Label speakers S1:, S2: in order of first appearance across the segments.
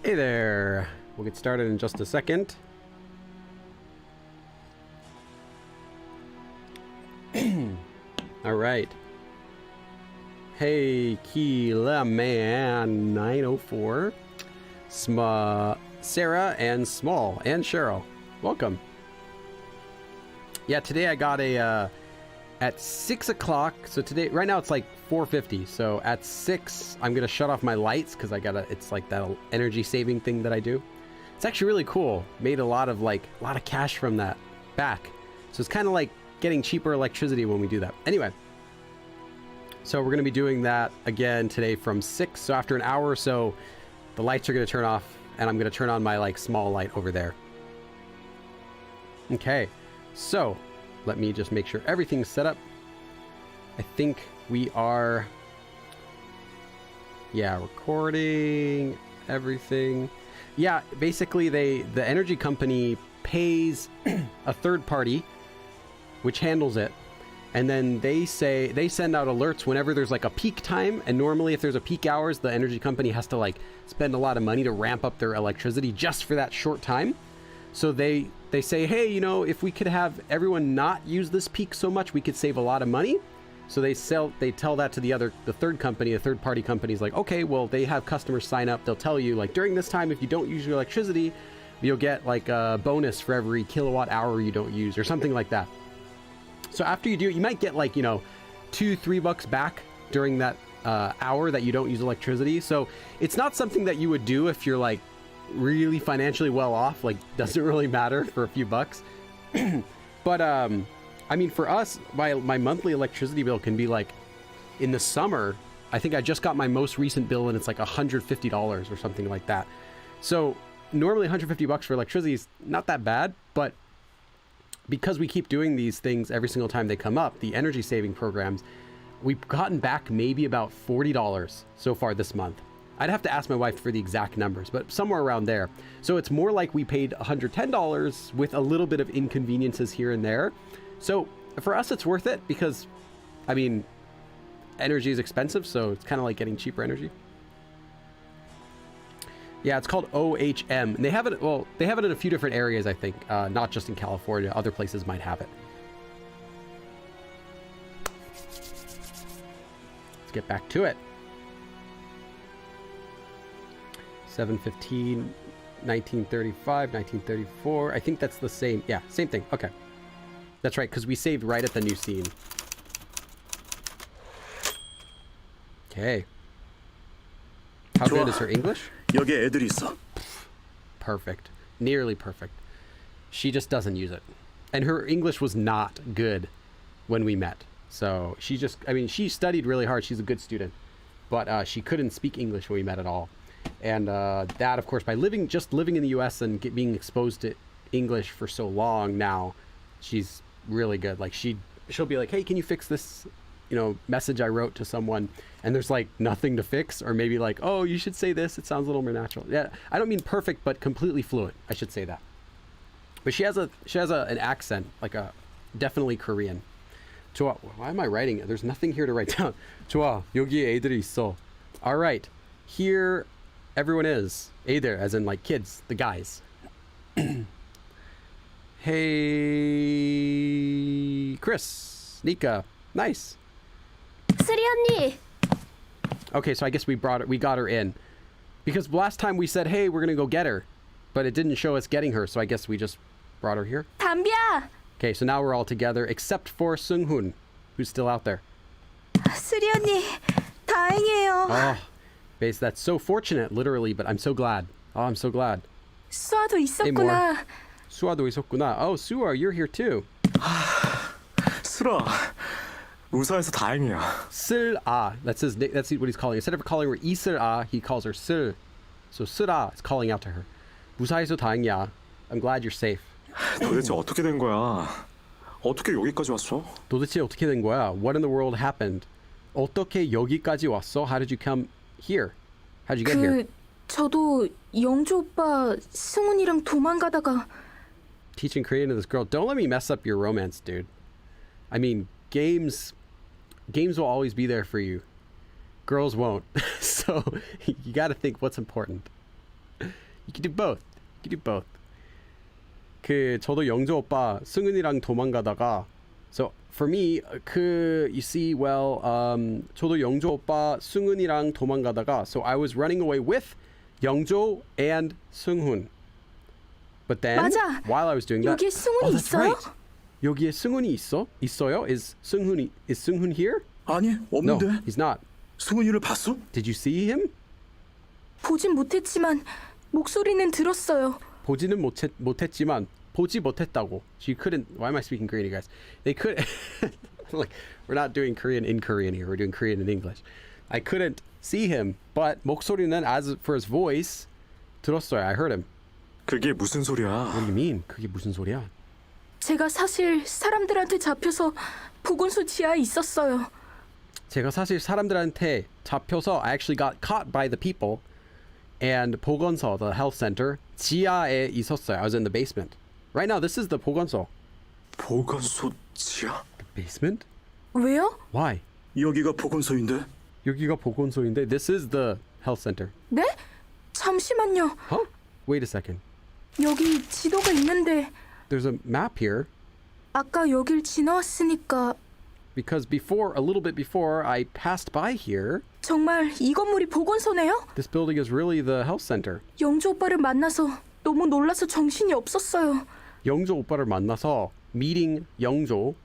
S1: Hey there. We'll get started in just a second. All right. Hey, Keela Man 904, Sarah and Small and Cheryl. Welcome. Yeah, today I got a at 6 o'clock. So today, right now it's like 4:50. So at 6, I'm gonna shut off my lights because it's like that energy saving thing that I do. It's actually really cool. Made a lot of cash from that back. So it's kind of like getting cheaper electricity when we do that. Anyway, so we're gonna be doing that again today from 6. So after an hour or so, the lights are gonna turn off, and I'm gonna turn on my small light over there. Okay, so let me just make sure everything's set up. I think we are, yeah, recording everything. Yeah, basically the energy company pays a third party which handles it, and then they send out alerts whenever there's like a peak time. And normally if there's a peak hours, the energy company has to spend a lot of money to ramp up their electricity just for that short time. So they say, hey, if we could have everyone not use this peak so much, we could save a lot of money. So they tell that to the third company. A third party company is like, okay, well, they have customers sign up. They'll tell you during this time, if you don't use your electricity, you'll get a bonus for every kilowatt hour you don't use, or something like that. So after you do it, you might get $2-3 back during that hour that you don't use electricity. So it's not something that you would do if you're really financially well off. Doesn't really matter for a few bucks. But I mean, for us, my monthly electricity bill can be in the summer, I think I just got my most recent bill and it's $150 or something like that. So normally $150 for electricity is not that bad, but because we keep doing these things every single time they come up, the energy saving programs, we've gotten back maybe about $40 so far this month. I'd have to ask my wife for the exact numbers, but somewhere around there. So it's more like we paid $110 with a little bit of inconveniences here and there. So for us, it's worth it because, I mean, energy is expensive, so it's kind of like getting cheaper energy. Yeah, it's called OHM. And they have it in a few different areas, I think, not just in California. Other places might have it. Let's get back to it. 7/15, 1935, 1934. I think that's the same. Yeah, same thing. Okay. That's right, because we saved right at the new scene. Okay. How good is her English?
S2: 여기 애들이 있어.
S1: Perfect. Nearly perfect. She just doesn't use it. And her English was not good when we met. So she studied really hard. She's a good student. But she couldn't speak English when we met at all. And that, of course, by living in the U.S. and being exposed to English for so long now, she's really good. She'll be like, hey, can you fix this message I wrote to someone, and there's nothing to fix, or maybe oh, you should say this, it sounds a little more natural. Yeah, I don't mean perfect, but completely fluent, I should say that. But she has an accent, definitely Korean. 좋아. Why am I writing it? There's nothing here to write down. 좋아. 여기에 애들이 있어. All right, here everyone is. 애들 as in kids, the guys. Hey, Chris, Nika, nice.
S3: 쓰리 언니.
S1: Okay, so I guess we got her in, because last time we said, hey, we're gonna go get her, but it didn't show us getting her, so I guess we just brought her here.
S3: 담비야.
S1: Okay, so now we're all together except for Seung-hoon, who's still out there.
S3: 쓰리 언니, 다행이에요.
S1: Oh, base, that's so fortunate, literally, but I'm so glad. Oh, I'm so glad.
S3: 수아도 있었구나.
S1: 수아도 있었구나. Oh, Suah, you're here too.
S2: 슬아, 무사해서 다행이야.
S1: 슬아, that's what he's calling. Instead of calling her 이슬아, he calls her 슬. So 슬아 is calling out to her. 무사해서 다행이야. I'm glad you're safe.
S2: 도대체 어떻게 된 거야? 어떻게 여기까지 왔어?
S1: 도대체 어떻게 된 거야? What in the world happened? 어떻게 여기까지 왔어? How did you come here? How did you get here?
S3: 저도 영주 오빠 승훈이랑 도망가다가.
S1: Teaching Korean to this girl. Don't let me mess up your romance, dude. I mean, games will always be there for you. Girls won't. So you got to think what's important. You can do both. You can do both. 그 저도 영조 오빠 승은이랑 도망가다가 so for me you see well 저도 영조 오빠 승은이랑 도망가다가 so I was running away with 영조 and 승훈. But then
S3: 맞아.
S1: while I was doing that
S3: 여기에 승훈이
S1: that's
S3: 있어요?
S1: right. 여기에 승훈이 있어요? Is 승훈 here?
S2: 아니,
S1: No,
S2: 없는데.
S1: he's not.
S2: 승훈이를 봤어?
S1: Did you see him?
S3: 보진 못했지만 목소리는 들었어요.
S1: 보지는 못했지만 보지 못했다고. She couldn't. Why am I speaking Korean, you guys? They could. Like we're not doing Korean in Korean here. We're doing Korean in English. I couldn't see him, but 목소리는 as for his voice 들었어요. I heard him.
S2: 그게 무슨
S1: What do
S2: 소리야?
S1: you mean? 그게 무슨 소리야?
S3: 제가 사실 사람들한테 잡혀서 보건소 지하에 있었어요.
S1: 제가 사실 사람들한테 잡혀서 I actually got caught by the people and 보건소, the health center 지하에 있었어요. I was in the basement. Right now, this is the 보건소.
S2: 보건소 지하?
S1: The basement?
S3: 왜요?
S1: Why?
S2: 여기가 보건소인데?
S1: 여기가 보건소인데 this is the health center.
S3: 네? 잠시만요.
S1: Huh? Wait a second.
S3: 여기 지도가 있는데
S1: There's a map here
S3: 아까 여길 지나왔으니까
S1: because before, a little bit before I passed by here,
S3: 정말 이 건물이 보건소네요?
S1: this building is really the health center.
S3: 영조 오빠를 만나서 너무 놀라서 정신이 없었어요.
S1: 영조 오빠를 만나서 meeting 영조,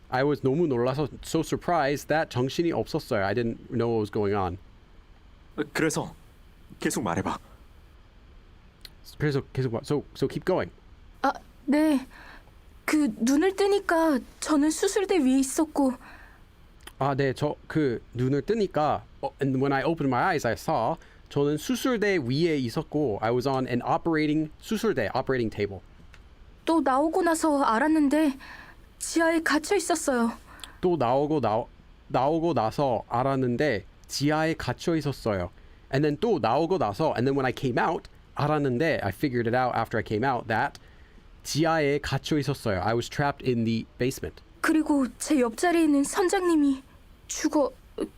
S1: I was 너무 놀라서 so surprised that 정신이 없었어요. I didn't know what was going on.
S2: 그래서 계속 말해봐.
S1: 그래서 계속 so keep going.
S3: 아, 네. 그 눈을 뜨니까 저는 수술대 위에 있었고
S1: 아, 네, 저 그 눈을 뜨니까 and when I opened my eyes, I saw 저는 수술대 위에 있었고 I was on an operating table.
S3: 또 나오고 나서 알았는데 지하에 갇혀 있었어요.
S1: 또 나오고 나서 알았는데 지하에 갇혀 있었어요. And then 또 나오고 나서 and then when I came out 알았는데 I figured it out after I came out that 지하에 갇혀 있었어요. I was trapped in the basement.
S3: 그리고 제 옆자리에 있는 선장님이 죽어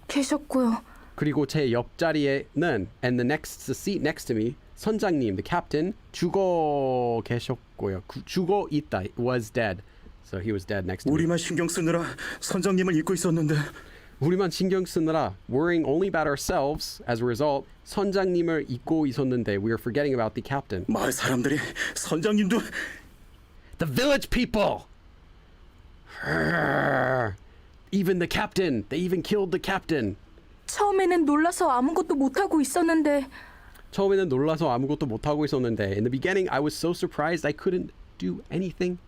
S3: 계셨고요.
S1: 그리고 제 옆자리에는 and the seat next to me 선장님, the captain 죽어 계셨고요. 죽어 있다. Was dead. So he was dead next to me.
S2: 우리만 신경 쓰느라 선장님을 잊고 있었는데.
S1: 우리만 신경 쓰느라 worrying only about ourselves as a result 선장님을 잊고 있었는데 we were forgetting about the captain.
S2: 마을 사람들이 선장님도
S1: The village people. Even the captain. They even killed the captain.
S3: 처음에는 놀라서 아무것도 못하고 있었는데
S1: 처음에는 놀라서 아무것도 못하고 있었는데 in the beginning I was so surprised I couldn't do anything.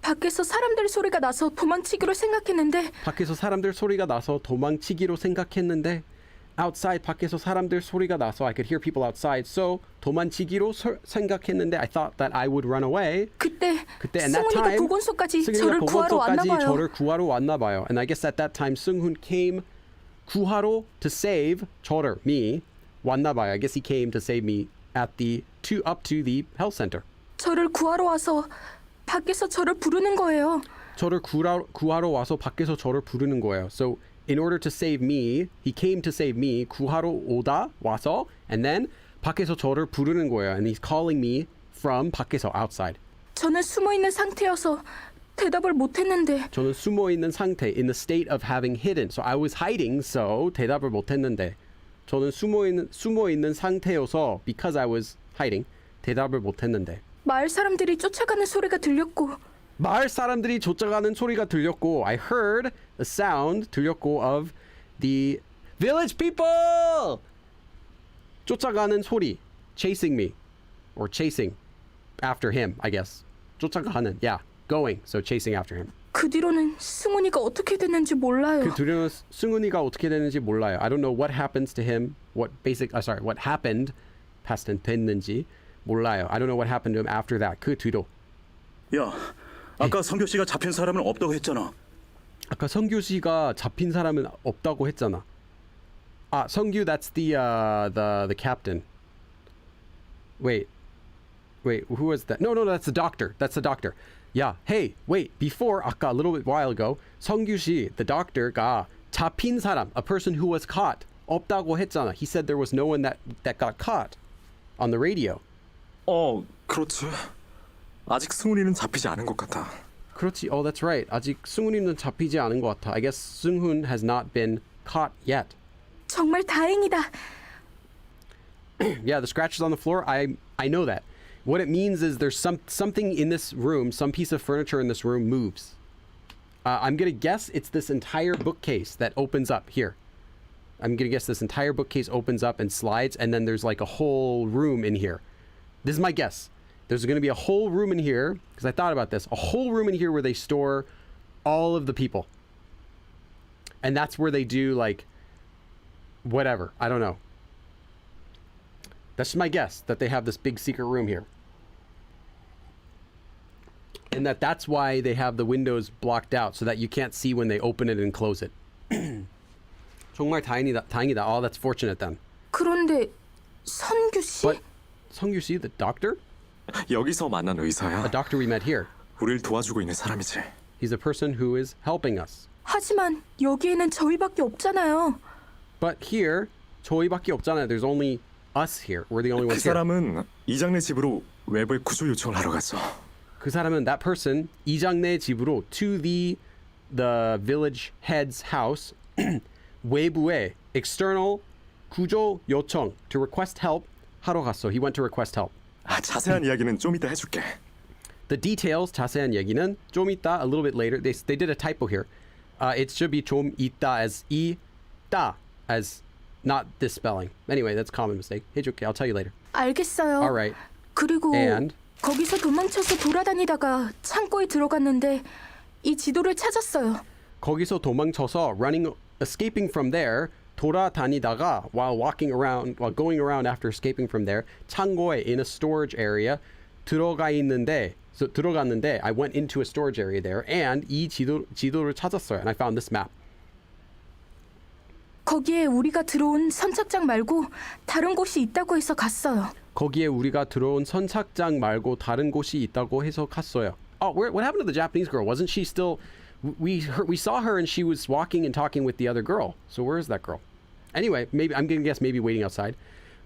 S3: 밖에서 사람들 소리가 나서 도망치기로 생각했는데
S1: 밖에서 사람들 소리가 나서 도망치기로 생각했는데 outside 밖에서 사람들 소리가 나서 I could hear people outside. So 도망치기로 생각했는데 I thought that I would run away.
S3: 그때
S1: and that
S3: 승훈이가
S1: time
S3: 보건소까지
S1: 승훈이가
S3: 저를 구하러 왔나
S1: 보건소까지
S3: 봐요.
S1: 저를 구하러 왔나 봐요. And I guess at that time 승훈 came 구하러 to save 저를 me 왔나 봐요. I guess he came to save me at up to the health center.
S3: 저를 구하러 와서 밖에서 저를 부르는 거예요.
S1: 저를 구하러 와서 밖에서 저를 부르는 거예요. So in order to save me, he came to save me. 구하러 와서 and then 밖에서 저를 부르는 거예요. And he's calling me from 밖에서 outside.
S3: 저는 숨어 있는 상태여서 대답을 못 했는데
S1: 저는 숨어 있는 상태 in the state of having hidden. So I was hiding. So 대답을 못 했는데 저는 숨어 있는 상태여서 because I was hiding 대답을 못 했는데
S3: 마을 사람들이 쫓아가는 소리가 들렸고
S1: 마을 사람들이 쫓아가는 소리가 들렸고 I heard the sound 들렸고 of the village people 쫓아가는 소리 chasing me or chasing after him I guess 쫓아가는 yeah going so chasing after him
S3: 그 뒤로는 승훈이가 어떻게 됐는지 몰라요.
S1: 그 뒤로는 승훈이가 어떻게 되는지 몰라요. I don't know what happens to him what happened past tense 됐는지 몰라요. I don't know what happened to him after that. 그 뒤로
S2: 야, 아까 성교 씨가 잡힌 사람은 없다고 했잖아.
S1: 아까 성규 씨가 잡힌 사람은 없다고 했잖아. 아, 성규 that's the captain. Wait, who was that? No, that's the doctor. That's the doctor. Yeah, hey, wait. Before 아까 a little bit while ago, 성규 씨, the doctor가 잡힌 사람, a person who was caught 없다고 했잖아. He said there was no one that got caught. on the radio.
S2: 그렇지. 아직 승훈이는 잡히지 않은 것 같아.
S1: 그렇지. Oh, that's right. 아직 승훈이는 잡히지 않은 것 같아. I guess 승훈 has not been caught yet.
S3: 정말 다행이다.
S1: Yeah, the scratches on the floor, I know that. What it means is there's something in this room, some piece of furniture in this room moves. I'm going to guess it's this entire bookcase that opens up here. I'm going to guess this entire bookcase opens up and slides, and then there's like a whole room in here. This is my guess. There's going to be a whole room in here, because I thought about this, a whole room in here where they store all of the people. And that's where they do like whatever. I don't know. That's my guess, that they have this big secret room here. And that's why they have the windows blocked out, so that you can't see when they open it and close it. 정말 다행이다. Oh, that's fortunate then.
S3: 그런데 선규 씨?
S1: But 성규 씨, the doctor?
S2: 여기서 만난
S1: A
S2: 의사야.
S1: doctor we met here.
S2: 우리를 도와주고 있는 사람이지.
S1: He's the person who is helping us.
S3: 하지만 여기에는 저희밖에 없잖아요.
S1: But here, 저희밖에 없잖아요. There's only us here. We're the only
S2: 그
S1: ones here.
S2: 사람은 이장네 집으로 외부에 구조 요청을 하러 갔어.
S1: 그 사람은, that person, 이장내 집으로, to the village head's house, 외부에 external 구조 요청, to request help 하러 갔어. He went to request help.
S2: 자세한 이야기는 좀 이따 해줄게.
S1: The details, 자세한 얘기는 좀 이따, a little bit later. They did a typo here. It should be 좀 이따 as 이따, as not this spelling. Anyway, that's a common mistake. 해줄게. I'll tell you later.
S3: 알겠어요.
S1: All right.
S3: 그리고
S1: And?
S3: 거기서 도망쳐서 돌아다니다가 창고에 들어갔는데 이 지도를 찾았어요.
S1: 거기서 도망쳐서 escaping from there, 돌아다니다가 while going around after escaping from there, 창고에 in a storage area 들어갔는데 I went into a storage area there and 이 지도를 찾았어요. And I found this map.
S3: 거기에 우리가 들어온 선착장 말고 다른 곳이 있다고 해서 갔어요.
S1: 거기에 우리가 들어온 선착장 말고 다른 곳이 있다고 해서 갔어요. Oh, what happened to the Japanese girl? Wasn't she still? We saw her and she was walking and talking with the other girl. So where is that girl? Anyway, maybe I'm gonna guess maybe waiting outside.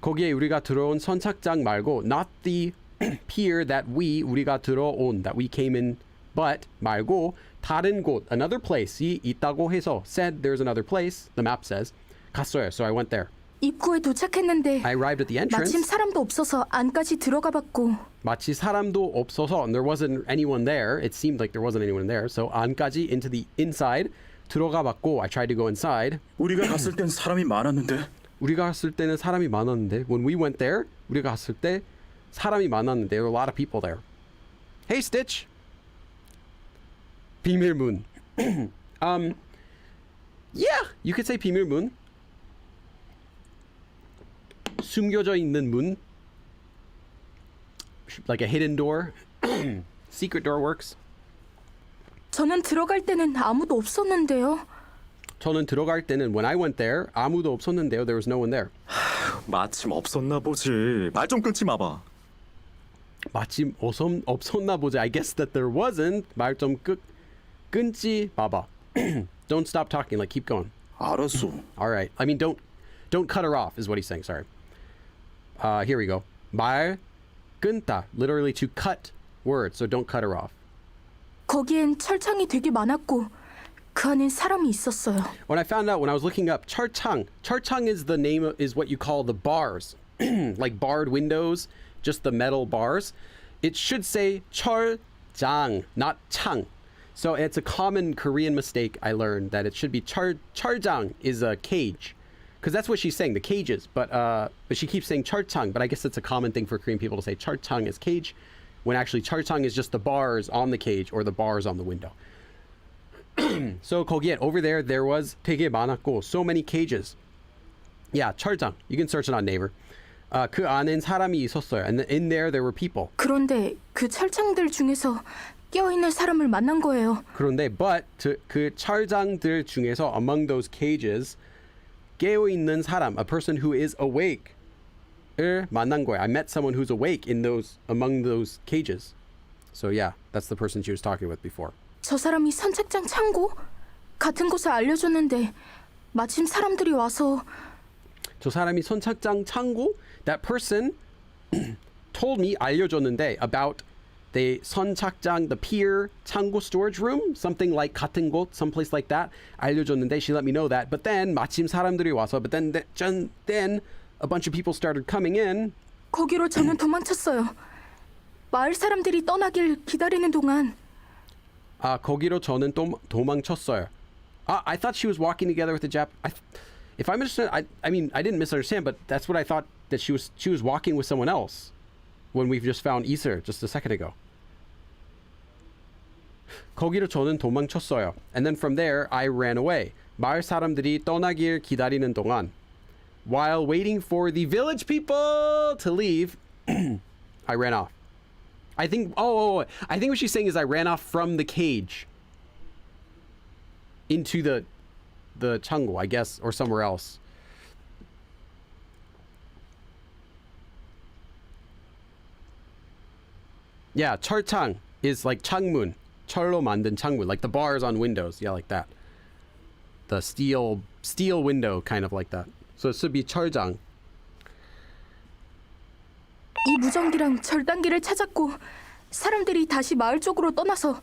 S1: 거기에 우리가 들어온 선착장 말고, not the pier that 우리가 들어온, that we came in, but 말고 다른 곳, another place이 있다고 해서, said there's another place. The map says 갔어요. So I went there.
S3: 입구에 도착했는데
S1: I arrived at the entrance.
S3: 마침 사람도 없어서 안까지 들어가 봤고
S1: 마치 사람도 없어서, and there wasn't anyone there. It seemed like there wasn't anyone there. So 안까지, into the inside, 들어가 봤고, I tried to go inside.
S4: 우리가 갔을 땐 사람이 많았는데.
S1: 우리가 갔을 때는 사람이 많았는데, when we went there, 우리가 갔을 때 사람이 많았는데, there were a lot of people there. Hey, Stitch. 비밀문. Yeah, you could say 비밀문. 숨겨져 있는 문. Like a hidden door. Secret door works.
S3: 저는 들어갈 때는 아무도 없었는데요.
S1: 저는 들어갈 때는, when I went there, 아무도 없었는데요. There was no one there.
S2: 마침 없었나 보지. 말 좀 끊지 마봐.
S1: 마침 없었나 보지. I guess that there wasn't. 말 좀 끊지 마봐. Don't stop talking. Like, keep going.
S4: 알았어.
S1: All right. I mean, don't cut her off is what he's saying. Sorry. Here we go. 말 끊다. Literally to cut words. So don't cut her off.
S3: 거기엔 철창이 되게 많았고 그 안엔 사람이 있었어요.
S1: When I found out, when I was looking up, 철창 is the name is what you call the bars. Like barred windows, just the metal bars. It should say 철장, not 창. So it's a common Korean mistake I learned, that it should be 철장 is a cage. Because that's what she's saying, the cages. But she keeps saying 철창, but I guess it's a common thing for Korean people to say 철창 is cage, when actually 철창 is just the bars on the cage or the bars on the window. So 거기에, over there was 되게 많았고, so many cages. Yeah, 철장. You can search it on Naver. 그 안엔 사람이 있었어요. And in there were people.
S3: 그런데 그 철창들 중에서 깨어있는 사람을 만난 거예요.
S1: 그런데 그 철장들 중에서, among those cages, 깨어있는 사람, a person who is awake, 을 만난 거예요. I met someone who's awake among those cages. So yeah, that's the person she was talking with before.
S3: 저 사람이 선착장 창고? 같은 곳을 알려줬는데 마침 사람들이 와서
S1: 저 사람이 선착장 창고? That person told me 알려줬는데 about the 선착장, the pier, 창고 storage room, something like 같은 곳, someplace like that. 알려줬는데 she let me know that. But then 마침 사람들이 와서, but then a bunch of people started coming in.
S3: 거기로 저는 도망쳤어요. 마을 사람들이 떠나길 기다리는 동안
S1: 거기로 저는 또 도망쳤어요. I thought she was walking together with the if I misunderstood, I mean, I didn't misunderstand, but that's what I thought, that she was walking with someone else when we've just found Iser just a second ago. 거기로 저는 도망쳤어요. And then from there, I ran away. 마을 사람들이 떠나길 기다리는 동안, while waiting for the village people to leave, I ran off. I think I think what she's saying is I ran off from the cage into the 창고, I guess, or somewhere else. Yeah, 철창 is like 창문. 철로 만든 창문, like the bars on windows. Yeah, like that. The steel window, kind of like that. So it should be 철장.
S3: 이 무전기랑 절단기를 찾았고 사람들이 다시 마을 쪽으로 떠나서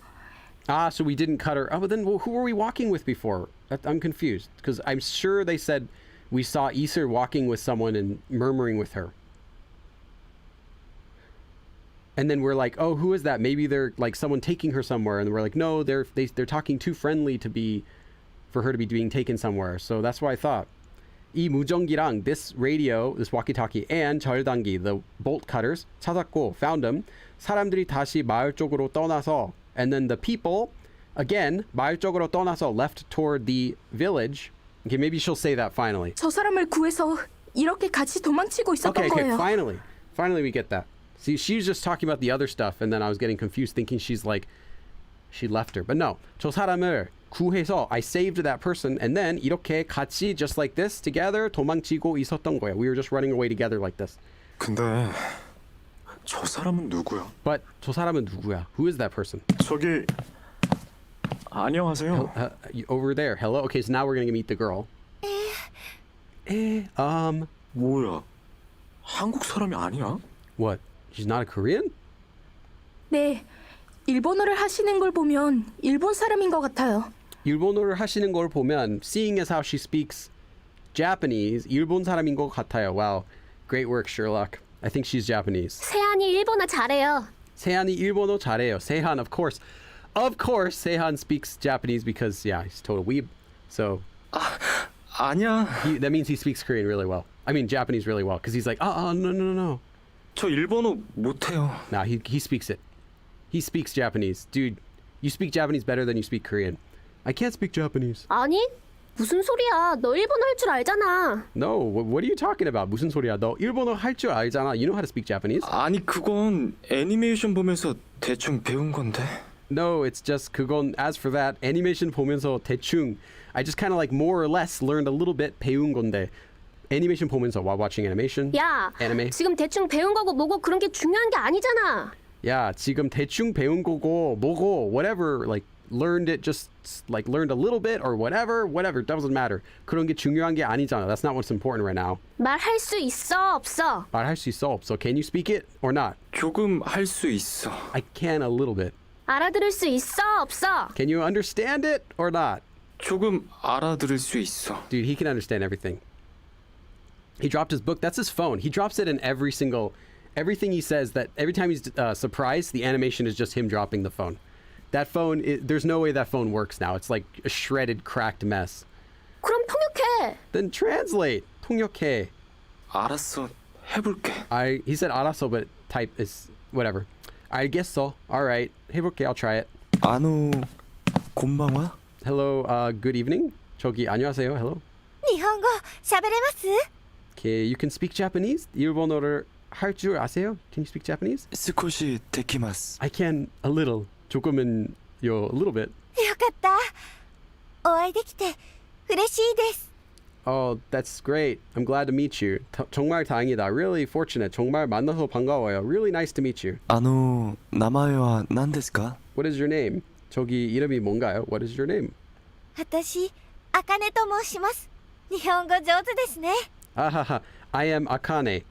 S1: So we didn't cut her. Oh, but then who were we walking with before? I'm confused because I'm sure they said we saw Iser walking with someone and murmuring with her. And then we're like, oh, who is that? Maybe they're like someone taking her somewhere. And we're like, no, they're talking too friendly for her to be being taken somewhere. So that's what I thought. 이 무전기랑 this radio, this walkie-talkie, and 절단기, the bolt cutters, 찾았고, found them. 사람들이 다시 마을 쪽으로 떠나서, and then the people, again, 마을 쪽으로 떠나서 left toward the village. Okay, maybe she'll say that finally.
S3: 저 사람을 구해서 이렇게 같이 도망치고 있었던
S1: Okay,
S3: 거예요.
S1: finally we get that. See, she's just talking about the other stuff, and then I was getting confused, thinking she's like, she left her. But no, 저 사람을 구해서 I saved that person, and then 이렇게 같이 just like this together 도망치고 있었던 거야. We were just running away together like this.
S2: 근데 저 사람은 누구야?
S1: But 저 사람은 누구야? Who is that person?
S2: 저기 안녕하세요.
S1: Over there. Hello. Okay, so now we're gonna meet the girl.
S2: 뭐야? 한국 사람이 아니야?
S1: What? She's not a Korean?
S3: 네, 일본어를 하시는 걸 보면 일본 사람인 것 같아요.
S1: 일본어를 하시는 걸 보면, seeing as how she speaks Japanese, 일본 사람인 것 같아요. Wow, great work, Sherlock. I think she's Japanese.
S5: 세한이 일본어 잘해요.
S1: 세한이 일본어 잘해요. 세한, of course, 세한 speaks Japanese because he's a total weeb. So
S2: 아니야.
S1: that means he speaks Korean really well. I mean Japanese really well because he's like, no.
S2: 저 일본어 못해요.
S1: Nah, he speaks it. He speaks Japanese, dude. You speak Japanese better than you speak Korean. I can't speak Japanese.
S5: 아니, 무슨 소리야? 너 일본어 할 줄 알잖아.
S1: No, what are you talking about? 무슨 소리야? 너 일본어 할 줄 알잖아. You know how to speak Japanese?
S2: 아니 그건 애니메이션 보면서 대충 배운 건데.
S1: No, it's just 그건, as for that, 애니메이션 보면서 대충, I just kind of like more or less learned a little bit 배운 건데. 애니메이션 보면서 while watching animation.
S5: 야,
S1: anime.
S5: 지금 대충 배운 거고 뭐고 그런 게 중요한 게 아니잖아.
S1: 야, 지금 대충 배운 거고 뭐고 whatever, like learned it, just like learned a little bit or whatever, doesn't matter. 그런 게 중요한 게 아니잖아. That's not what's important right now.
S5: 말할 수 있어, 없어?
S1: 말할 수 있어, 없어. Can you speak it or not?
S2: 조금 할 수 있어.
S1: I can a little bit.
S5: 알아들을 수 있어, 없어?
S1: Can you understand it or not?
S2: 조금 알아들을 수 있어.
S1: Dude, he can understand everything. He dropped his book. That's his phone. He drops it in everything he says. That every time he's surprised, the animation is just him dropping the phone. That phone, there's no way that phone works now. It's like a shredded, cracked mess.
S5: 그럼 통역해.
S1: Then translate. 통역해.
S2: 알았어. 해볼게.
S1: He said 알았어, but type is whatever. I guess so. All right. 해볼게. I'll try it.
S2: 곤방와?
S1: Hello. Good evening. 저기 안녕하세요. Hello.
S6: 日本語喋れます
S1: Okay, you can speak Japanese? 일본어를 할 줄 아세요? Can you speak Japanese?
S2: 少しできます.
S1: I can a little. 조금은 a little bit.
S6: よかったお会いできて嬉しいです
S1: Oh, that's great. I'm glad to meet you. 정말 다행이다. Really fortunate. 정말 만나서 반가워요. Really nice to meet you.
S7: 名前は何ですか?
S1: What is your name? 저기 이름이 뭔가요? What is your name?
S6: 私あかねと申します日本語上手ですね
S1: I am Akane.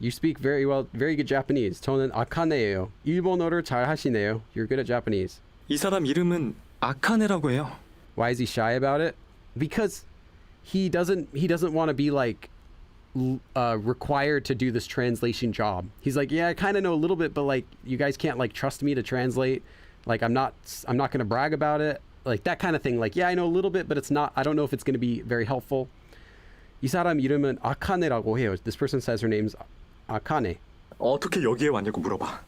S1: You speak very well, very good Japanese. 저는 아카네예요. 일본어를 잘 하시네요. You're good at Japanese.
S2: 이 사람 이름은 아카네라고 해요.
S1: Why is he shy about it? Because he doesn't want to be like required to do this translation job. He's like, yeah, I kind of know a little bit, but like you guys can't like trust me to translate. Like I'm not going to brag about it. Like that kind of thing. Like, yeah, I know a little bit, but I don't know if it's going to be very helpful. 이 사람 이름은 아카네라고 해요. This person says her name's 아카네.
S2: 어떻게 여기에 왔냐고 물어봐.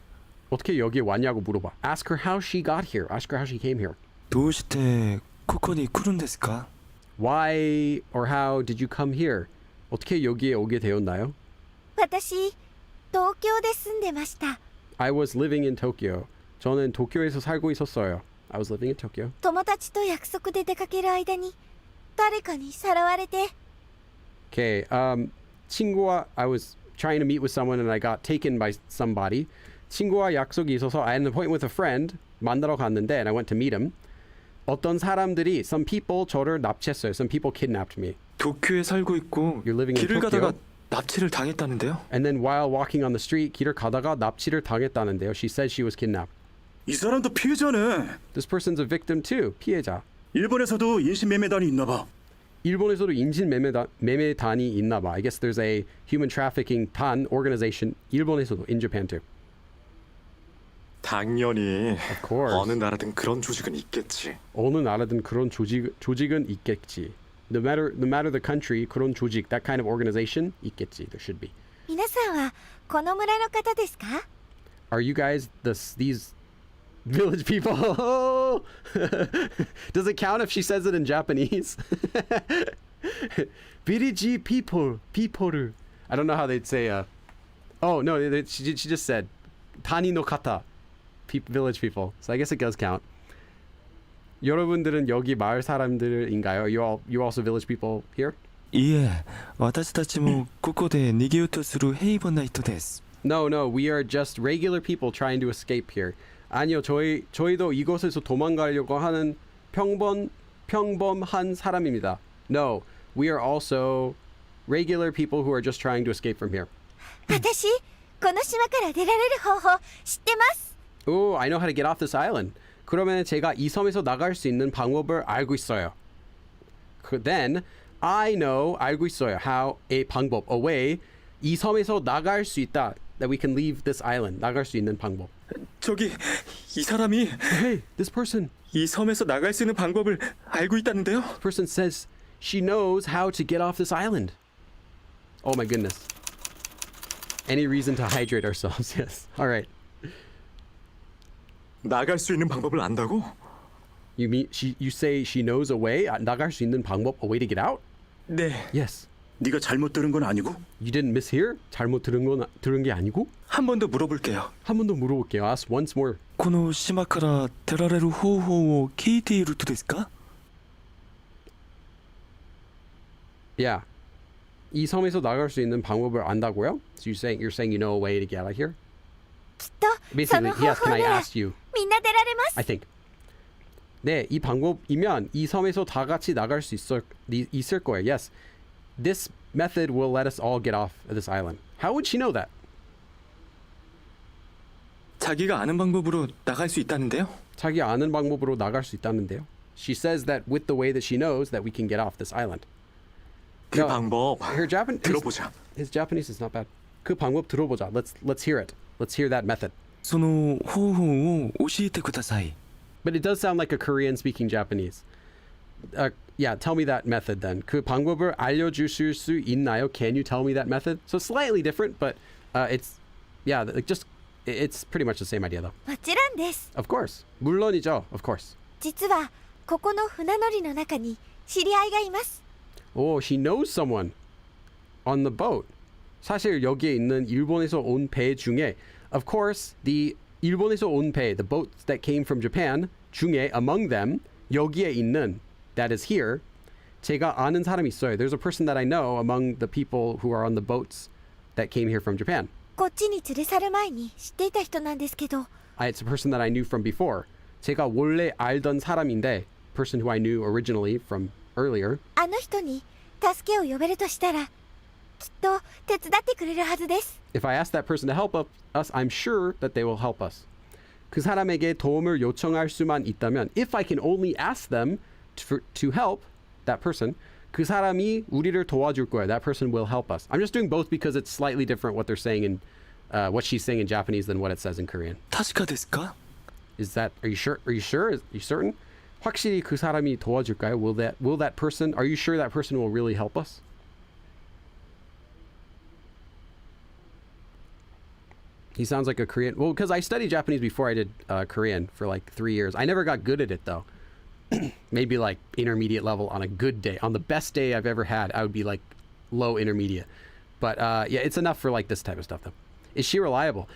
S1: 어떻게 여기에 왔냐고 물어봐. Ask her how she got here. Ask her how she came here.
S7: どうしてここに来るんですか?
S1: Why or how did you come here? 어떻게 여기에 오게 되었나요?
S6: 私東京で住んでました。
S1: I was living in Tokyo. 저는 도쿄에서 살고 있었어요. I was living in Tokyo.
S6: 友達と約束で出かける間に誰かにさらわれて。
S1: Okay, 친구와 I was trying to meet with someone and I got taken by somebody. 친구와 약속이 있어서 I had an appointment with a friend. 만나러 갔는데 and I went to meet him. 어떤 사람들이 some people 저를 납치했어요. Some people kidnapped me.
S2: 도쿄에 살고 있고
S1: You're living in
S2: 길을
S1: Tokyo?
S2: 가다가 납치를 당했다는데요.
S1: And then while walking on the street, 길을 가다가 납치를 당했다는데요. She said she was kidnapped.
S4: 이 사람도 피해자네.
S1: This person's a victim too. 피해자.
S4: 일본에서도 인신매매단이 있나 봐.
S1: 일본에서도 인신매매단이 있나 봐. I guess there's a human trafficking 단 organization. 일본에서도 in Japan too.
S2: 당연히
S1: Of course.
S2: 어느 나라든 그런 조직은 있겠지.
S1: 어느 나라든 그런 조직은 있겠지. No matter the country, 그런 조직, that kind of organization 있겠지. There should be.
S6: 皆さんはこの村の方ですか？
S1: Are you guys these village people? Does it count if she says it in Japanese? Village people. I don't know how they'd say. Oh no, she just said tani no kata, village people. So I guess it does count. 여러분들은 여기 마을 사람들인가요? You also village people here?
S7: いえ、私たちもここで逃げようとする平凡な人です.
S1: No, we are just regular people trying to escape here. 아니요, 저희도 이곳에서 도망가려고 하는 평범한 사람입니다. No, we are also regular people who are just trying to escape from here.
S6: 私この島から出られる方法知ってます。
S1: Oh, I know how to get off this island. 그러면 제가 이 섬에서 나갈 수 있는 방법을 알고 있어요. Then I know 알고 있어요 how a way 이 섬에서 나갈 수 있다. That we can leave this island. 나갈 수 있는 방법.
S2: 저기 이 사람이
S1: Hey, this person
S2: 이 섬에서 나갈 수 있는 방법을 알고 있다는데요.
S1: person says she knows how to get off this island. Oh my goodness. Any reason to hydrate ourselves? Yes. All right.
S2: 나갈 수 있는 방법을 안다고?
S1: You say she knows a way? 나갈 수 있는 방법, a way to get out?
S2: 네.
S1: Yes.
S4: 네가 잘못 들은 건 아니고?
S1: You didn't mishear? 잘못 들은 게 아니고?
S2: 한 번 더 물어볼게요.
S1: 한 번 더 물어볼게요. Ask once more.
S7: この島から出られる方法を聞いているとですか?
S1: Yeah. 이 섬에서 나갈 수 있는 방법을 안다고요? So you're saying you know a way to get out of here?
S6: きっとそ
S1: Basically,
S6: の方
S1: yes,
S6: 法
S1: can I
S6: なら
S1: ask you?
S6: みんな出られます。
S1: I think. 네, 이 방법이면 이 섬에서 다 같이 나갈 수 있을 거예요. Yes. This method will let us all get off of this island. How would she know that?
S2: 자기가 아는 방법으로 나갈 수 있다는데요.
S1: 자기 아는 방법으로 나갈 수 있다는데요. She says that with the way that she knows that we can get off this island.
S2: 그
S1: No,
S2: 방법 들어보자.
S1: His Japanese is not bad. 그 방법 들어보자. Let's hear it. Let's hear that method.
S7: その方法を教えてください.
S1: But it does sound like a Korean speaking Japanese. Yeah, tell me that method then. 그 방법을 알려주실 수 있나요? Can you tell me that method? So slightly different, but it's pretty much the same idea though.
S6: もちろんです。
S1: Of course. 물론이죠. Of course.
S6: 実はここの船乗りの中に知り合いがいます。
S1: Oh, she knows someone on the boat. 사실 여기에 있는 일본에서 온 배 중에, of course, the 일본에서 온 배, the boats that came from Japan 중에 among them 여기에 있는, that is here, 제가 아는 사람이 있어요. There's a person that I know among the people who are on the boats that came here from Japan.
S6: こっちに連れ去る前に知っていた人なんですけど、
S1: It's a person that I knew from before. 제가 원래 알던 사람인데, person who I knew originally from earlier.
S6: あの人に助けを呼べるとしたらきっと手伝ってくれるはずです。
S1: If I ask that person to help us, I'm sure that they will help us. 그 사람에게 도움을 요청할 수만 있다면, if I can only ask them to help that person, 그 사람이 우리를 도와줄 거야. That person will help us. I'm just doing both because it's slightly different what they're saying in what she's saying in Japanese than what it says in Korean.
S7: 確かですか?
S1: Is that? Are you sure? Are you sure? Are you certain? 확실히 그 사람이 도와줄까요? Will that person? Are you sure that person will really help us? He sounds like a Korean. Well, because I studied Japanese before I did Korean for like 3 years. I never got good at it though. Maybe like intermediate level on a good day. On the best day I've ever had, I would be like low intermediate. But yeah, it's enough for like this type of stuff though. Is she reliable?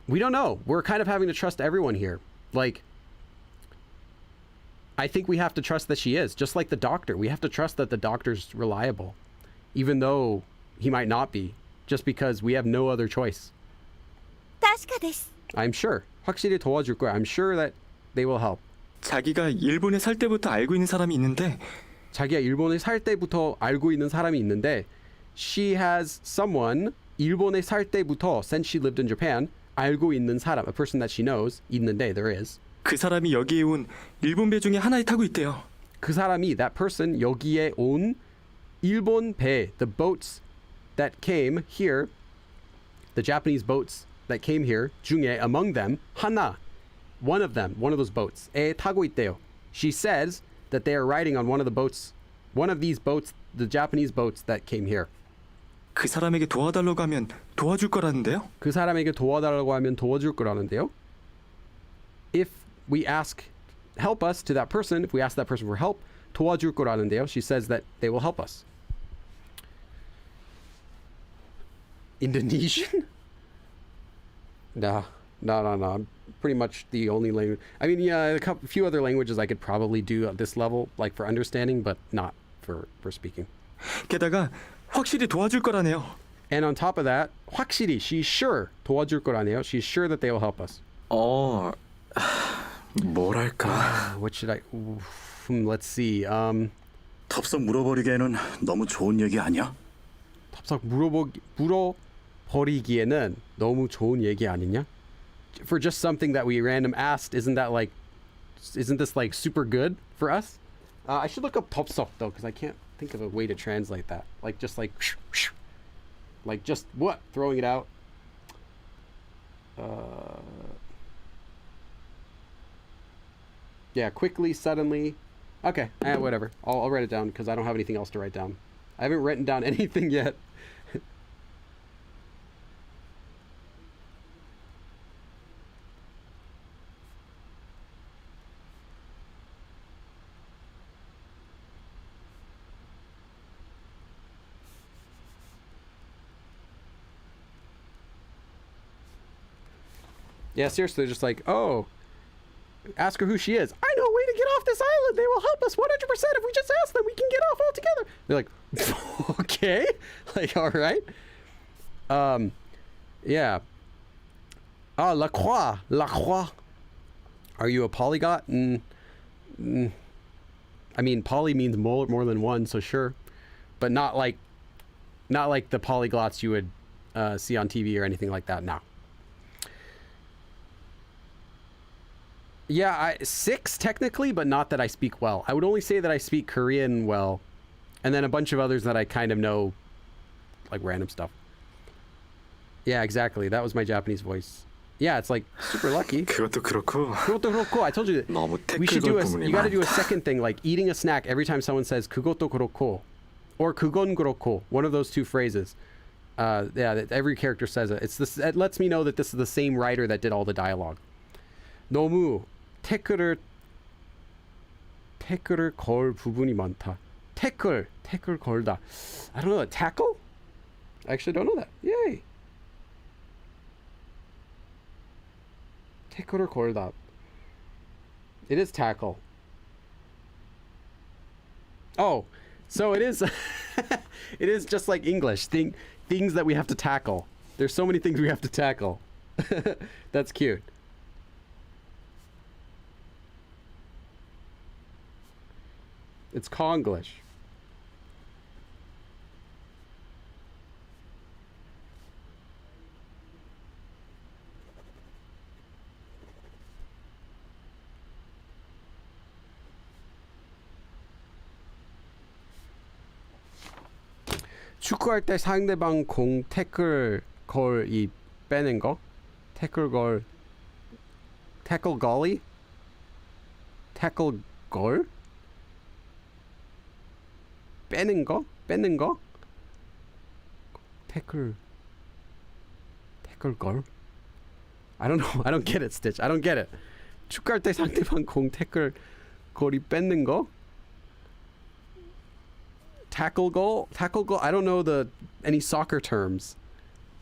S1: We don't know. We're kind of having to trust everyone here. Like, I think we have to trust that she is. Just like the doctor. We have to trust that the doctor's reliable. Even though he might not be. Just because we have no other choice.
S6: 確かです。
S1: I'm sure. 확실히 도와줄 거야. I'm sure that they will help.
S7: 자기가 일본에 살 때부터 알고 있는 사람이 있는데
S1: 자기가 일본에 살 때부터 알고 있는 사람이 있는데 she has someone 일본에 살 때부터 since she lived in Japan 알고 있는 사람, a person that she knows 있는데 there is.
S7: 그 사람이 여기에 온 일본 배 중에 하나에 타고 있대요.
S1: 그 사람이 that person 여기에 온 일본 배, the boats that came here, the Japanese boats that came here 중에 among them 하나, one of them, one of those boats 에 타고 있대요. She says that they are riding on one of the boats, one of these boats, the Japanese boats that came here.
S7: 그 사람에게 도와달라고 하면 도와줄 거라는데요.
S1: 그 사람에게 도와달라고 하면 도와줄 거라는데요. If we ask help us to that person, if we ask that person for help, 도와줄 거라는데요. She says that they will help us. Indonesian? No. I'm pretty much the only language. I mean, yeah, a few other languages I could probably do at this level, like for understanding, but not for speaking.
S7: 게다가 확실히 도와줄 거라네요.
S1: And on top of that, 확실히, she's sure 도와줄 거라네요. She's sure that they will help us.
S2: 뭐랄까.
S1: What should I? Let's see.
S4: 덥석 물어버리기에는 너무 좋은 얘기 아니야?
S1: 덥석 물어버리기에는 너무 좋은 얘기 아니냐? For just something that we random asked, isn't this like super good for us? I should look up 덥석 though, because I can't think of a way to translate that. Like just like just what? Throwing it out. Yeah, quickly, suddenly. Okay, whatever. I'll write it down because I don't have anything else to write down. I haven't written down anything yet. Yeah, seriously, they're just like, oh, ask her who she is. I know a way to get off this island. They will help us 100%. If we just ask them, we can get off altogether. They're like, okay, like, all right. Yeah. Ah, La Croix. Are you a polyglot? I mean, poly means more than one, so sure, but not like the polyglots you would see on TV or anything like that. No. Yeah, 6 technically, but not that I speak well. I would only say that I speak Korean well, and then a bunch of others that I kind of know, like random stuff. Yeah, exactly. That was my Japanese voice. Yeah, it's like super lucky.
S2: 그것도 그렇고.
S1: 그것도 그렇고. I told you that
S2: 너무
S1: we should
S2: 태클
S1: do
S2: 걸 부분이
S1: you got to do a
S2: 많다.
S1: second thing, like eating a snack every time someone says 그것도 그렇고, or 그건 그렇고. One of those two phrases. Yeah, every character says it. It lets me know that this is the same writer that did all the dialogue. 너무 태클을 걸 부분이 많다. 태클 걸다. I don't know that. Tackle? I actually don't know that. Yay. 태클을 걸다. It is tackle. Oh, so it is. It is just like English. Things that we have to tackle. There's so many things we have to tackle. That's cute. It's Konglish. 축구할 때 상대방 공 태클 걸 이 빼는 거? 태클 걸 태클 걸이? 태클 걸? 빼는 거? 뺏는 거? 태클 걸? I don't know. I don't get it, Stitch. I don't get it. 축구할 때 상대방 공 태클 거리 뺏는 거? Tackle goal? Tackle goal? I don't know any soccer terms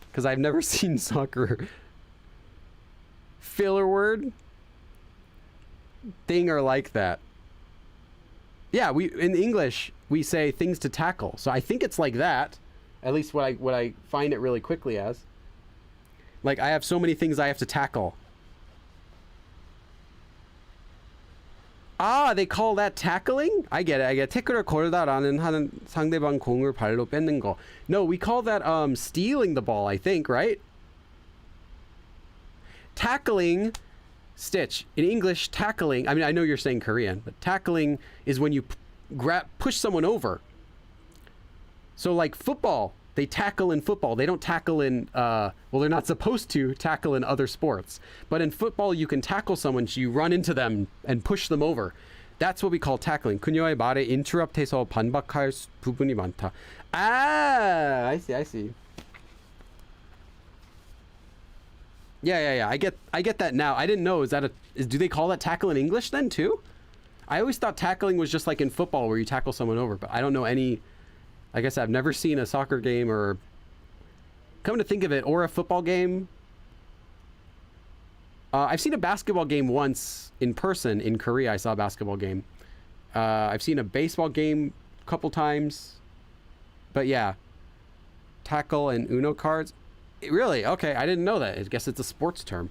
S1: because I've never seen soccer. Filler word? Thing or like that. Yeah, we in English we say things to tackle. So I think it's like that. At least what I find it really quickly as. Like I have so many things I have to tackle. Ah, they call that tackling? I get it. 태클을 걸다라는 하는 상대방 공을 발로 뺏는 거. No, we call that stealing the ball, I think, right? Tackling, Stitch. In English, tackling, I mean, I know you're saying Korean, but tackling is when you push someone over. So like football, they tackle in football. They don't tackle in, well, they're not supposed to tackle in other sports. But in football, you can tackle someone, so you run into them and push them over. That's what we call tackling. 그녀의 말에 interrupt해서 반박할 부분이 많다. Ah, I see. Yeah. I get that now. I didn't know. Do they call that tackle in English then too? I always thought tackling was just like in football where you tackle someone over, but I don't know any. Like I said, I've never seen a soccer game or, come to think of it, or a football game. I've seen a basketball game once in person in Korea. I saw a basketball game. I've seen a baseball game a couple times. But yeah, tackle and Uno cards. Really? Okay, I didn't know that. I guess it's a sports term.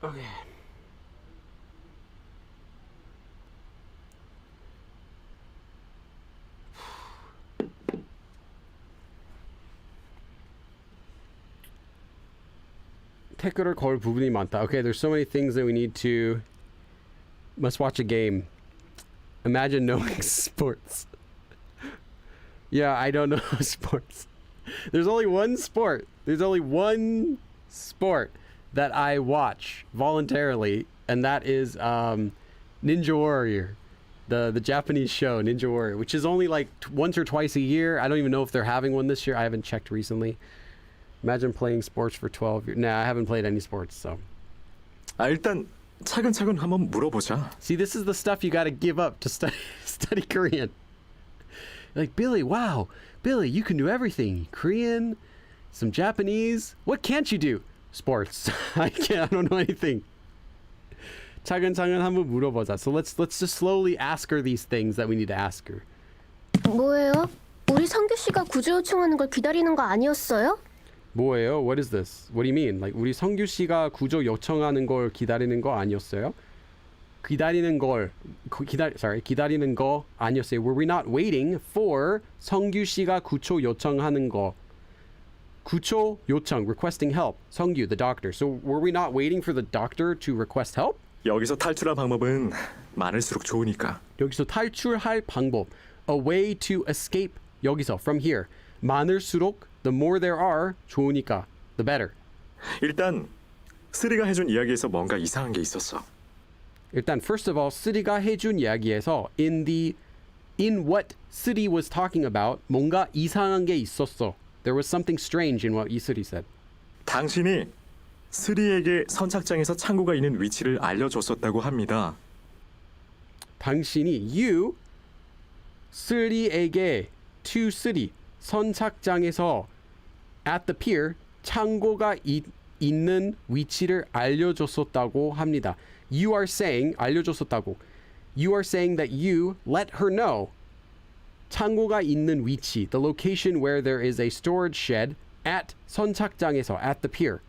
S1: Okay. 태클을 걸 부분이 많다. Okay, there's so many things that we need to. Must watch a game. Imagine knowing sports. Yeah, I don't know sports. There's only one sport. That I watch voluntarily, and that is Ninja Warrior, the Japanese show Ninja Warrior, which is only like once or twice a year. I don't even know if they're having one this year. I haven't checked recently. Imagine playing sports for 12 years. Nah, I haven't played any sports, so.
S2: 일단 차근차근 한번 물어보자.
S1: See, this is the stuff you got to give up to study Korean. Like, Billy, wow, Billy, you can do everything. Korean, some Japanese. What can't you do? Sports. I don't know anything. 차근차근 한번 물어보자. So let's just slowly ask her these things that we need to ask her.
S5: 뭐예요? 우리 성규 씨가 구조 요청하는 걸 기다리는 거 아니었어요?
S1: 뭐예요? What is this? What do you mean? Like 우리 성규 씨가 구조 요청하는 걸 기다리는 거 아니었어요? 기다리는 거 아니었어요. Were we not waiting for 성규 씨가 구조 요청하는 거? 구조 요청, requesting help. 성규, the doctor. So were we not waiting for the doctor to request help?
S2: 여기서 탈출할 방법은 많을수록 좋으니까.
S1: 여기서 탈출할 방법. A way to escape. 여기서, from here. 많을수록, the more there are, 좋으니까. The better.
S2: 일단 쓰리가 해준 이야기에서 뭔가 이상한 게 있었어.
S1: 일단, first of all, 쓰리가 해준 이야기에서 in what 쓰리 was talking about, 뭔가 이상한 게 있었어. There was something strange in what 이슬이 said.
S2: 당신이 쓰리에게 선착장에서 창고가 있는 위치를 알려줬었다고 합니다.
S1: 당신이 you 쓰리에게 to 쓰리 선착장에서 at the pier 창고가 있는 위치를 알려줬었다고 합니다. You are saying 알려줬었다고. You are saying that you let her know 창고가 있는 위치, the location where there is a storage shed at 선착장에서, at the pier,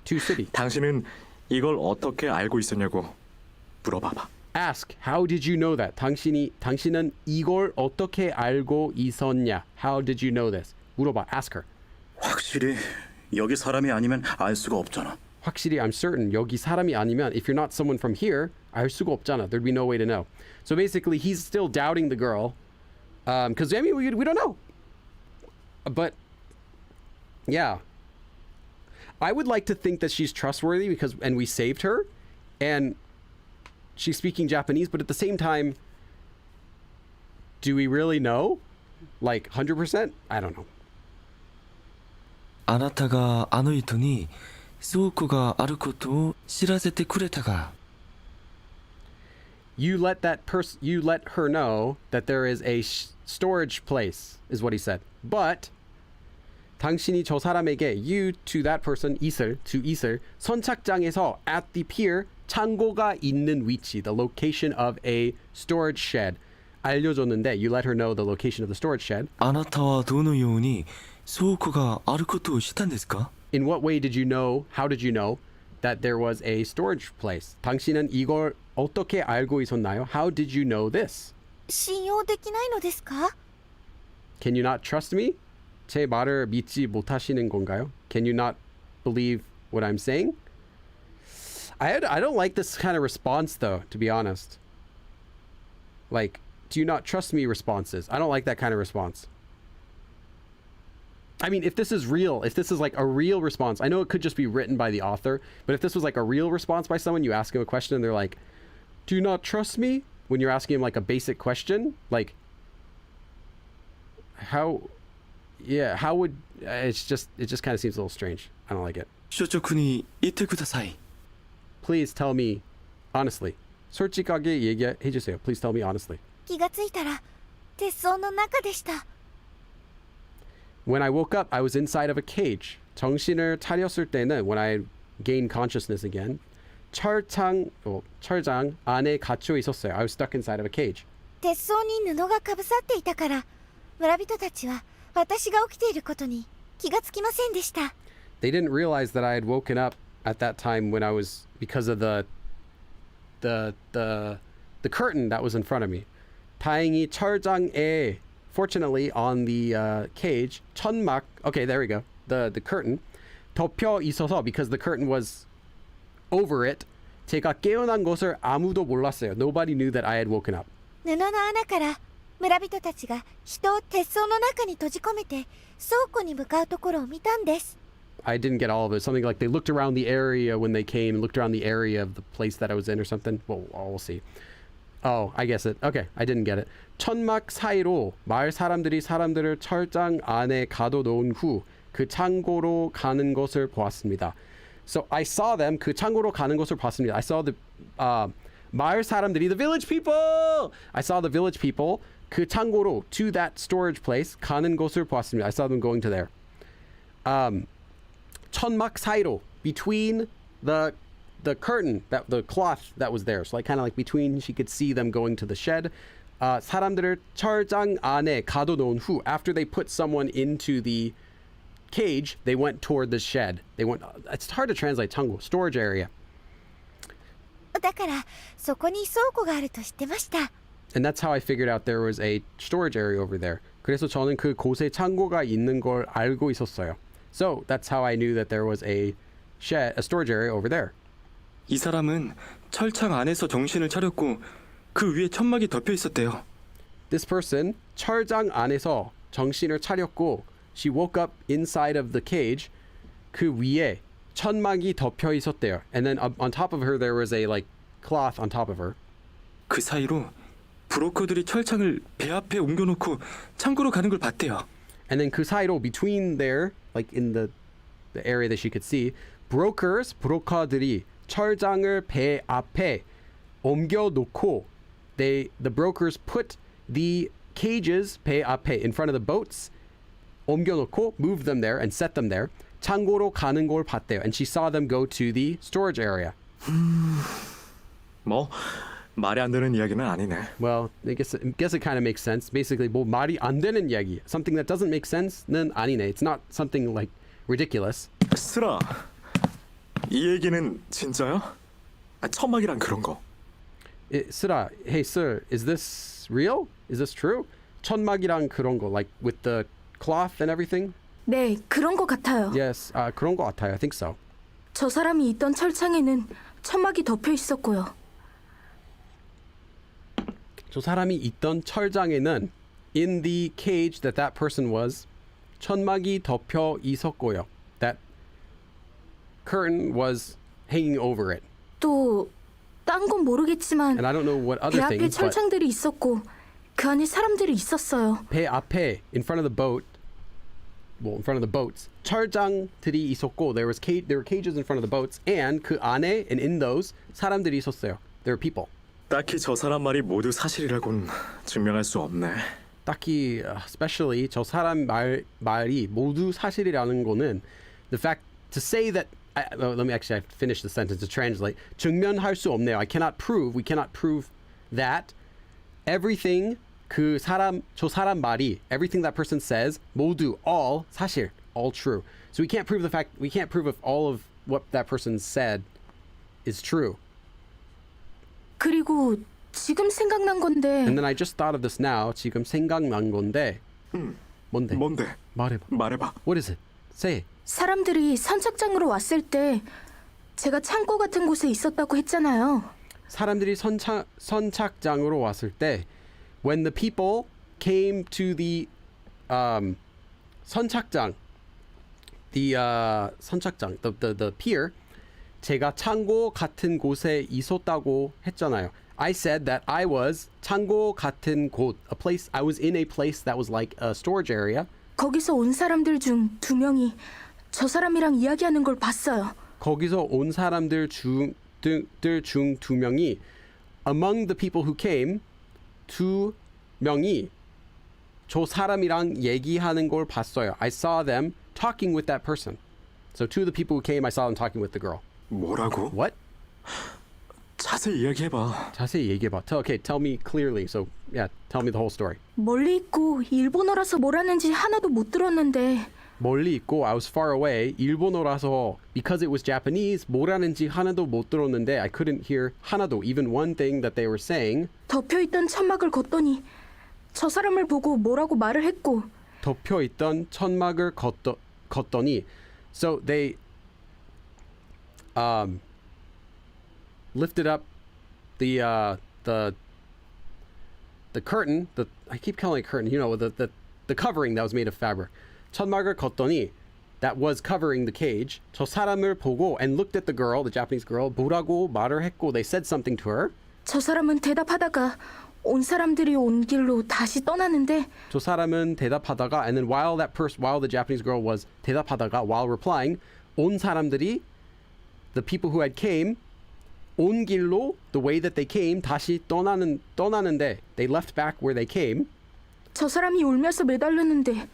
S1: to city.
S2: 당신은 이걸 어떻게 알고 있었냐고 물어봐봐.
S1: Ask, how did you know that? 당신은 이걸 어떻게 알고 있었냐? How did you know this? 물어봐, ask her.
S4: 확실히 여기 사람이 아니면 알 수가 없잖아.
S1: 확실히, I'm certain, 여기 사람이 아니면, if you're not someone from here, 알 수가 없잖아. There'd be no way to know. So basically, he's still doubting the girl, because I mean, we don't know. But yeah, I would like to think that she's trustworthy and we saved her, and she's speaking Japanese. But at the same time, do we really know? Like 100%? I don't know.
S7: あなたがあの人に倉庫があることを知らせてくれたが
S1: You let her know that there is a storage place, is what he said. But 당신이 저 사람에게, you to that person, 이슬, 선착장에서 at the pier, 창고가 있는 위치, the location of a storage shed, 알려줬는데, you let her know the location of the storage shed.
S7: あなたはどのように倉庫があることを知ったんですか
S1: In what way did you know, how did you know that there was a storage place? 당신은 이걸 어떻게 알고 있었나요? How did you know this?
S6: 信用できないのですか
S1: Can you not trust me? 제 말을 믿지 못하시는 건가요? Can you not believe what I'm saying? I don't like this kind of response though, to be honest. Like, do you not trust me responses? I don't like that kind of response. I mean, if this is real, if this is like a real response, I know it could just be written by the author, but if this was like a real response by someone, you ask him a question and they're like, do you not trust me? When you're asking him like a basic question, like, how would, it just kind of seems a little strange. I don't like it.
S7: 所直に言ってください
S1: Please tell me honestly. 솔직하게 얘기해 주세요. Please tell me honestly.
S6: 気がついたら鉄槽の中でした
S1: When I woke up, I was inside of a cage. 정신을 차렸을 때는, when I gained consciousness again, 철장 안에 갇혀 있었어요. I was stuck inside of a cage.
S6: 鉄槽に布がかぶさっていたから村人たちは私が起きていることに気がつきませんでした
S1: They didn't realize that I had woken up at that time when I was, because of the curtain that was in front of me. 다행히 철장에, fortunately on the cage, 천막, okay, there we go, the curtain, 덮여 있어서, because the curtain was over it, 제가 깨어난 것을 아무도 몰랐어요. Nobody knew that I had woken up.
S6: 布の穴から村人たちが人を鉄槽の中に閉じ込めて倉庫に向かうところを見たんです
S1: I didn't get all of it. Something like they looked around the area when they came, looked around the area of the place that I was in or something. Well, we'll see. Oh, I guess it. Okay, I didn't get it. 천막 사이로 마을 사람들이 사람들을 철장 안에 가둬놓은 후 그 창고로 가는 것을 보았습니다. So I saw them. 그 창고로 가는 것을 봤습니다. I saw the 마을 사람들이, the village people. I saw the village people. 그 창고로, to that storage place, 가는 것을 보았습니다. I saw them going to there. 천막 사이로, between the curtain, the cloth that was there. So like kind of like between, she could see them going to the shed. 사람들을 철장 안에 가둬놓은 후, after they put someone into the cage, they went toward the shed. They went, it's hard to translate, 창고, storage area.
S6: だからそこに倉庫があると知ってました
S1: And that's how I figured out there was a storage area over there. 그래서 저는 그 곳에 창고가 있는 걸 알고 있었어요. So that's how I knew that there was a storage area over there.
S7: 이 사람은 철창 안에서 정신을 차렸고 그 위에 천막이 덮여 있었대요
S1: This person, 철장 안에서 정신을 차렸고, she woke up inside of the cage. 그 위에 천막이 덮여 있었대요. And then on top of her there was a like cloth on top of her.
S7: 그 사이로 브로커들이 철창을 배 앞에 옮겨놓고 창고로 가는 걸 봤대요
S1: And then 그 사이로, between there, like in the area that she could see, 브로커들이 철장을 배 앞에 옮겨놓고, the brokers put the cages 배 앞에, in front of the boats, 옮겨놓고, moved them there and set them there. 창고로 가는 걸 봤대요. And she saw them go to the storage area.
S2: 뭐 말이 안 되는 이야기는 아니네.
S1: Well, I guess it kind of makes sense. Basically, 뭐 말이 안 되는 이야기, something that doesn't make sense는 아니네. It's not something like ridiculous.
S2: 쓰라. 이 얘기는 진짜야? 천막이란 그런 거.
S1: 쓰라, hey sir, is this real? Is this true? 천막이랑 그런 거, like with the cloth and everything?
S3: 네, 그런 것 같아요.
S1: Yes, 그런 거 같아요. I think so.
S3: 저 사람이 있던 철창에는 천막이 덮여 있었고요.
S1: 저 사람이 있던 철장에는 in the cage that person was 천막이 덮여 있었고요. That curtain was hanging over it.
S3: 또 딴 건 모르겠지만
S1: And I don't know what other
S3: 배 앞에
S1: things, but
S3: 철창들이 있었고 그 안에 사람들이 있었어요.
S1: 배 앞에 in front of the boat, well, in front of the boats, 철장들이 있었고 there were cages in front of the boats, and 그 안에 and in those 사람들이 있었어요. There were people.
S2: 딱히 저 사람 말이 모두 사실이라고는 증명할 수 없네.
S1: 딱히 especially 저 사람 말이 모두 사실이라는 거는 the fact to say that let me actually I have to finish the sentence to translate. 증명할 수 없네요. we cannot prove that everything 저 사람 말이 everything that person says 모두 all 사실 all true. So we can't prove if all of what that person said is true.
S3: 그리고 지금 생각난 건데
S1: And then I just thought of this now. 지금 생각난 건데. 뭔데?
S2: 뭔데?
S1: 말해봐.
S2: 말해봐.
S1: What is it? Say it.
S3: 사람들이 선착장으로 왔을 때 제가 창고 같은 곳에 있었다고 했잖아요.
S1: 사람들이 선착장으로 왔을 때 when the people came to the 선착장 the pier 제가 창고 같은 곳에 있었다고 했잖아요. I said that I was 창고 같은 곳, I was in a place that was like a storage area.
S3: 거기서 온 사람들 중 2명이 저 사람이랑 이야기하는 걸 봤어요.
S1: 거기서 온 사람들 중 2명이 among the people who came 2명이 저 사람이랑 얘기하는 걸 봤어요. I saw them talking with that person. So 2 of the people who came, I saw them talking with the girl.
S2: 뭐라고?
S1: What?
S2: 자세히 이야기해봐.
S1: 자세히 얘기해봐. Tell me clearly. So yeah, tell me the whole story.
S3: 멀리 있고 일본어라서 뭐라는지 하나도 못 들었는데
S1: 멀리 있고 I was far away. 일본어라서 because it was Japanese 뭐라는지 하나도 못 들었는데 I couldn't hear 하나도 even one thing that they were saying.
S3: 덮여있던 천막을 걷더니 저 사람을 보고 뭐라고 말을 했고
S1: 덮여 있던 천막을 걷더니 so they lifted up the curtain. I keep calling it curtain. You know, the covering that was made of fabric. 천막을 걷더니 that was covering the cage. 저 사람을 보고 and looked at the girl, the Japanese girl. 뭐라고 말을 했고 they said something to her.
S3: 저 사람은 대답하다가 온 사람들이 온 길로 다시 떠나는데
S1: 저 사람은 대답하다가 and then while the Japanese girl was 대답하다가 while replying 온 사람들이 the people who had came 온 길로 the way that they came 다시 떠나는데 they left back where they came.
S3: 저 사람이 울면서 매달렸는데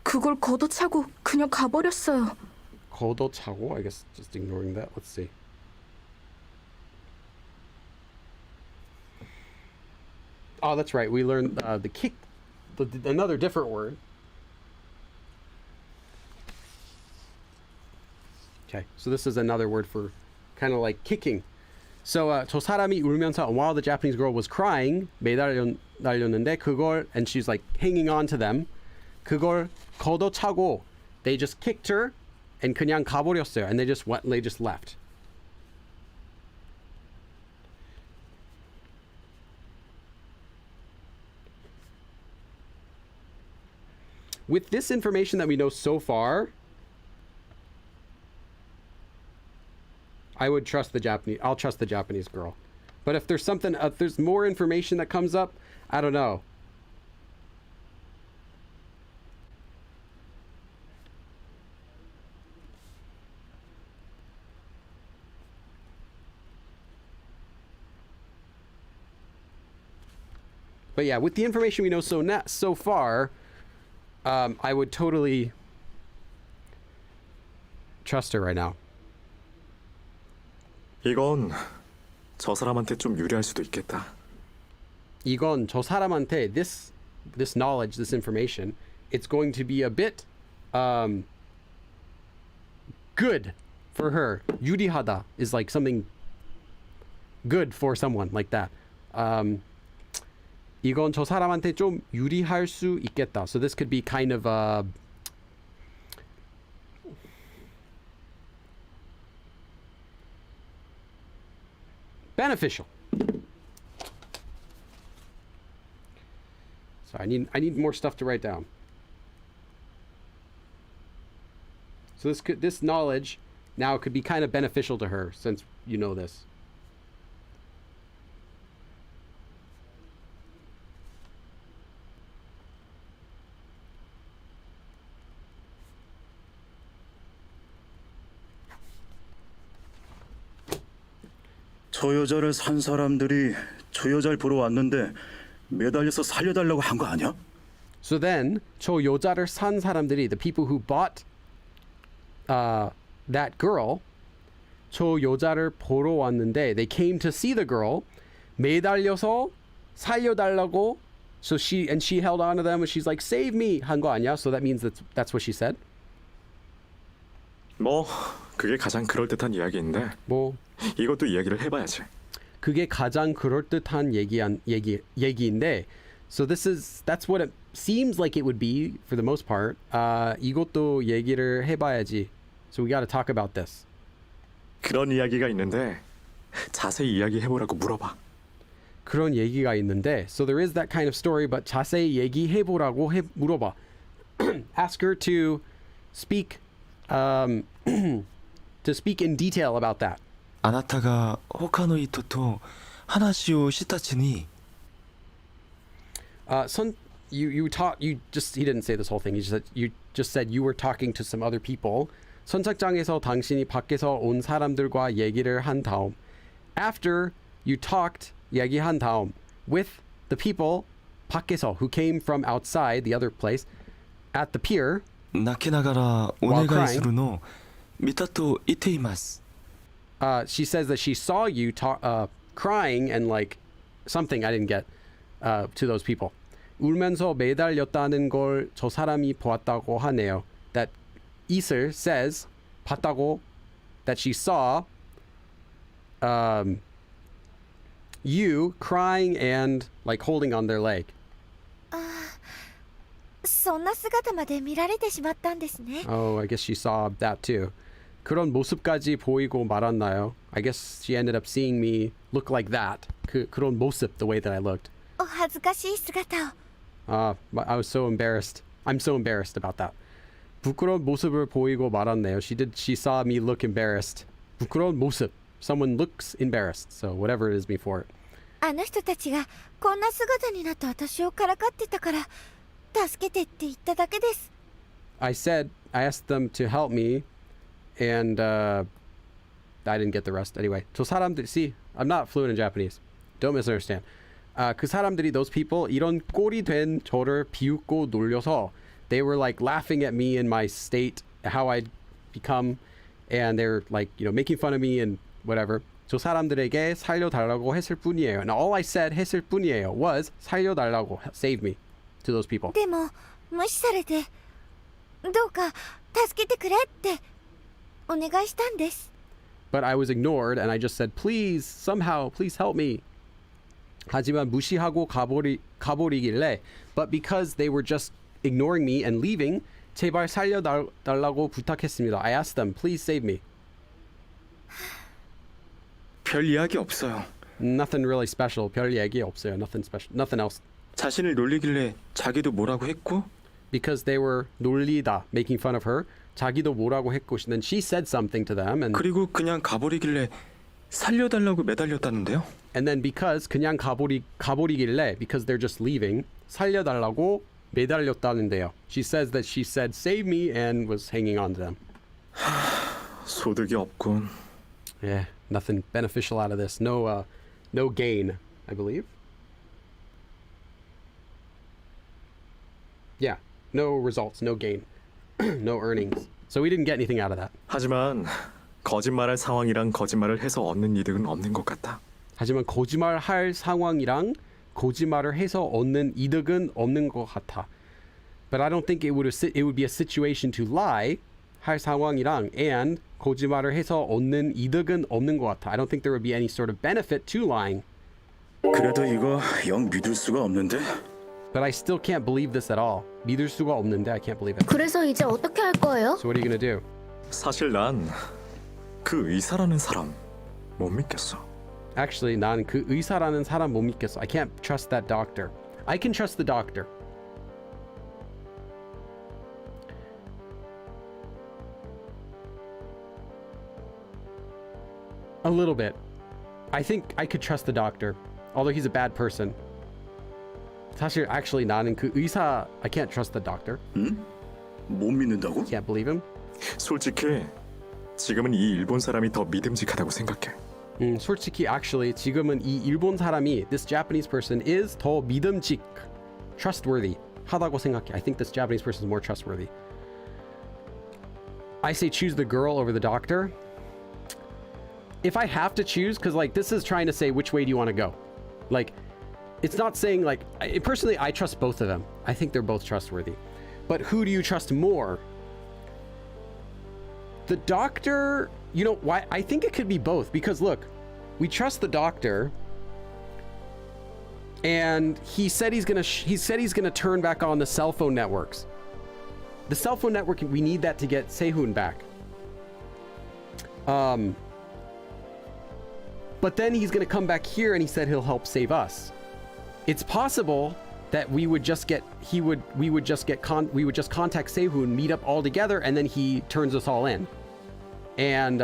S3: 그걸 걷어차고 그냥 가버렸어요.
S1: 걷어차고 I guess just ignoring that. Let's see. Oh, that's right. We learned the kick, another different word. Okay, so this is another word for kind of like kicking. So 저 사람이 울면서 while the Japanese girl was crying 매달렸는데 그걸 and she's like hanging on to them. 그걸 걷어차고 they just kicked her and 그냥 가버렸어요. And they just left. With this information that we know so far, I'll trust the Japanese girl. But if there's more information that comes up, I don't know. But yeah, with the information we know so far, I would totally trust her right now.
S2: 이건 저 사람한테 좀 유리할 수도 있겠다.
S1: 이건 저 사람한테 this knowledge, this information, it's going to be a bit good for her. 유리하다 is like something good for someone like that. 이건 저 사람한테 좀 유리할 수 있겠다. So this could be kind of beneficial. So I need more stuff to write down. So this knowledge now could be kind of beneficial to her since you know this.
S4: 저 여자를 산 사람들이 저 여자를 보러 왔는데 매달려서 살려달라고 한 거 아니야?
S1: So then, 저 여자를 산 사람들이, the people who bought that girl, 저 여자를 보러 왔는데, they came to see the girl, 매달려서 살려달라고, so she held on to them and she's like, save me, 한 거 아니야? So that means that's what she said?
S2: 뭐 그게 가장 그럴듯한 이야기인데
S1: 뭐,
S2: 이것도 이야기를 해봐야지.
S1: 그게 가장 그럴듯한 얘기인데, so that's what it seems like it would be for the most part. 이것도 얘기를 해봐야지. So we got to talk about this.
S2: 그런 이야기가 있는데 자세히 이야기해보라고 물어봐.
S1: 그런 얘기가 있는데, so there is that kind of story, but 자세히 얘기해보라고 물어봐. Ask her to speak to speak in detail about that.
S7: あなたが他の人と話をしたちに
S1: You he didn't say this whole thing. You just said you were talking to some other people. 선착장에서 당신이 밖에서 온 사람들과 얘기를 한 다음, after you talked, 얘기한 다음, with the people 밖에서 who came from outside the other place at the pier.
S7: 泣きながらお願いするのを見たと言っています。
S1: She says that she saw you crying and like something I didn't get to those people. 울면서 매달렸다는 걸 저 사람이 보았다고 하네요. That Iser says 봤다고, that she saw you crying and like holding on their leg.
S6: そんな姿まで見られてしまったんですね。
S1: Oh, I guess she saw that too. 그런 모습까지 보이고 말았나요? I guess she ended up seeing me look like that. 그런 모습, the way that I looked.
S6: お恥ずかしい姿を。
S1: I was so embarrassed. I'm so embarrassed about that. 부끄러운 모습을 보이고 말았네요. She saw me look embarrassed. 부끄러운 모습. Someone looks embarrassed. So whatever it is before it.
S6: あの人たちがこんな姿になった私をからかってたから助けてって言っただけです。
S1: I asked them to help me, and I didn't get the rest. Anyway, 저 사람들, see, I'm not fluent in Japanese. Don't misunderstand. 그 사람들이, those people, 이런 꼴이 된 저를 비웃고 놀려서, they were like laughing at me in my state, how I'd become, and they're like, making fun of me and whatever. 저 사람들에게 살려달라고 했을 뿐이에요. And all I said 했을 뿐이에요 was 살려달라고, save me, to those people.
S6: でも無視されてどうか助けてくれってお願いしたんです。
S1: But I was ignored and I just said, please, somehow, please help me. 하지만 무시하고 가버리길래, but because they were just ignoring me and leaving, 제발 살려달라고 부탁했습니다. I asked them, please save me.
S2: 별 이야기 없어요.
S1: Nothing really special. 별 얘기 없어요. Nothing special. Nothing else.
S2: 자신을 놀리길래 자기도 뭐라고 했고
S1: Because they were 놀리다, making fun of her. 자기도 뭐라고 했고, then she said something to them, and
S2: 그리고 그냥 가버리길래 살려달라고 매달렸다는데요.
S1: and then because 그냥 가버리길래, because they're just leaving, 살려달라고 매달렸다는데요. She says that she said save me and was hanging on to them.
S2: 소득이 없군.
S1: Yeah, nothing beneficial out of this. No gain, I believe. Yeah, no results, no gain, no earnings. So we didn't get anything out of that.
S2: 하지만 거짓말할 상황이랑 거짓말을 해서 얻는 이득은 없는 것 같다.
S1: 하지만 거짓말할 상황이랑 거짓말을 해서 얻는 이득은 없는 것 같아. But I don't think it would be a situation to lie 할 상황이랑 and 거짓말을 해서 얻는 이득은 없는 것 같아. I don't think there would be any sort of benefit to lying.
S4: 그래도 이거 영 믿을 수가 없는데.
S1: But I still can't believe this at all. 믿을 수가 없는데 I can't believe it.
S5: 그래서 이제 어떻게 할 거예요?
S1: So what are you gonna do?
S2: 사실 난 그 의사라는 사람 못 믿겠어.
S1: Actually, 난 그 의사라는 사람 못 믿겠어. I can't trust that doctor. I can trust the doctor. A little bit. I think I could trust the doctor, although he's a bad person. 사실, actually, 나는 그 의사, I can't trust the doctor.
S4: 못 믿는다고?
S1: Can't believe him.
S2: 솔직히 지금은 이 일본 사람이 더 믿음직하다고 생각해.
S1: 솔직히, actually, 지금은 이 일본 사람이, this Japanese person is 더 믿음직, trustworthy 하다고 생각해. I think this Japanese person is more trustworthy. I say choose the girl over the doctor. If I have to choose, because like this is trying to say which way do you want to go, like it's not saying like personally I trust both of them. I think they're both trustworthy, but who do you trust more? The doctor, you know why? I think it could be both because look, we trust the doctor, and he said he's gonna turn back on the cell phone networks. The cell phone network, we need that to get Sehun back. But then he's going to come back here and he said he'll help save us. It's possible that we would just contact Sehun, meet up all together, and then he turns us all in. And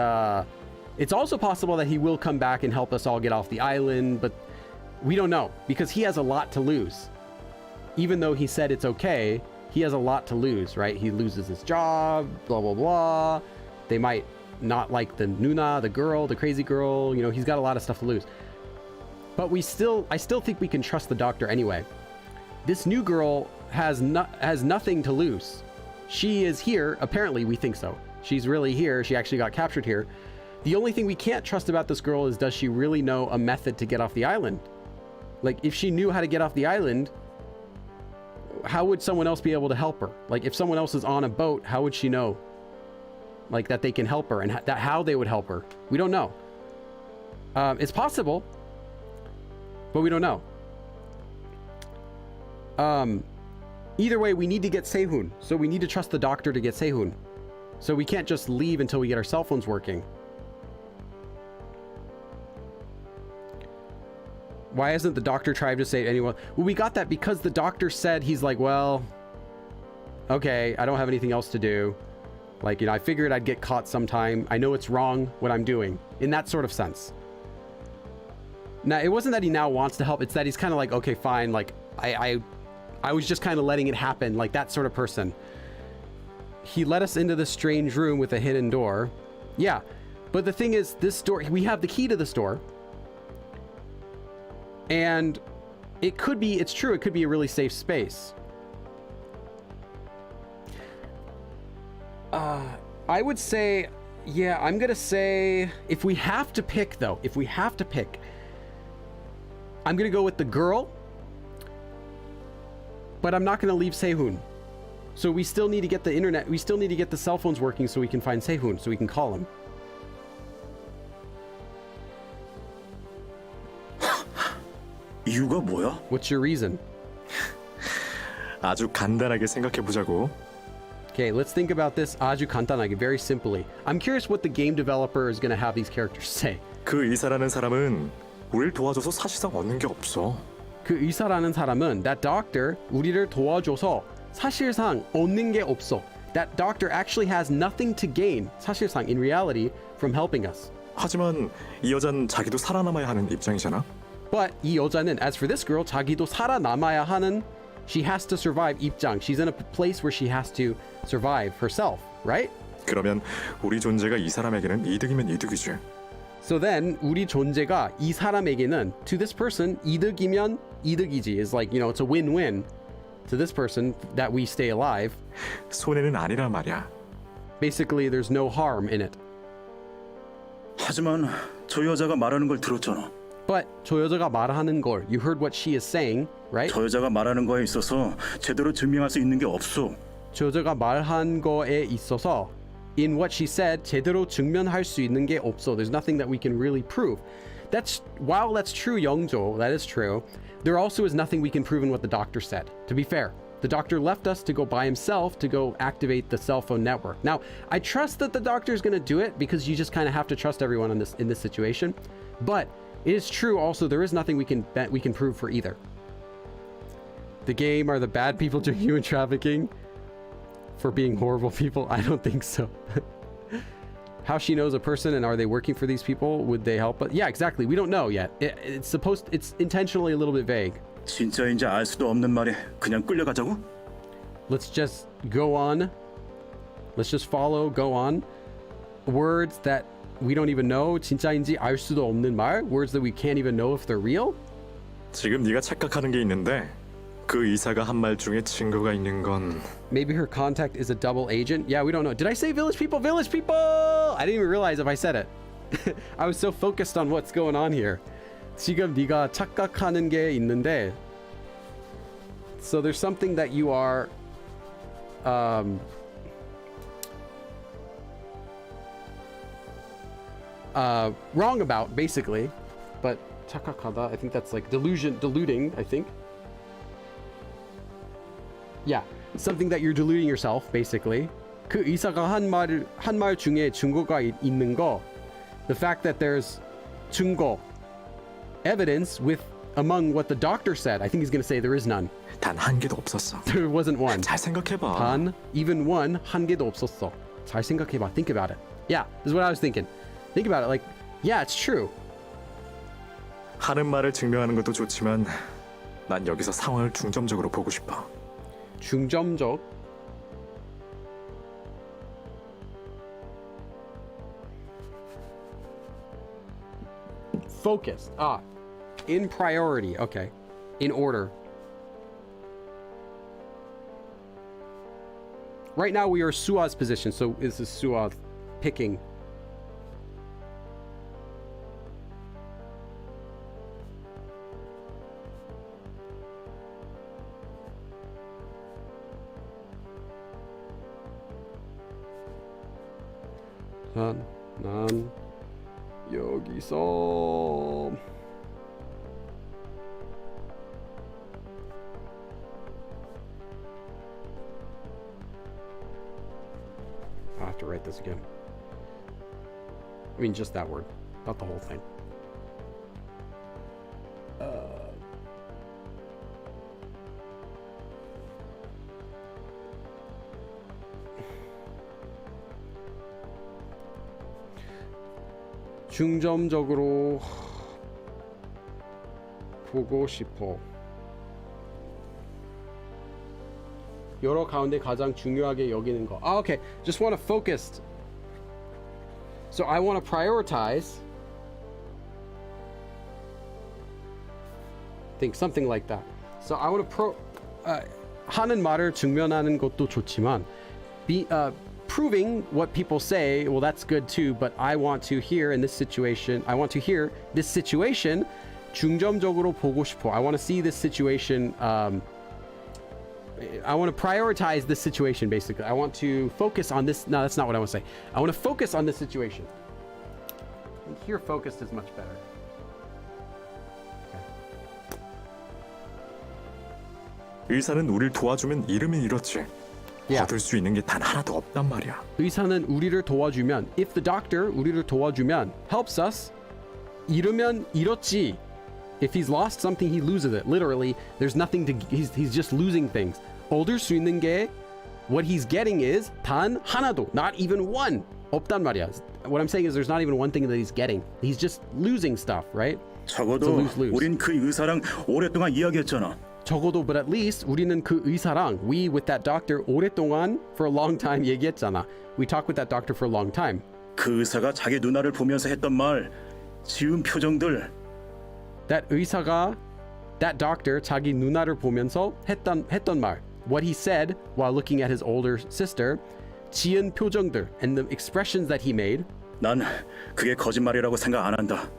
S1: it's also possible that he will come back and help us all get off the island, but we don't know because he has a lot to lose. Even though he said it's okay, he has a lot to lose, right? He loses his job, blah, blah, blah. They might not like the Nuna, the girl, the crazy girl, you know, he's got a lot of stuff to lose. But I still think we can trust the doctor anyway. This new girl has nothing to lose. She is here, apparently we think so. She's really here, she actually got captured here. The only thing we can't trust about this girl is does she really know a method to get off the island? Like if she knew how to get off the island, how would someone else be able to help her? Like if someone else is on a boat, how would she know? Like that they can help her and how they would help her. We don't know. It's possible, but we don't know. Either way, we need to get Sehun. So we need to trust the doctor to get Sehun. So we can't just leave until we get our cell phones working. Why hasn't the doctor tried to save anyone? Well, we got that because the doctor said he's like, well, okay, I don't have anything else to do. Like, you know, I figured I'd get caught sometime. I know it's wrong what I'm doing in that sort of sense. Now, it wasn't that he now wants to help. It's that he's kind of like, okay, fine. Like, I was just kind of letting it happen. Like that sort of person. He let us into this strange room with a hidden door. Yeah. But the thing is, this door, we have the key to this door. And it could be, it's true, it could be a really safe space. I would say, yeah, I'm gonna say, if we have to pick though, I'm gonna go with the girl, but I'm not gonna leave Sehun. So we still need to get the internet, we still need to get the cell phones working so we can find Sehun, so we can call him.
S4: 이유가 뭐야?
S1: What's your reason?
S2: 아주 간단하게 생각해 보자고.
S1: Okay, let's think about this 아주 간단하게, very simply. I'm curious what the game developer is going to have these characters say.
S2: 그 의사라는 사람은 우리를 도와줘서 사실상 얻는 게 없어.
S1: 그 의사라는 사람은 that doctor 우리를 도와줘서 사실상 얻는 게 없어. That doctor actually has nothing to gain, 사실상 in reality, from helping us.
S2: 하지만 이 여잔 자기도 살아남아야 하는 입장이잖아.
S1: But 이 여자는, as for this girl, 자기도 살아남아야 하는, she has to survive 입장. She's in a place where she has to survive herself, right?
S2: 그러면 우리 존재가 이 사람에게는 이득이면 이득이지.
S1: So then 우리 존재가 이 사람에게는 to this person 이득이면 이득이지. Is like, you know, it's a win-win to this person that we stay alive.
S2: 손해는 아니란 말이야.
S1: Basically, there's no harm in it.
S4: 하지만 저 여자가 말하는 걸 들었잖아.
S1: But 저 여자가 말하는 걸, you heard what she is saying, right?
S4: 저 여자가 말하는 거에 있어서 제대로 증명할 수 있는 게 없어.
S1: 저 여자가 말한 거에 있어서 in what she said 제대로 증명할 수 있는 게 없어. There's nothing that we can really prove. While that's true, Youngjo, that is true. There also is nothing we can prove in what the doctor said. To be fair, the doctor left us to go by himself to go activate the cell phone network. Now, I trust that the doctor is going to do it because you just kind of have to trust everyone in this situation. But it is true also there is nothing we can prove for either. The game are the bad people doing human trafficking for being horrible people? I don't think so. How she knows a person and are they working for these people? Would they help? But yeah, exactly. We don't know yet. It's intentionally a little bit vague.
S4: 진짜인지 알 수도 없는 말에 그냥 끌려가자고?
S1: Let's just go on. Let's just follow, go on. Words that we don't even know. 진짜인지 알 수도 없는 말. Words that we can't even know if they're real.
S2: 지금 네가 착각하는 게 있는데 그 의사가 한 말 중에 증거가 있는 건
S1: Maybe her contact is a double agent. Yeah, we don't know. Did I say village people? Village people! I didn't even realize if I said it. I was so focused on what's going on here. 지금 네가 착각하는 게 있는데 so there's something that you are wrong about basically. But 착각하다, I think that's like deluding, I think. Yeah, something that you're deluding yourself, basically. 그 의사가 한 말 중에 증거가 있는 거. The fact that there's 증거, evidence with among what the doctor said. I think he's going to say there is none.
S2: 단 한 개도 없었어.
S1: There wasn't one.
S2: 잘 생각해봐.
S1: 단, even one, 한 개도 없었어. 잘 생각해봐. Think about it. Yeah, this is what I was thinking. Think about it. Like, yeah, it's true.
S2: 하는 말을 증명하는 것도 좋지만 난 여기서 상황을 중점적으로 보고 싶어.
S1: 중점적. Focused. In priority. Okay. In order. Right now we are Sua's position, so this is Sua picking. 난 여기서 I have to write this again. I mean, just that word, not the whole thing. 중점적으로 보고 싶어. 여러 가운데 가장 중요하게 여기는 거. Okay. Just want to focus. So I want to prioritize. Think something like that. So I want to 하는 말을 증명하는 것도 좋지만 proving what people say, well, that's good too, but I want to hear this situation 중점적으로 보고 싶어. I want to see this situation, I want to prioritize this situation, basically. I want to focus on this. No, that's not what I want to say. I want to focus on this situation. I think here focused is much better.
S2: 의사는 우리를 도와주면 이름을 잃었지.
S1: Yeah.
S2: 얻을 수 있는 게 단 하나도 없단 말이야.
S1: 의사는 우리를 도와주면, if the doctor 우리를 도와주면, helps us, 잃으면 잃었지. If he's lost something, he loses it. Literally, there's nothing to. He's just losing things. 얻을 수 있는 게, what he's getting is 단 하나도, not even one. 없단 말이야. What I'm saying is there's not even one thing that he's getting. He's just losing stuff, right?
S4: 적어도
S1: lose-lose.
S4: 우린 그 의사랑 오랫동안 이야기했잖아.
S1: 적어도, but at least 우리는 그 의사랑, we with that doctor 오랫동안 for a long time 얘기했잖아. We talked with that doctor for a long time.
S4: 그 의사가 자기 누나를 보면서 했던 말, 지은 표정들.
S1: That 의사가, that doctor 자기 누나를 보면서 했던 말. What he said while looking at his older sister, 지은 표정들 and the expressions that he made.
S4: 난 그게 거짓말이라고 생각 안 한다.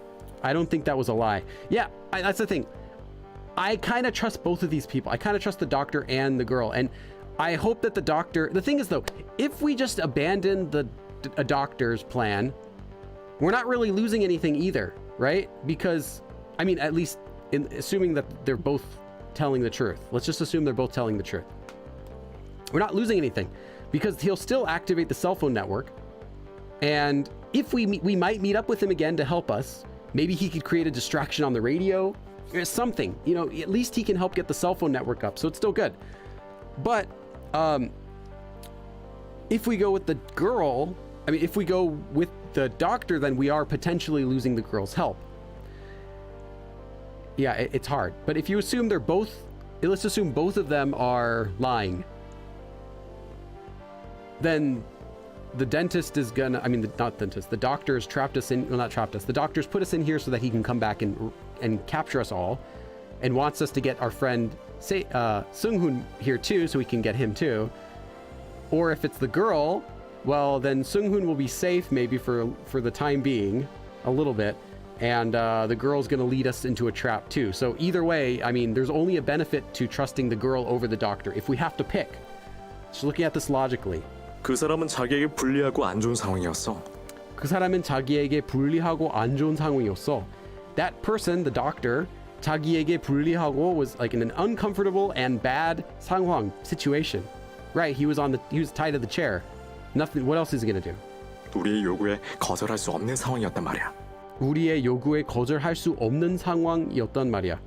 S1: I don't think that was a lie. Yeah, that's the thing. I kind of trust both of these people. I kind of trust the doctor and the girl. And I hope that the doctor... The thing is, though, if we just abandon a doctor's plan, we're not really losing anything either, right? Because, I mean, at least assuming that they're both telling the truth. Let's just assume they're both telling the truth. We're not losing anything because he'll still activate the cell phone network. And if we might meet up with him again to help us. Maybe he could create a distraction on the radio or something, you know, at least he can help get the cell phone network up. So it's still good. But if we go with the girl, I mean, if we go with the doctor, then we are potentially losing the girl's help. Yeah, it's hard. But if you assume they're both, let's assume both of them are lying, then the dentist is gonna, I mean, not dentist, the doctor's trapped us in, well, not trapped us, the doctor's put us in here so that he can come back and capture us all and wants us to get our friend Seung-hoon here too, so we can get him too. Or if it's the girl, well, then Seung-hoon will be safe maybe for the time being, a little bit, and the girl's gonna lead us into a trap too. So either way, I mean, there's only a benefit to trusting the girl over the doctor if we have to pick. Just looking at this logically.
S2: 그 사람은 자기에게 불리하고 안 좋은 상황이었어.
S1: 그 사람은 자기에게 불리하고 안 좋은 상황이었어. That person, the doctor, 자기에게 불리하고 was like in an uncomfortable and bad 상황 situation. Right, he was tied to the chair. Nothing. What else is he gonna do?
S2: 우리의 요구에 거절할 수 없는 상황이었단 말이야.
S1: 우리의 요구에 거절할 수 없는 상황이었단 말이야.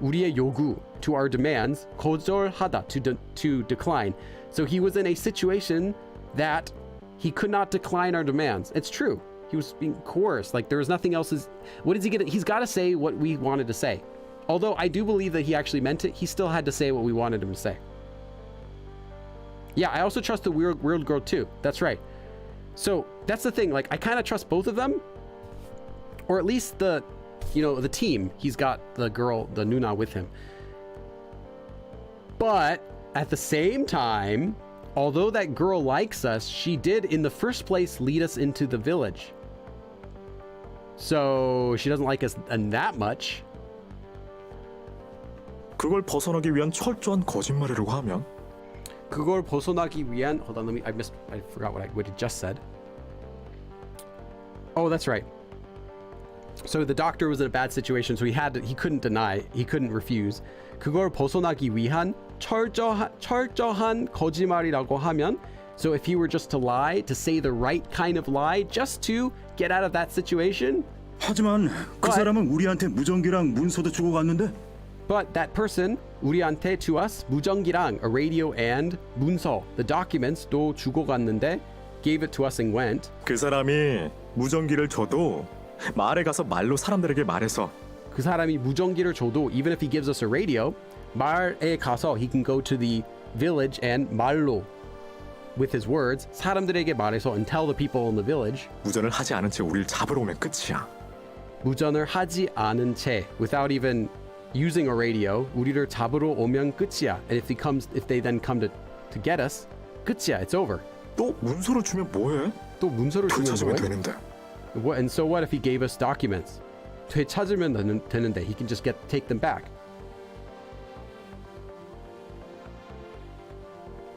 S1: 우리의 요구, to our demands, 거절하다, to decline. So he was in a situation that he could not decline our demands. It's true. He was being coerced. Like there was nothing else. What is he gonna? He's got to say what we wanted to say. Although I do believe that he actually meant it, he still had to say what we wanted him to say. Yeah, I also trust the weird girl too. That's right. So that's the thing. Like I kind of trust both of them, or at least the team. He's got the girl, the Nuna, with him. But at the same time, although that girl likes us, she did in the first place lead us into the village. So she doesn't like us that much.
S2: 그걸 벗어나기 위한 철저한 거짓말이라고 하면
S1: 그걸 벗어나기 위한, hold on, I forgot what I just said. Oh, that's right. So the doctor was in a bad situation, so he couldn't deny, he couldn't refuse. 그걸 벗어나기 위한 철저한 거짓말이라고 하면, so if he were just to lie, to say the right kind of lie, just to get out of that situation.
S4: 하지만 그 사람은 우리한테 무전기랑 문서도 주고 갔는데.
S1: But that person, 우리한테, to us, 무전기랑, a radio and 문서, the documents도 주고 갔는데, gave it to us and went.
S2: 그 사람이 무전기를 줘도 마을에 가서 말로 사람들에게 말해서
S1: 그 사람이 무전기를 줘도, even if he gives us a radio, 마을에 가서 he can go to the village and 말로, with his words, 사람들에게 말해서 and tell the people in the village.
S2: 무전을 하지 않은 채 우리를 잡으러 오면 끝이야.
S1: 무전을 하지 않은 채, without even using a radio, 우리를 잡으러 오면 끝이야. And if they then come to get us, 끝이야. It's over.
S2: 또 문서를 주면 뭐해?
S1: 또 문서를 주면
S2: 되찾으면
S1: 뭐해?
S2: 되는데.
S1: And so what if he gave us documents? 되찾으면 되는데 he can just take them back.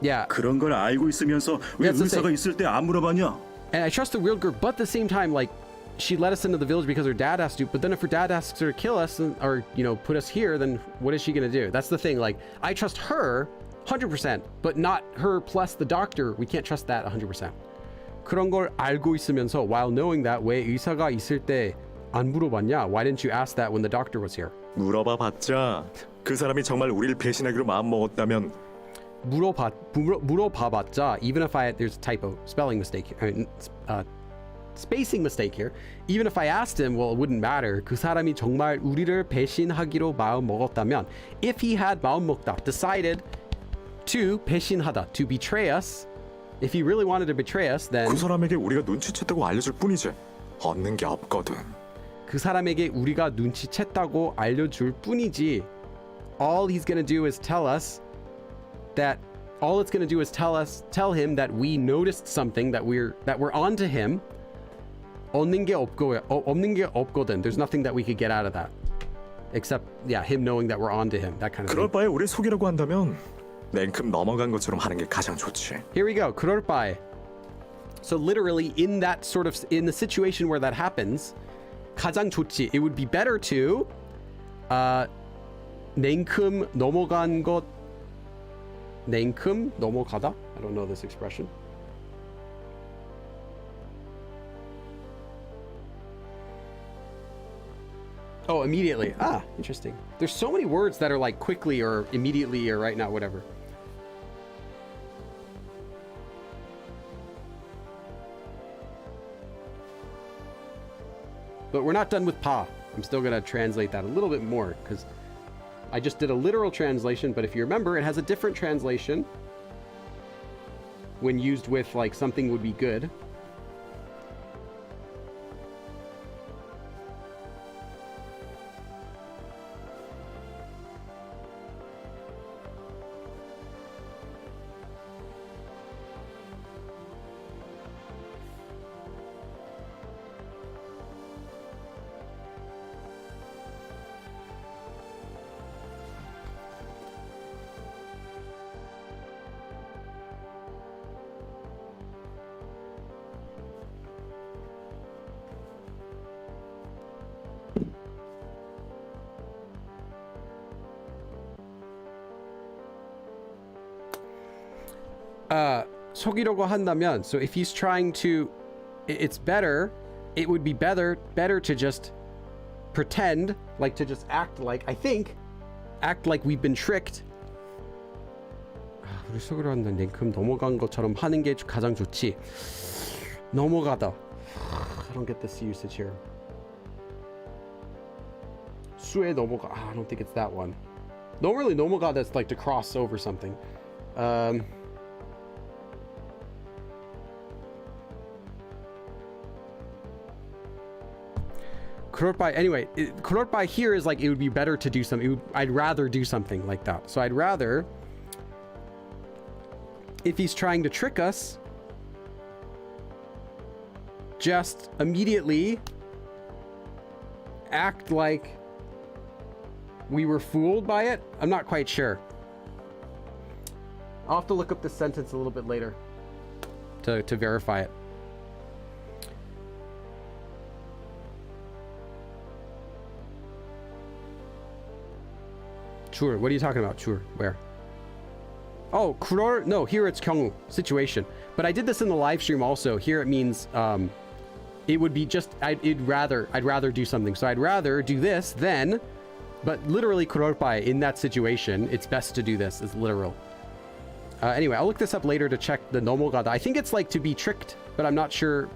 S1: Yeah.
S4: 그런 걸 알고 있으면서 왜
S1: That's the
S4: 의사가
S1: thing.
S4: 있을 때 안 물어봤냐?
S1: And I trust the real girl, but at the same time, like, she let us into the village because her dad has to. But then if her dad asks her to kill us or put us here, then what is she gonna do? That's the thing. Like, I trust her 100%, but not her plus the doctor. We can't trust that 100%. 그런 걸 알고 있으면서, while knowing that, 왜 의사가 있을 때 안 물어봤냐? Why didn't you ask that when the doctor was here?
S2: 물어봐봤자 그 사람이 정말 우리를 배신하기로 마음먹었다면
S1: 물어봐봤자, even if there's a typo, spelling mistake, spacing mistake here. Even if I asked him, well, it wouldn't matter. 그 사람이 정말 우리를 배신하기로 마음 먹었다면, if he had 마음 먹다, decided to 배신하다, to betray us, if he really wanted to betray us, then
S2: 그 사람에게 우리가 눈치챘다고 알려줄 뿐이지 얻는 게 없거든.
S1: 그 사람에게 우리가 눈치챘다고 알려줄 뿐이지. All he's gonna do is tell us that. All it's gonna do is tell him that we noticed something, that we're onto him. 없는 게 없거든. There's nothing that we could get out of that. Except, yeah, him knowing that we're onto him. That kind of
S2: 그럴
S1: thing.
S2: 바에 우리 속이려고 한다면 냉큼 넘어간 것처럼 하는 게 가장 좋지.
S1: Here we go. 그럴 바에. So literally in that sort of, in the situation where that happens, 가장 좋지. It would be better to 냉큼 넘어간 것. 냉큼 넘어가다? I don't know this expression. Oh, immediately. Ah, interesting. There's so many words that are like quickly or immediately or right now, whatever. But we're not done with pa. I'm still going to translate that a little bit more because I just did a literal translation, but if you remember, it has a different translation when used with like something would be good. 속이려고 한다면, so if he's trying to, it's better, it would be better to just pretend, like to just act like, I think, act like we've been tricked. 우리 속이려 한다. 냉큼 넘어간 것처럼 하는 게 가장 좋지. 넘어가다. I don't get this usage here. 수에 넘어가. I don't think it's that one. Normally 넘어가다 is like to cross over something. 그럴 바에, anyway, 그럴 바에 here is like it would be better to do something. I'd rather do something like that. So I'd rather, if he's trying to trick us, just immediately act like we were fooled by it. I'm not quite sure. I'll have to look up this sentence a little bit later to verify it. Sure. What are you talking about? Sure. Where? Oh, 그럴, no, here it's 경우, situation. But I did this in the live stream also. Here it means it would be just, I'd rather do something. So I'd rather do this than, but literally 그럴 바에, in that situation, it's best to do this, is literal. Anyway, I'll look this up later to check the 넘어가다. I think it's like to be tricked, but I'm not sure.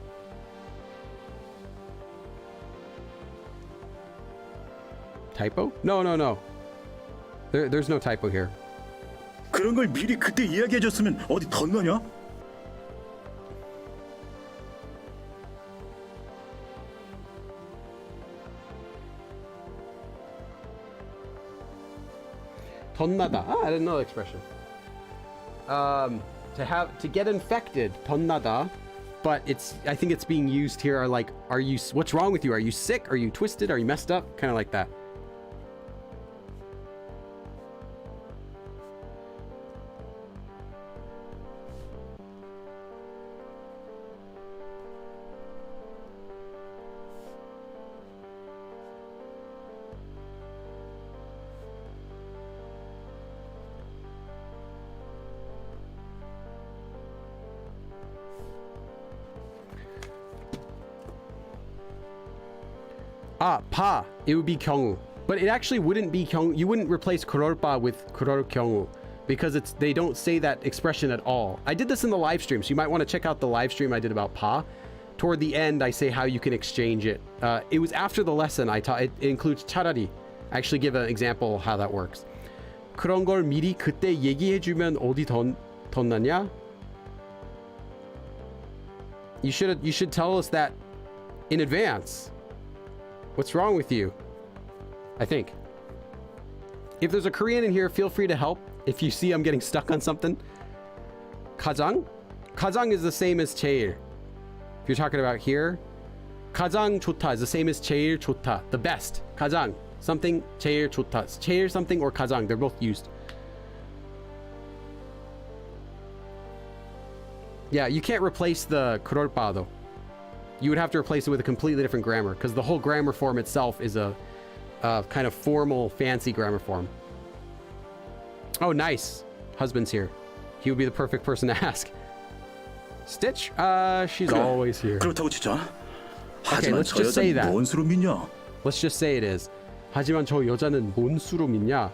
S1: Typo? No. There's no typo here.
S4: 그런 걸 미리 그때 이야기해줬으면 어디 덧나냐?
S1: 덧나다. I didn't know the expression. To get infected, 덧나다. But I think it's being used here are like, what's wrong with you? Are you sick? Are you twisted? Are you messed up? Kind of like that. 파. It would be 경우. But it actually wouldn't be 경우. You wouldn't replace 그럴 바 with 그럴 경우 because they don't say that expression at all. I did this in the live stream, so you might want to check out the live stream I did about 파. Toward the end, I say how you can exchange it. It was after the lesson I taught. It includes 차라리. I actually give an example of how that works. 그런 걸 미리 그때 얘기해주면 어디 덧나냐? You should tell us that in advance. What's wrong with you? I think. If there's a Korean in here, feel free to help. If you see I'm getting stuck on something. 가장? 가장 is the same as 제일. If you're talking about here. 가장 좋다 is the same as 제일 좋다. The best. 가장 something 제일 좋다. 제일 something or 가장. They're both used. Yeah, you can't replace the 그럴바 though. You would have to replace it with a completely different grammar because the whole grammar form itself is a kind of formal, fancy grammar form. Oh, nice. Husband's here. He would be the perfect person to ask. Stitch? She's
S4: 그래,
S1: always here.
S4: 그렇다고 치자. 하지만
S1: let's
S4: 저
S1: just say
S4: 여자는
S1: that.
S4: 뭔 수로 믿냐?
S1: Let's just say it is. 하지만 저 여자는 뭔 수로 믿냐?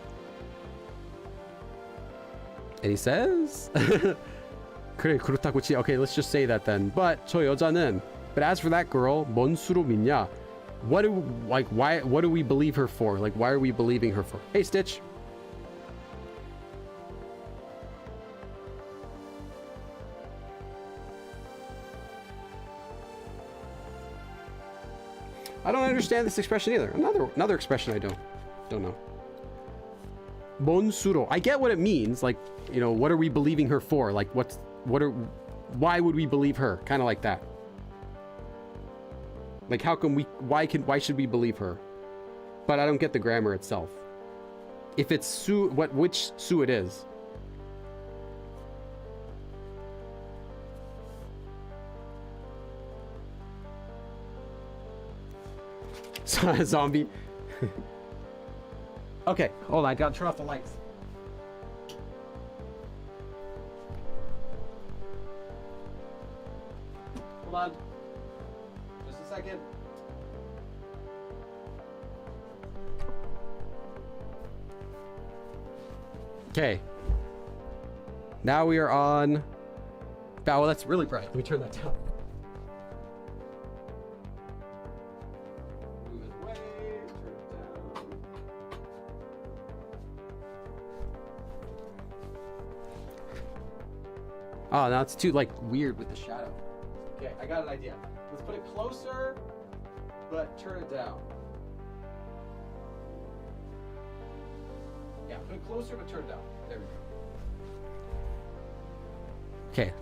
S1: And he says, 그래 그렇다고 치. Okay, let's just say that then. But 저 여자는. But as for that girl, 뭔 수로 믿냐? What do what do we believe her for? Like why are we believing her for? Hey Stitch. I don't understand this expression either. Another expression I don't know. 뭔 수로. I get what it means. Like, you know, what are we believing her for? Like why would we believe her? Kind of like that. Like how come why should we believe her? But I don't get the grammar itself. If it's su, which su it is. Zombie. Okay, hold on, I gotta turn off the lights. Hold on. Just a second. Okay. Now we are on. Oh, that's really bright. Let me turn that down. Move it away, turn it down. Oh, now it's too like weird with the shadow. Okay, I got an idea. Let's put it closer, but turn it down. Yeah, put it closer, but turn it down. There we go. Okay,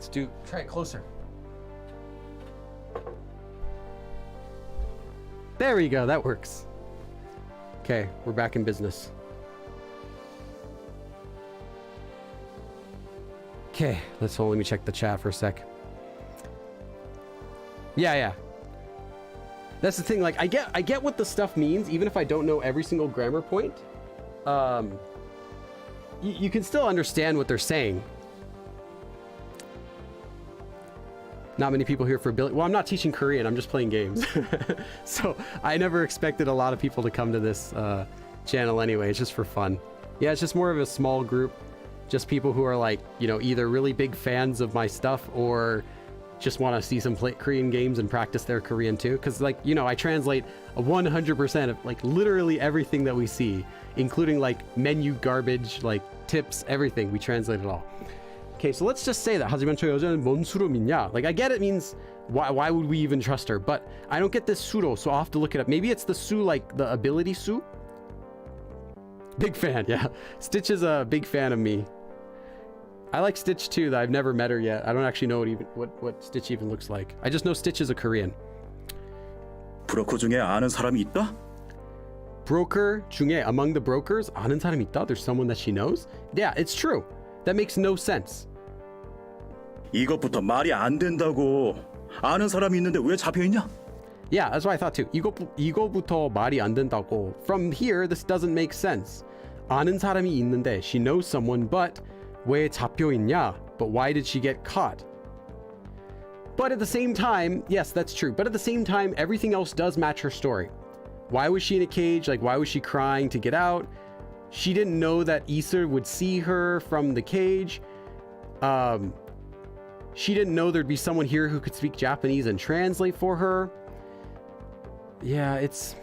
S1: try it closer. There we go, that works. Okay, we're back in business. Okay, let me check the chat for a sec. Yeah. That's the thing, like I get what the stuff means, even if I don't know every single grammar point. You can still understand what they're saying. Not many people here for ability. Well, I'm not teaching Korean, I'm just playing games. So I never expected a lot of people to come to this channel anyway. It's just for fun. Yeah, it's just more of a small group. Just people who are like, you know, either really big fans of my stuff or just want to see some Korean games and practice their Korean too. Because like, you know, I translate 100% of like literally everything that we see, including like menu garbage, like tips, everything. We translate it all. Okay, so let's just say that 하지만 저 여자는 뭔 수로 믿냐? Like I get it means why would we even trust her? But I don't get this 수로, so I'll have to look it up. Maybe it's the su, like the ability su? Big fan, yeah. Stitch is a big fan of me. I like Stitch too, though I've never met her yet. I don't actually know what Stitch even looks like. I just know Stitch is a Korean.
S4: 브로커 중에 아는 사람이 있다?
S1: Broker 중에, among the brokers, 아는 사람이 있다? There's someone that she knows? Yeah, it's true. That makes no sense.
S4: 이것부터 말이 안 된다고. 아는 사람이 있는데 왜 잡혀 있냐?
S1: Yeah, that's what I thought too. 이거부터 말이 안 된다고. From here, this doesn't make sense. 아는 사람이 있는데, she knows someone, but 왜 잡혀 있냐? But why did she get caught? But at the same time, yes, that's true. But at the same time, everything else does match her story. Why was she in a cage? Like, why was she crying to get out? She didn't know that Issa would see her from the cage. She didn't know there'd be someone here who could speak Japanese and translate for her. Yeah, it's...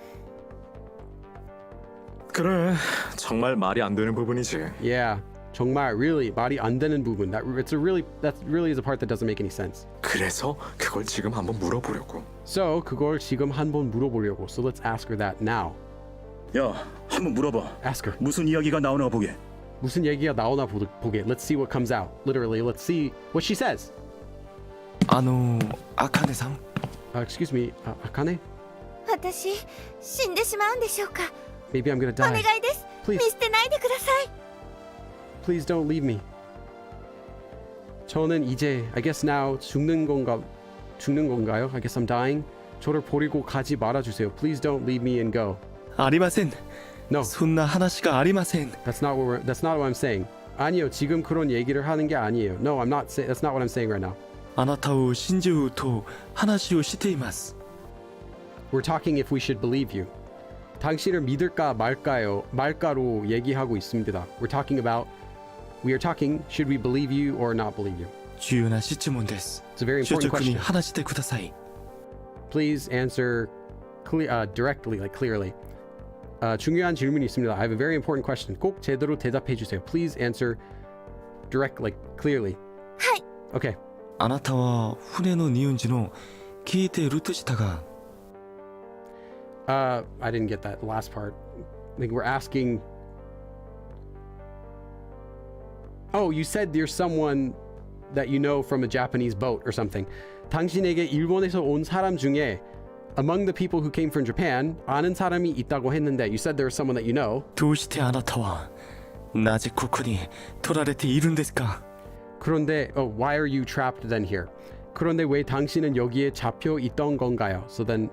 S2: 그래, 정말 말이 안 되는 부분이지.
S1: Yeah, 정말 really 말이 안 되는 부분. That really is a part that doesn't make any sense.
S2: 그래서 그걸 지금 한번 물어보려고.
S1: So 그걸 지금 한번 물어보려고. So let's ask her that now.
S4: 야, 한번 물어봐.
S1: Ask her.
S4: 무슨 이야기가 나오나 보게.
S1: 무슨 얘기가 나오나 보게. Let's see what comes out. Literally, let's see what she says.
S7: 아카네さん
S1: Excuse me, Akane?
S6: 私死んでしまうんでしょうか。
S1: Maybe I'm gonna
S6: お願
S1: die.
S6: いです。
S1: Please.
S6: 見捨てないでください。
S1: Please don't leave me. 저는 이제 I guess now 죽는 건가요? I guess I'm dying. 저를 버리고 가지 말아 주세요. Please don't leave me and go.
S7: ありません
S1: No,
S7: そんな話がありません
S1: that's not what I'm saying. 아니요, 지금 그런 얘기를 하는 게 아니에요. No, that's not what I'm saying right now.
S7: あなたを信じようと話をしています
S1: We're talking if we should believe you. 당신을 믿을까 말까로 얘기하고 있습니다. We are talking should we believe you or not believe you.
S7: 重要な質問です
S1: It's a very
S7: 率
S1: important
S7: 直に
S1: question.
S7: 話してください
S1: Please answer directly, like clearly. 중요한 질문이 있습니다. I have a very important question. 꼭 제대로 대답해 주세요. Please answer clearly.
S6: はい。
S1: Okay.
S7: あなたは船の日本人を聞いているとしたが
S1: I didn't get that last part. Like we're asking. Oh, you said you're someone that you know from a Japanese boat or something. 당신에게 일본에서 온 사람 중에 among the people who came from Japan 아는 사람이 있다고 했는데 you said there was someone that you know.
S7: どうしてあなたはなぜここに取られているんですか
S1: 그런데 why are you trapped then here? 그런데 왜 당신은 여기에 잡혀 있던 건가요? So then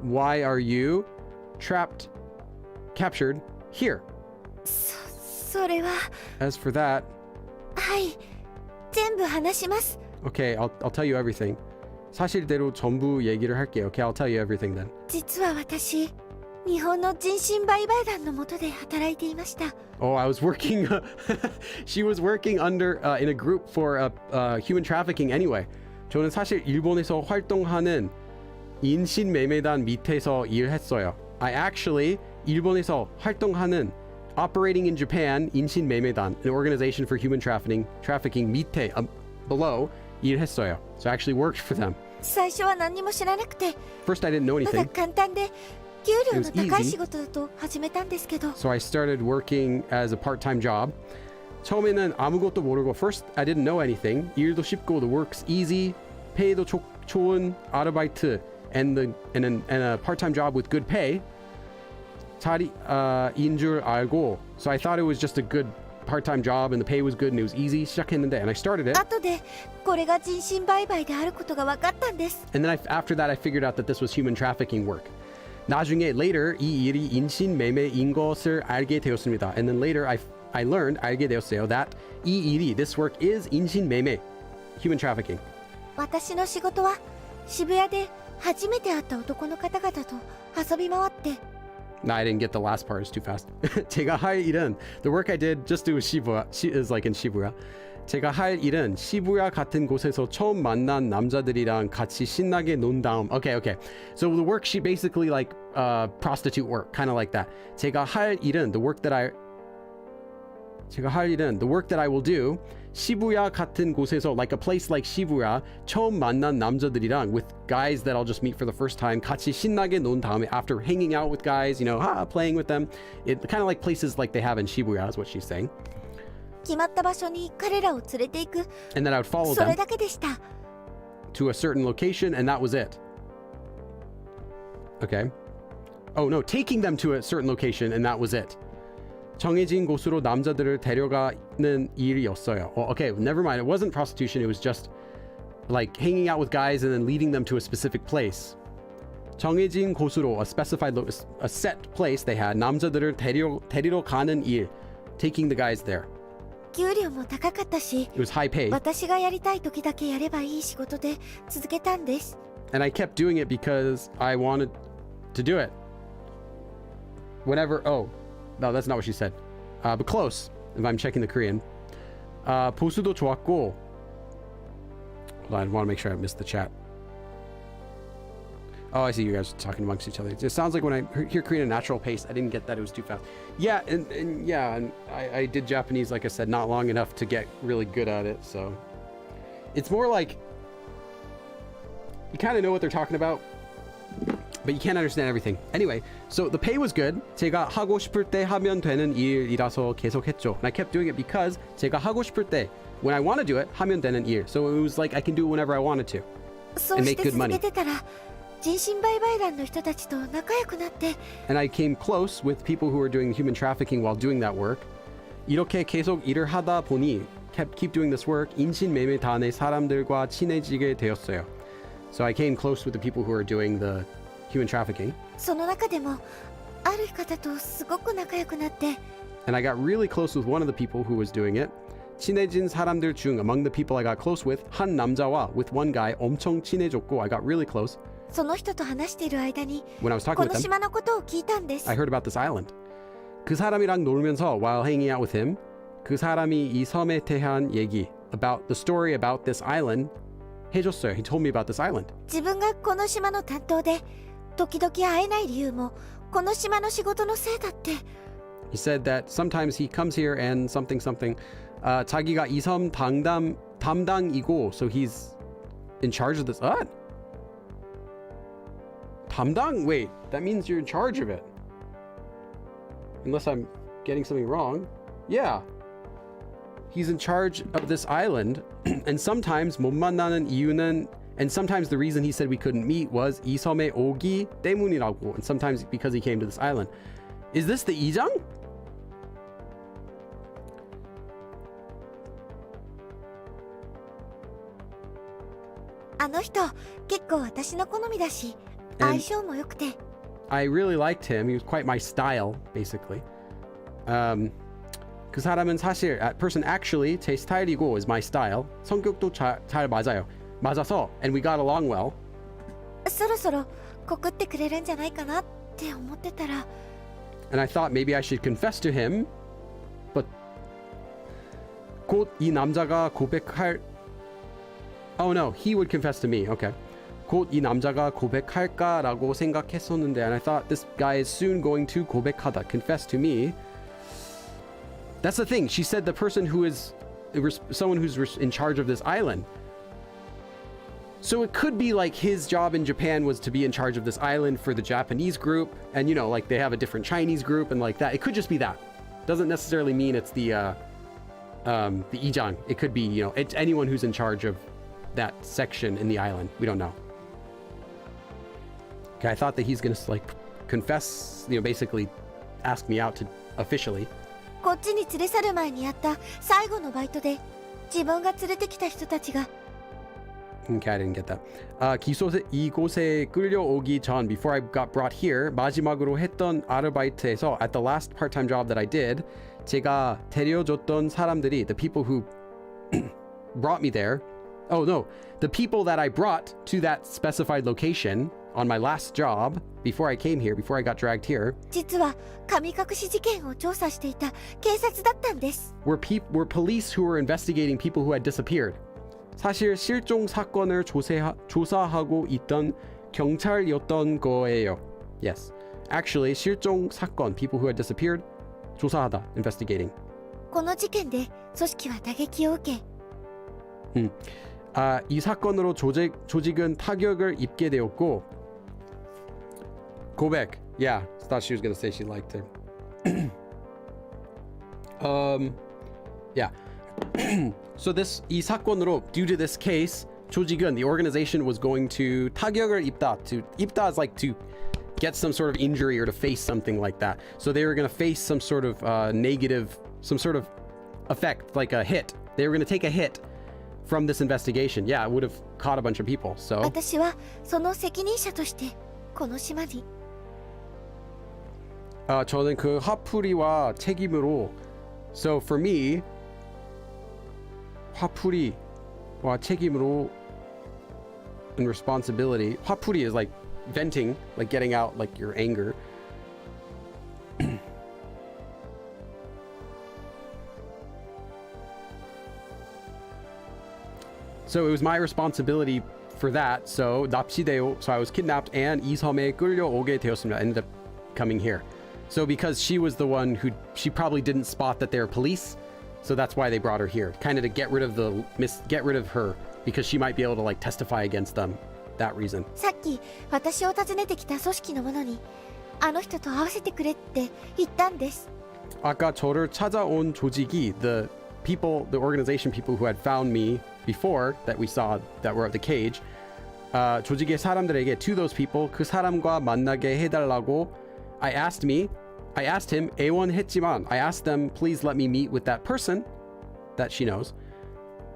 S1: why are you captured here?
S6: それは
S1: As for that,
S6: はい全部話します。
S1: okay, I'll tell you everything. 사실대로 전부 얘기를 할게요. Okay, I'll tell you everything then.
S6: 実は私日本の人身売買団の下で働いていました。
S1: Oh, I was working. She was working under in a group for human trafficking anyway. 저는 사실 일본에서 활동하는 인신매매단 밑에서 일했어요. I actually 일본에서 활동하는 operating in Japan 인신매매단, an organization for human trafficking 밑에 below 일했어요. So I actually worked for them.
S6: 最初は何も知らなくて
S1: First, I didn't know
S6: ただ
S1: anything.
S6: 簡単で給料の
S1: It was
S6: 高い
S1: easy.
S6: 仕事だと始めたんですけど
S1: So I started working as a part-time job. 처음에는 아무것도 모르고 first I didn't know anything. 일도 쉽고 the work's easy. pay도 좋은 아르바이트 and a part-time job with good pay. 인 줄 알고. So I thought it was just a good part-time job and the pay was good and it was easy. 시작했는데 and I started it.
S6: 後でこれが人身売買であることが分かったんです。
S1: And then after that I figured out that this was human trafficking work. 나중에 later 이 일이 인신매매인 것을 알게 되었습니다. And then later I learned 알게 되었어요 that 이 일이 this work is 인신매매, human trafficking.
S6: 私の仕事は渋谷で初めて会った男の方々と遊び回って
S1: No, I didn't get the last part. It's too fast. 제가 할 일은 the work I did just do Shibuya is like in Shibuya. 제가 할 일은 시부야 같은 곳에서 처음 만난 남자들이랑 같이 신나게 논 다음. Okay. So the work she basically like prostitute work, kind of like that. 제가 할 일은 the work that I will do. 시부야 같은 곳에서 like a place like Shibuya 처음 만난 남자들이랑 with guys that I'll just meet for the first time 같이 신나게 논 다음에 after hanging out with guys, you know, playing with them. It kind of like places like they have in Shibuya is what she's saying.
S6: 決まった場所に彼らを連れて行く
S1: And then I would follow
S6: それ
S1: them
S6: だけでした。
S1: to a certain location and that was it. Okay. Oh no, taking them to a certain location and that was it. 정해진 곳으로 남자들을 데려가는 일이었어요. Oh, okay, never mind. It wasn't prostitution. It was just like hanging out with guys and then leading them to a specific place. 정해진 곳으로, a set place they had. 남자들을 데리러 가는 일, taking the guys there.
S6: 給料も高かったし
S1: It was high pay.
S6: 私がやりたい時だけやればいい仕事で続けたんです。
S1: And I kept doing it because I wanted to do it. Whenever, oh, no, that's not what she said. But close, if I'm checking the Korean. 보수도 좋았고. Hold on, I want to make sure I missed the chat. Oh, I see you guys talking amongst each other. It sounds like when I hear Korean at a natural pace, I didn't get that it was too fast. Yeah, and I did Japanese, like I said, not long enough to get really good at it, so. It's more like, you kind of know what they're talking about, but you can't understand everything. Anyway, so the pay was good. 제가 하고 싶을 때 하면 되는 일이라서 계속했죠. And I kept doing it because 제가 하고 싶을 때, when I want to do it, 하면 되는 일. So it was like I can do it whenever I wanted to.
S6: そうして続けてたら人身売買団の人たちと仲良くなって
S1: And I came close with people who were doing human trafficking while doing that work. 이렇게 계속 일을 하다 보니 keep doing this work. 인신매매단의 사람들과 친해지게 되었어요. So I came close with the people who were doing the human trafficking.
S6: その中でもある方とすごく仲良くなって
S1: And I got really close with one of the people who was doing it. 친해진 사람들 중 among the people I got close with 한 남자와 with one guy 엄청 친해졌고 I got really close
S6: その人と話している間に
S1: when I was
S6: こ
S1: talking
S6: の
S1: with them.
S6: 島のことを聞いたんです
S1: I heard about this island. 그 사람이랑 놀면서 while hanging out with him 그 사람이 이 섬에 대한 얘기 about the story about this island 해줬어요. He told me about this island.
S6: 自分がこの島の担当で時々会えない理由もこの島の仕事のせいだって
S1: He said that sometimes he comes here and something 자기가 이 섬 담당이고 so he's in charge of this. What? 담당? Wait, that means you're in charge of it. Unless I'm getting something wrong. Yeah. He's in charge of this island and sometimes 못 만나는 이유는 and sometimes the reason he said we couldn't meet was 이 섬에 오기 때문이라고 and sometimes because he came to this island. Is this the 이장?
S6: あの人結構私の好みだし相性も良くて
S1: I really liked him. He was quite my style, basically. 그 사람은 사실 person actually 제 스타일이고 is my style. 성격도 잘 맞아요. 맞아서 and we got along well.
S6: そろそろ告ってくれるんじゃないかなって思ってたら
S1: And I thought maybe I should confess to him. But 곧 이 남자가 고백할 Oh no, he would confess to me. Okay. 곧 이 남자가 고백할까라고 생각했었는데 and I thought this guy is soon going to 고백하다, confess to me. That's the thing. She said the person who is someone who's in charge of this island. So it could be like his job in Japan was to be in charge of this island for the Japanese group and you know like they have a different Chinese group and like that. It could just be that. Doesn't necessarily mean it's the ijang. It could be, you know, it's anyone who's in charge of that section in the island. We don't know. Okay, I thought that he's gonna like confess, you know, basically ask me out to officially.
S6: こっちに連れ去る前にやった最後のバイトで自分が連れてきた人たちが
S1: Okay, I didn't get that. 이곳에 끌려오기 전, before I got brought here, 마지막으로 했던 아르바이트에서 at the last part-time job that I did, 제가 데려줬던 사람들이, the people who brought me there, oh no, the people that I brought to that specified location on my last job, before I came here, before I got dragged here,
S6: 実は神隠し事件を調査していた警察だったんです
S1: were police who were investigating people who had disappeared. 사실 실종 사건을 조사하고 있던 경찰이었던 거예요. Yes. Actually, 실종 사건, people who had disappeared, 조사하다, investigating.
S6: この事件で組織は打撃を受け
S1: 이 사건으로 조직은 타격을 입게 되었고 고백. Yeah, I thought she was going to say she liked him. Yeah. So 이 사건으로, due to this case, 조직은, the organization was going to 타격을 입다. 입다 is like to get some sort of injury or to face something like that. So they were going to face some sort of negative, some sort of effect, like a hit. They were going to take a hit from this investigation. Yeah, it would have caught a bunch of people. So
S6: 私はその責任者としてこの島に
S1: 저는 그 화풀이와 책임으로, so for me, 화풀이와 책임으로 and responsibility. 화풀이 is like venting, like getting out like your anger. So it was my responsibility for that. So 납치되어, so I was kidnapped and 이 섬에 끌려오게 되었습니다. I ended up coming here. So because she was the one who, she probably didn't spot that they're police, so that's why they brought her here, kind of to get rid of her, because she might be able to like testify against them. That reason.
S6: さっき私を訪ねてきた組織の者にあの人と会わせてくれって言ったんです
S1: 아까 저를 찾아온 조직이, the organization people who had found me before that we saw that were at the cage, 조직의 사람들에게 to those people 그 사람과 만나게 해달라고 I asked him 애원했지만 I asked them please let me meet with that person that she knows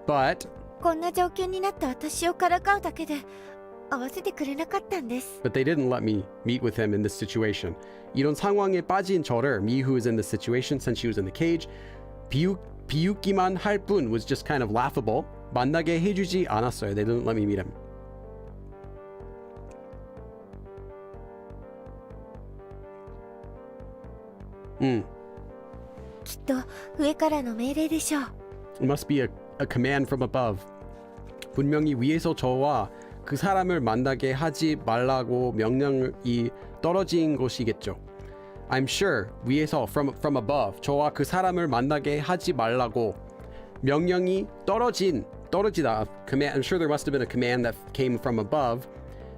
S1: but
S6: こんな状況になった私をからかうだけで会わせてくれなかったんです。
S1: they didn't let me meet with him in this situation. 이런 상황에 빠진 저를 me who is in this situation since she was in the cage 비웃기만 할 뿐 was just kind of laughable. 만나게 해주지 않았어요. They didn't let me meet him.
S6: きっと上からの命令でしょう。
S1: It must be a command from above. 분명히 위에서 저와 그 사람을 만나게 하지 말라고 명령이 떨어진 것이겠죠. I'm sure 위에서 from above 저와 그 사람을 만나게 하지 말라고 명령이 떨어지다. Command. I'm sure there must have been a command that came from above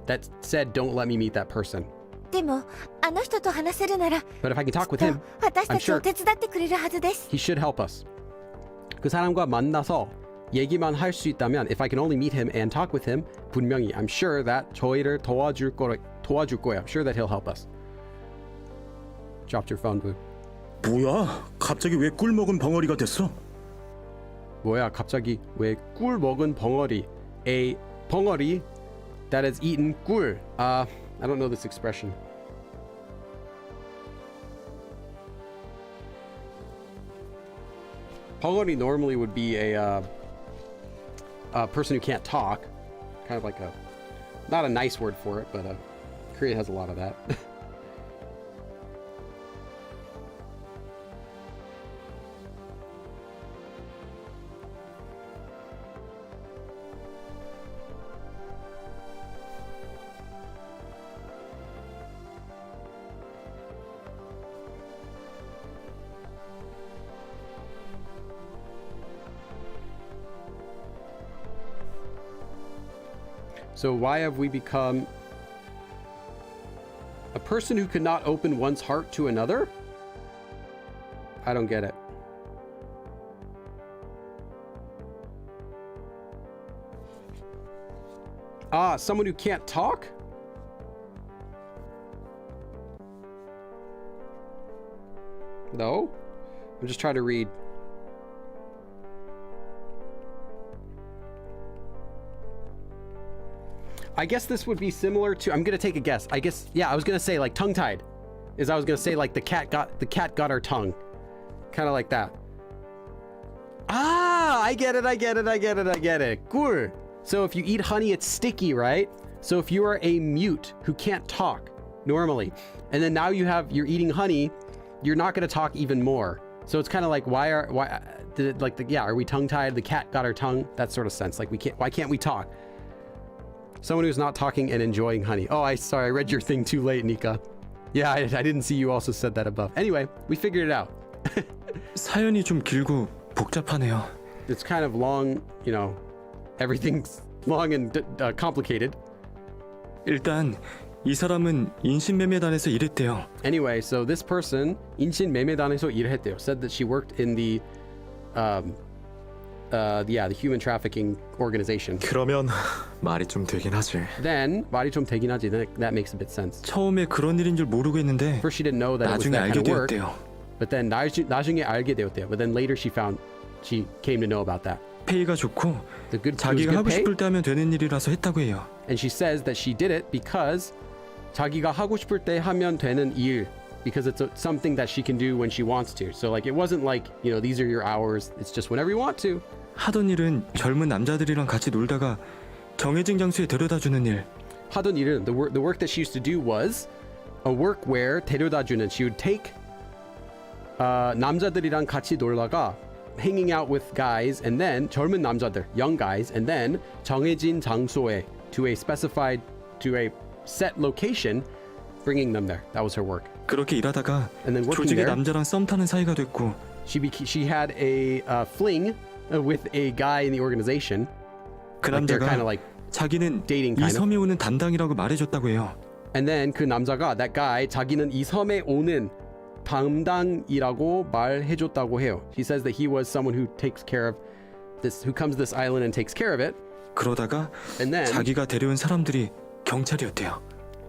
S1: that said don't let me meet that person.
S6: でもあの人と話せるなら
S1: But if I can talk with
S6: きっ
S1: him,
S6: と私
S1: I'm
S6: たちを
S1: sure
S6: 手伝ってくれるはずです。
S1: he should help us. 그 사람과 만나서 얘기만 할 수 있다면 if I can only meet him and talk with him 분명히 I'm sure that 저희를 도와줄 거예요. I'm sure that he'll help us. Dropped your phone, Blue.
S4: 뭐야? 갑자기 왜 꿀 먹은 벙어리가 됐어?
S1: 뭐야 갑자기 왜 꿀 먹은 벙어리? A 벙어리 that has eaten 꿀. I don't know this expression. 벙어리 normally would be a person who can't talk, kind of like not a nice word for it, but Korea has a lot of that. So why have we become a person who could not open one's heart to another? I don't get it. Someone who can't talk? No? I'm just trying to read. I guess this would be similar to, I'm gonna take a guess. I guess, yeah, I was gonna say like tongue-tied. I was gonna say like the cat got her tongue. Kind of like that. I get it. Gur. So if you eat honey, it's sticky, right? So if you are a mute who can't talk normally, and then now you're eating honey, you're not gonna talk even more. So it's kind of like are we tongue-tied? The cat got her tongue. That sort of sense. Like why can't we talk? Someone who's not talking and enjoying honey. Oh, sorry, I read your thing too late, Nika. Yeah, I didn't see you also said that above. Anyway, we figured it out.
S7: 사연이 좀 길고 복잡하네요.
S1: It's kind of long, everything's long and complicated.
S7: 일단 이 사람은 인신매매단에서 일했대요.
S1: Anyway, so this person, 인신매매단에서 일했대요. Said that she worked in the human trafficking organization.
S2: 그러면 말이 좀 되긴 하지.
S1: Then 말이 좀 되긴 하지. That makes a bit sense.
S7: 처음에 그런 일인 줄 모르고 했는데
S1: First she didn't know that it was
S7: 나중에
S1: that kind
S7: 알게
S1: of work.
S7: 되었대요.
S1: But then 나중에 알게 되었대요. But then later she came to know about that.
S7: 페이가 좋고
S1: The good, it was
S7: 자기가
S1: good
S7: 하고
S1: pay.
S7: 싶을 때 하면 되는 일이라서 했다고 해요.
S1: And she says that she did it because 자기가 하고 싶을 때 하면 되는 일. Because it's something that she can do when she wants to. So like it wasn't like, these are your hours. It's just whenever you want to.
S7: 하던 일은 젊은 남자들이랑 같이 놀다가 정해진 장소에 데려다주는 일.
S1: 하던 일은 the work that she used to do was a work where 데려다주는. She would take 남자들이랑 같이 놀다가 hanging out with guys and then 젊은 남자들, young guys, and then 정해진 장소에 to a set location, bringing them there. That was her work.
S7: 그렇게 일하다가
S1: And then working
S7: 조직의
S1: there,
S7: 남자랑 썸 타는 사이가 됐고
S1: she had a fling with a guy in the organization.
S7: 그
S1: Like they're
S7: 남자가
S1: kind of like
S7: 자기는
S1: dating
S7: 이
S1: kind of.
S7: 섬에 오는 담당이라고 말해줬다고 해요.
S1: And then 그 남자가 that guy 자기는 이 섬에 오는 담당이라고 말해줬다고 해요. He says that he was someone who takes care of this, who comes to this island and takes care of it.
S7: 그러다가
S1: And then
S7: 자기가 데려온 사람들이 경찰이었대요.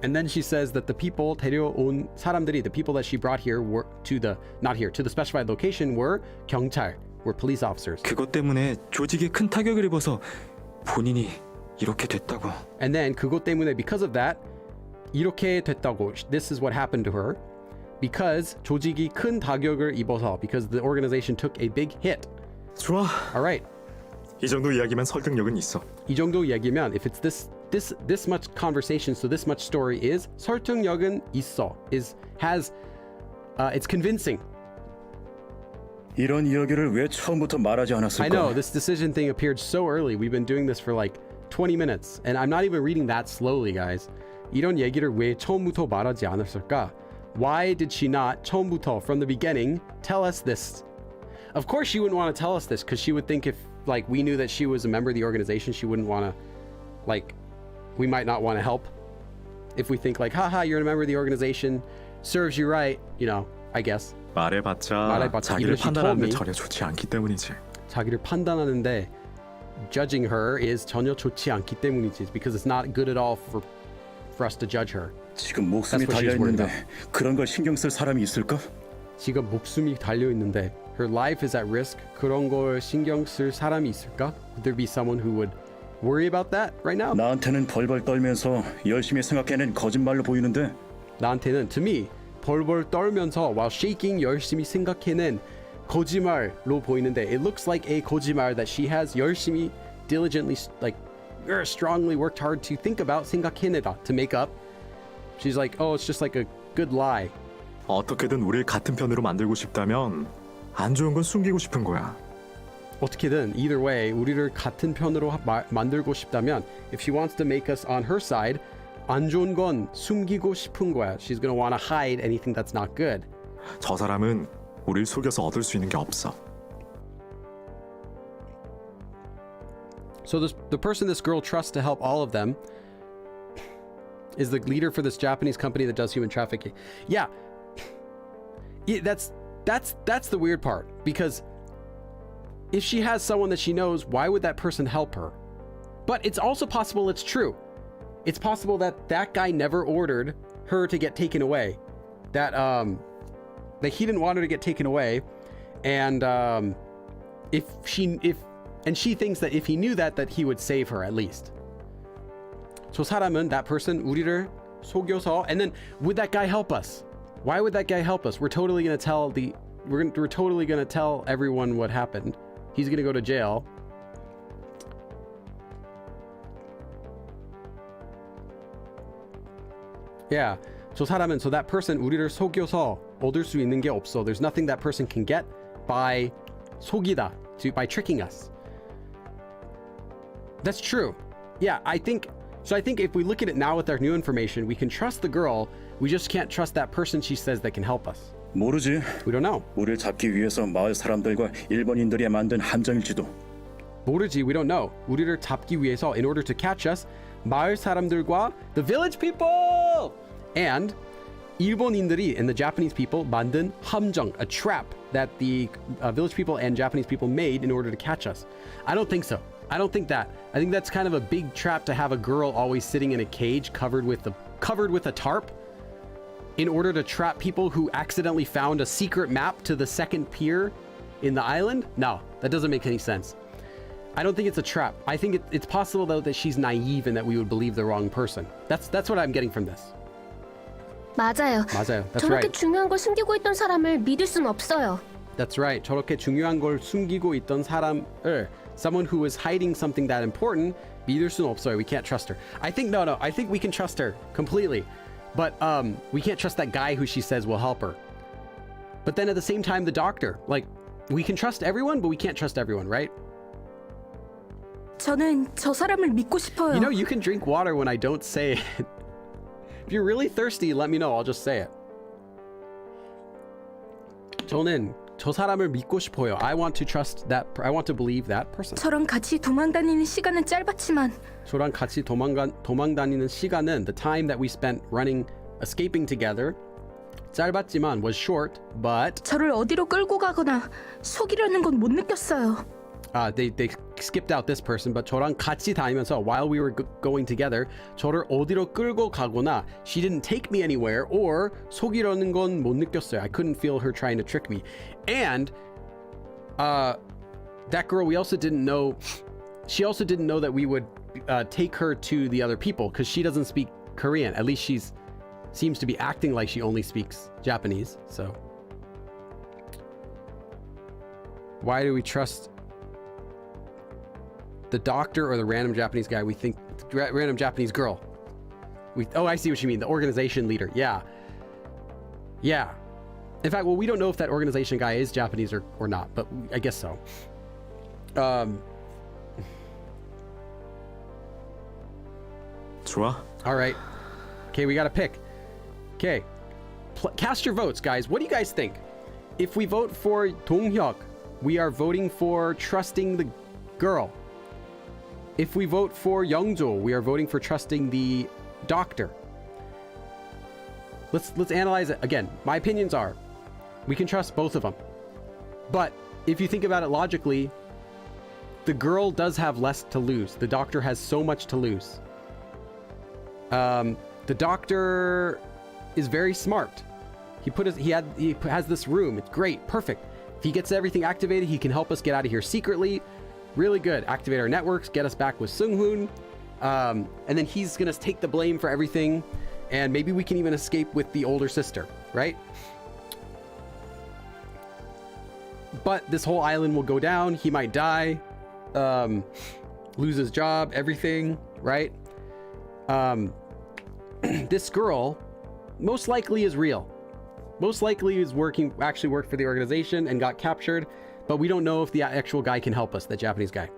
S1: And then she says that the people 데려온 사람들이, the people that she brought here were to the to the specified location were 경찰, were police officers.
S7: 그것 때문에 조직에 큰 타격을 입어서 본인이 이렇게 됐다고.
S1: And then 그것 때문에 because of that 이렇게 됐다고. This is what happened to her because 조직이 큰 타격을 입어서, because the organization took a big hit.
S2: 좋아.
S1: All right.
S2: 이 정도 이야기면 설득력은 있어.
S1: 이 정도 이야기면 if it's this much conversation, so this much story is 설득력은 있어, it's convincing.
S4: 이런 이야기를 왜 처음부터 말하지
S1: I
S4: 않았을까?
S1: know this decision thing appeared so early. We've been doing this for like 20 minutes and I'm not even reading that slowly, guys. 이런 얘기를 왜 처음부터 말하지 않았을까? Why did she not 처음부터, from the beginning, tell us this? Of course she wouldn't want to tell us this because she would think if like we knew that she was a member of the organization, she wouldn't want to, like, we might not want to help. If we think like, haha, you're a member of the organization, serves you right, you know, I guess.
S2: 말해봤자 자기를
S1: Even if she told
S2: 판단하는데
S1: me,
S2: 전혀 좋지 않기 때문이지.
S1: 자기를 판단하는데 judging her is 전혀 좋지 않기 때문이지, because it's not good at all for us to judge her.
S4: 지금 목숨이
S1: That's what she's worried
S4: 달려있는데 그런 걸 신경 쓸 사람이 있을까?
S1: 지금 목숨이 달려 있는데 her life is at risk. 그런 걸 신경 쓸 사람이 있을까? Would there be someone who would worry about that right now?
S4: 나한테는 벌벌 떨면서 열심히 생각해낸 거짓말로 보이는데
S1: 나한테는 to me 벌벌 떨면서 while shaking 열심히 생각해낸 거짓말로 보이는데 it looks like a 거짓말 that she has 열심히 diligently like strongly worked hard to think about 생각해내다 to make up. She's like, oh, it's just like a good lie.
S2: 어떻게든 우리를 같은 편으로 만들고 싶다면 안 좋은 건 숨기고 싶은 거야.
S1: 어떻게든 either way 우리를 같은 편으로 만들고 싶다면 if she wants to make us on her side 안 좋은 건 숨기고 싶은 거야. She's gonna want to hide anything that's not good.
S2: 저 사람은 우리를 속여서 얻을 수 있는 게 없어.
S1: So the person this girl trusts to help all of them is the leader for this Japanese company that does human trafficking. Yeah, that's the weird part, because if she has someone that she knows, why would that person help her? But it's also possible it's true. It's possible that that guy never ordered her to get taken away. That he didn't want her to get taken away, and she thinks that if he knew that he would save her at least. 저 사람은, that person, 우리를 속여서, and then would that guy help us? Why would that guy help us? We're totally gonna tell we're totally gonna tell everyone what happened. He's gonna go to jail. Yeah. 저 사람은, so that person, 우리를 속여서 얻을 수 있는 게 없어. There's nothing that person can get by 속이다, by tricking us. That's true. Yeah, I think if we look at it now with our new information, we can trust the girl. We just can't trust that person she says that can help us.
S4: 모르지.
S1: We don't know.
S4: 우리를 잡기 위해서 마을 사람들과 일본인들이 만든 함정일지도.
S1: 모르지. We don't know. 우리를 잡기 위해서, in order to catch us, 마을 사람들과 the village people and 일본인들이 and the Japanese people 만든 함정, a trap that the village people and Japanese people made in order to catch us. I don't think so. I don't think that. I think that's kind of a big trap to have a girl always sitting in a cage covered with a tarp in order to trap people who accidentally found a secret map to the second pier in the island. No, that doesn't make any sense. I don't think it's a trap. I think it's possible though that she's naive and that we would believe the wrong person. That's what I'm getting from this.
S5: 맞아요.
S1: That's
S5: 저렇게
S1: right.
S5: 중요한 걸 숨기고 있던 사람을 믿을 순 없어요.
S1: That's right. 저렇게 중요한 걸 숨기고 있던 사람을, someone who is hiding something that important, 믿을 순 없어요. We can't trust her. I think I think we can trust her completely. But we can't trust that guy who she says will help her. But then at the same time, the doctor, like, we can trust everyone, but we can't trust everyone, right?
S3: 저는 저 사람을 믿고 싶어요.
S1: You know, you can drink water when I don't say it. If you're really thirsty, let me know. I'll just say it. 저는 저 사람을 믿고 싶어요. I want to believe that person.
S3: 저랑 같이 도망다니는 시간은 짧았지만
S1: 저랑 같이 도망다니는 시간은, the time that we spent escaping together, 짧았지만 was short, but
S3: 저를 어디로 끌고 가거나 속이려는 건 못 느꼈어요.
S1: they skipped out this person, but 저랑 같이 다니면서 while we were going together, 저를 어디로 끌고 가거나 she didn't take me anywhere or 속이려는 건 못 느꼈어요. I couldn't feel her trying to trick me. And that girl, we also didn't know. She also didn't know that we would take her to the other people because she doesn't speak Korean. At least seems to be acting like she only speaks Japanese. So why do we trust the doctor or the random Japanese guy? We think random Japanese girl. Oh, I see what you mean. The organization leader. Yeah. In fact, well, we don't know if that organization guy is Japanese or not, but I guess so.
S2: 좋아.
S1: All right. Okay, we got to pick. Okay. Cast your votes, guys. What do you guys think? If we vote for Dong-hyuk, we are voting for trusting the girl. If we vote for Youngjo, we are voting for trusting the doctor. Let's analyze it again. My opinions are we can trust both of them. But if you think about it logically, the girl does have less to lose. The doctor has so much to lose. The doctor is very smart. He has this room. It's great, perfect. If he gets everything activated, he can help us get out of here secretly. Really good. Activate our networks, get us back with Sung-hoon. And then he's gonna take the blame for everything. And maybe we can even escape with the older sister, right? But this whole island will go down. He might die, lose his job, everything, right? This girl most likely is real. Most likely is actually worked for the organization and got captured, but we don't know if the actual guy can help us, the Japanese guy.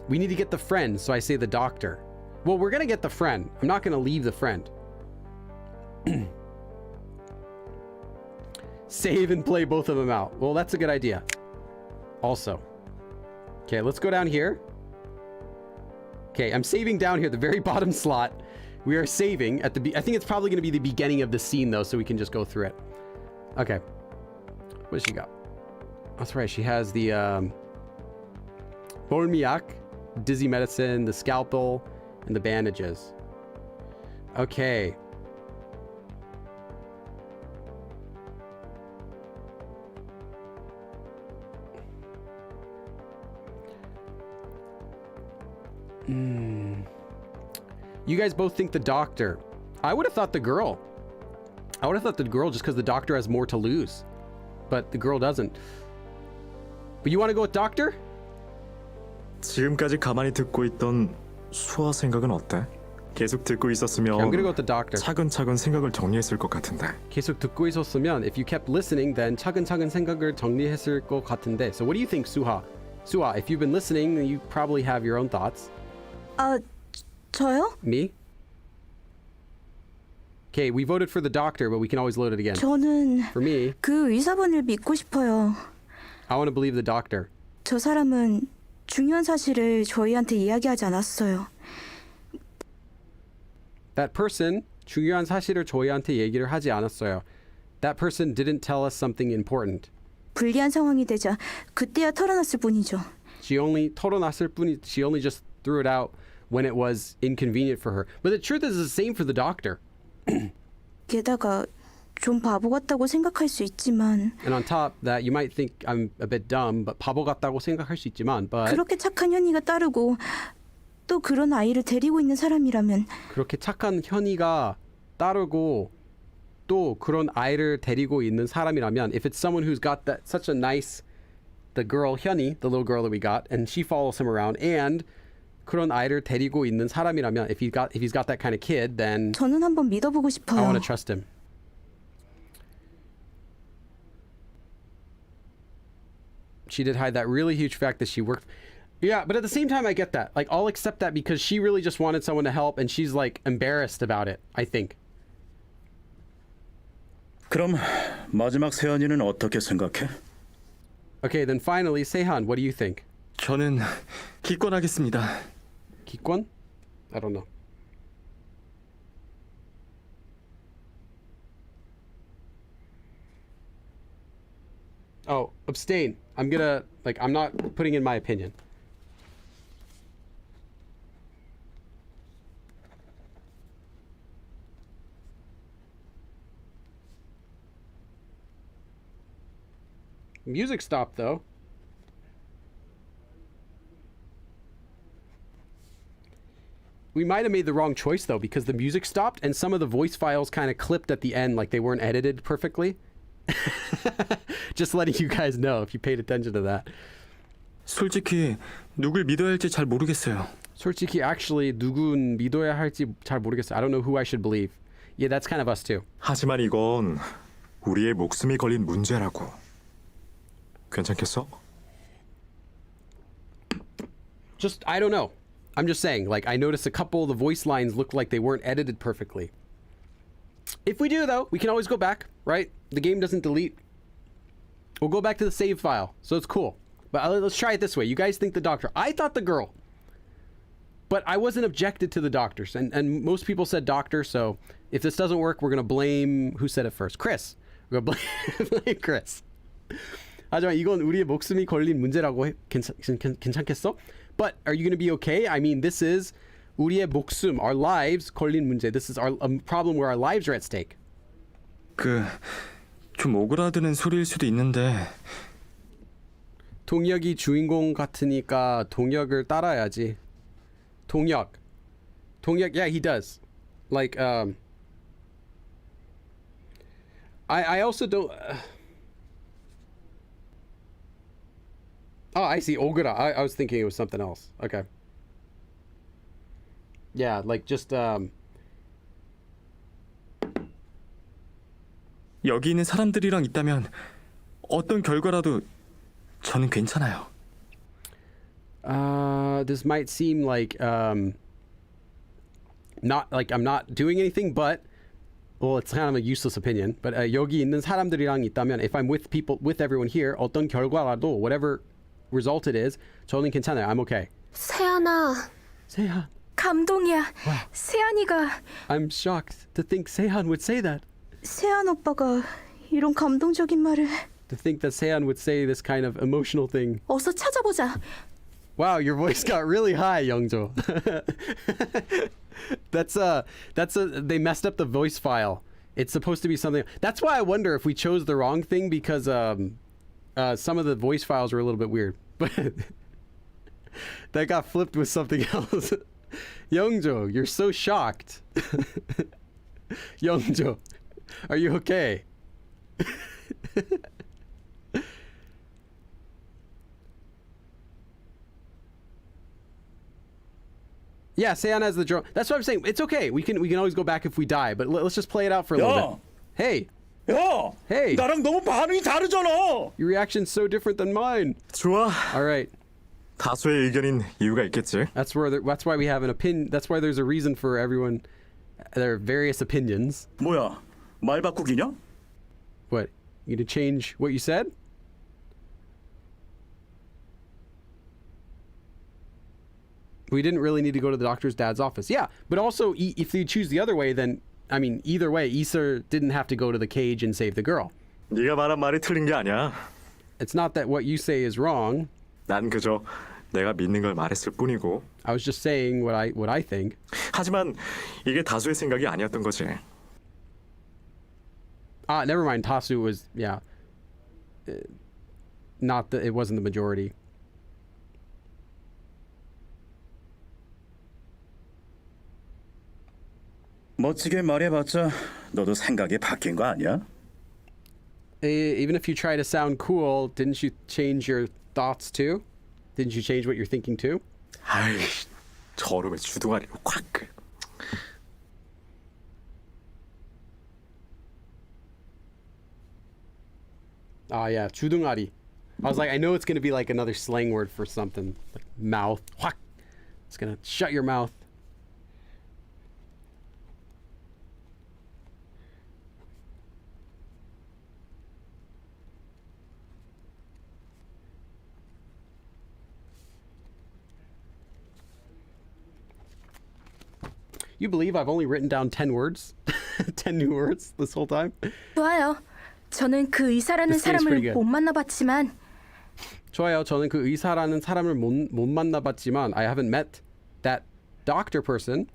S1: We need to get the friend, so I say the doctor. Well, we're gonna get the friend. I'm not gonna leave the friend. Save and play both of them out. Well, that's a good idea. Also. Okay, let's go down here. Okay, I'm saving down here, the very bottom slot. We are saving at I think it's probably going to be the beginning of the scene, though, so we can just go through it. Okay. What does she got? That's right, she has the Bolmiak, dizzy medicine, the scalpel, and the bandages. Okay. You guys both think the doctor. I would have thought the girl. I would have thought the girl just because the doctor has more to lose. But the girl doesn't. But you want to go with doctor?
S2: 지금까지 가만히 듣고 있던 수아 생각은 어때? 계속 듣고 있었으면
S1: Okay, I'm gonna go with the doctor.
S2: 차근차근 생각을 정리했을 것 같은데.
S1: 계속 듣고 있었으면 if you kept listening, then 차근차근 생각을 정리했을 것 같은데. So what do you think, Suha? Suha, if you've been listening, you probably have your own thoughts.
S3: 저요?
S1: Me? Okay, we voted for the doctor, but we can always load it again.
S3: 저는
S1: For me,
S3: 그 의사분을 믿고 싶어요.
S1: I want to believe the doctor.
S3: 저 사람은 중요한 사실을 저희한테 이야기하지 않았어요.
S1: That person 중요한 사실을 저희한테 얘기를 하지 않았어요. That person didn't tell us something important.
S3: 불리한 상황이 되자 그때야 털어놨을 뿐이죠.
S1: She only just threw it out when it was inconvenient for her. But the truth is the same for the doctor.
S3: 게다가 좀 바보 같다고 생각할 수 있지만
S1: And on top that you might think I'm a bit dumb, but 바보 같다고 생각할 수 있지만, but
S3: 그렇게 착한 현이가 따르고 또 그런 아이를 데리고 있는 사람이라면
S1: 그렇게 착한 현이가 따르고 또 그런 아이를 데리고 있는 사람이라면, if it's someone who's got that such a nice, the girl 현이, the little girl that we got, and she follows him around, and 그런 아이를 데리고 있는 사람이라면, if he's got that kind of kid, then
S3: 저는 한번 믿어보고
S1: I
S3: 싶어요.
S1: want to trust him. She did hide that really huge fact that she worked. Yeah, but at the same time, I get that. Like, I'll accept that because she really just wanted someone to help, and she's like embarrassed about it, I think.
S4: 그럼 마지막 세연이는 어떻게 생각해?
S1: Okay, then finally, Sehan, what do you think?
S7: 저는 기권하겠습니다.
S1: 기권? I don't know. Oh, abstain. I'm gonna, like, I'm not putting in my opinion. Music stopped, though. We might have made the wrong choice, though, because the music stopped and some of the voice files kind of clipped at the end, like they weren't edited perfectly. Just letting you guys know if you paid attention to that.
S2: 솔직히 누굴 믿어야 할지 잘 모르겠어요.
S1: 솔직히, actually, 누군 믿어야 할지 잘 모르겠어요. I don't know who I should believe. Yeah, that's kind of us too.
S2: 하지만 이건 우리의 목숨이 걸린 문제라고. 괜찮겠어?
S1: Just, I don't know. I'm just saying, like, I noticed a couple of the voice lines looked like they weren't edited perfectly. If we do, though, we can always go back, right? The game doesn't delete. We'll go back to the save file, so it's cool. But let's try it this way. You guys think the doctor. I thought the girl. But I wasn't objected to the doctors. And most people said doctor, so if this doesn't work, we're going to blame... Who said it first? Chris. We're going to blame Chris. 하지만 이건 우리의 목숨이 걸린 문제라고 해. 괜찮겠어? But are you going to be okay? I mean, this is 우리의 목숨, our lives 걸린 문제. This is a problem where our lives are at stake.
S2: 좀 오그라드는 소리일 수도 있는데
S1: 동혁이 주인공 같으니까 동혁을 따라야지. 동혁, yeah, he does. Like, I also don't. Oh, I see. 오그라. I was thinking it was something else. Okay. Yeah, like just
S2: 여기 있는 사람들이랑 있다면 어떤 결과라도 저는 괜찮아요.
S1: This might seem like not like I'm not doing anything, but well, it's kind of a useless opinion. But 여기 있는 사람들이랑 있다면, if I'm with people, with everyone here, 어떤 결과라도, whatever result it is, 저는 괜찮아요. I'm okay.
S5: 세연아.
S1: 세한.
S3: 감동이야. 세안이가
S1: I'm shocked to think Sehan would say that.
S3: 세안 오빠가 이런 감동적인 말을
S1: To think that Sehan would say this kind of emotional thing.
S3: 어서 찾아보자.
S1: Wow, your voice got really high, Youngjo. They messed up the voice file. It's supposed to be something. That's why I wonder if we chose the wrong thing, because some of the voice files were a little bit weird. But that got flipped with something else. Youngjo, you're so shocked. Youngjo, are you okay? Yeah, Sean has the drone. That's what I'm saying. It's okay. We can always go back if we die, but let's just play it out for a little bit. Hey.
S4: 야,
S1: Hey.
S4: 나랑 너무 반응이 다르잖아.
S1: Your reaction's so different than mine.
S2: 좋아.
S1: All right.
S2: 다수의 의견인 이유가 있겠지.
S1: That's why we have an opinion. That's why there's a reason for everyone. There are various opinions.
S4: 뭐야, 말 바꾸기냐?
S1: What? You to change what you said? We didn't really need to go to the doctor's dad's office. Yeah, but also if you choose the other way, then I mean, either way, Issa didn't have to go to the cage and save the girl.
S2: 네가 말한 말이 틀린 게 아니야.
S1: It's not that what you say is wrong.
S2: 난 그저 내가 믿는 걸 말했을 뿐이고.
S1: I was just saying what I think.
S2: 하지만 이게 다수의 생각이 아니었던 거지.
S1: Never mind. Tasu was it wasn't the majority.
S4: 멋지게 말해봤자 너도 생각이 바뀐 거 아니야?
S1: Even if you try to sound cool, didn't you change your thoughts too? Didn't you change what you're thinking too?
S2: 아이, 저놈의 주둥아리로 콱.
S1: Yeah, 주둥아리. I was like, I know it's gonna be like another slang word for something, like mouth. 확. It's gonna shut your mouth. You believe I've only written down 10 words? 10 new words this whole time?
S3: 좋아요. 저는 그 의사라는
S1: This game's pretty
S3: 사람을
S1: good.
S3: 못 만나봤지만
S1: 좋아요. 저는 그 의사라는 사람을 못 만나봤지만 I haven't met that doctor person.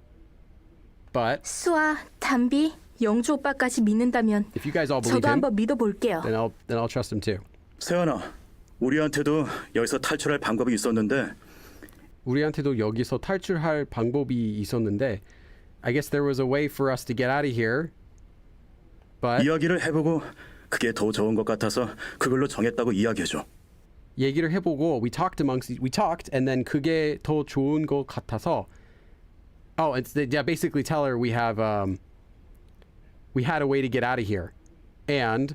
S1: But
S3: 수아, 담비, 영주 오빠까지 믿는다면
S1: if you guys all believe
S3: 저도
S1: him,
S3: 한번 믿어볼게요.
S1: then I'll trust him too.
S4: 세연아, 우리한테도 여기서 탈출할 방법이 있었는데
S1: 우리한테도 여기서 탈출할 방법이 있었는데 I guess there was a way for us to get out of here. But
S4: 이야기를 해보고 그게 더 좋은 것 같아서 그걸로 정했다고 이야기해줘.
S1: 얘기를 해보고 we talked and then 그게 더 좋은 것 같아서 basically tell her we had a way to get out of here and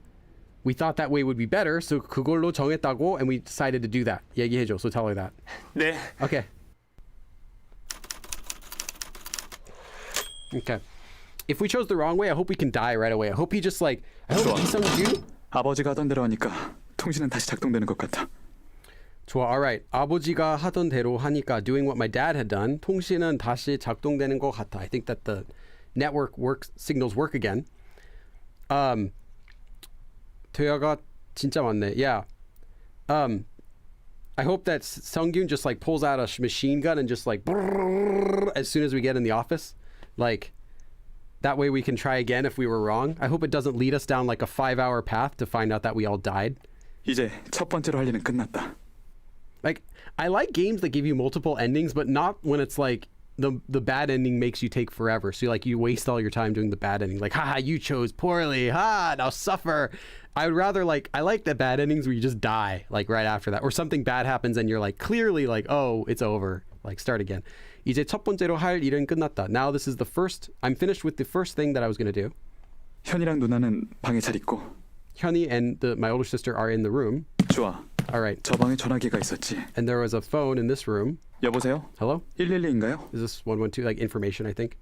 S1: we thought that way would be better, so 그걸로 정했다고 and we decided to do that. 얘기해줘. So tell her that.
S2: 네.
S1: Okay. If we chose the wrong way, I hope we can die right away. I hope he just I hope 이성규.
S2: 아버지가 하던 대로 하니까 통신은 다시 작동되는 것 같아.
S1: 좋아, alright. 아버지가 하던 대로 하니까 doing what my dad had done, 통신은 다시 작동되는 것 같아. I think that the network signals work again. 대화가 진짜 많네. Yeah. I hope that Sungkyun just pulls out a machine gun and just as soon as we get in the office. That way we can try again if we were wrong. I hope it doesn't lead us down a 5-hour path to find out that we all died.
S2: 이제 첫 번째로 할 일은 끝났다.
S1: I like games that give you multiple endings, but not when it's the bad ending makes you take forever. So you waste all your time doing the bad ending. Haha, you chose poorly. Ha, now suffer. I would rather I like the bad endings where you just die right after that, or something bad happens and you're clearly oh, it's over. Start again. 이제 첫 번째로 할 일은 끝났다. Now this is the first. I'm finished with the first thing that I was gonna do.
S2: 현이랑 누나는 방에 잘 있고.
S1: Hyunhee and my older sister are in the room.
S2: 좋아.
S1: All right.
S2: 저 방에 전화기가 있었지.
S1: And there was a phone in this room.
S2: 여보세요?
S1: Hello?
S2: 112인가요?
S1: Is this 112 information? I think.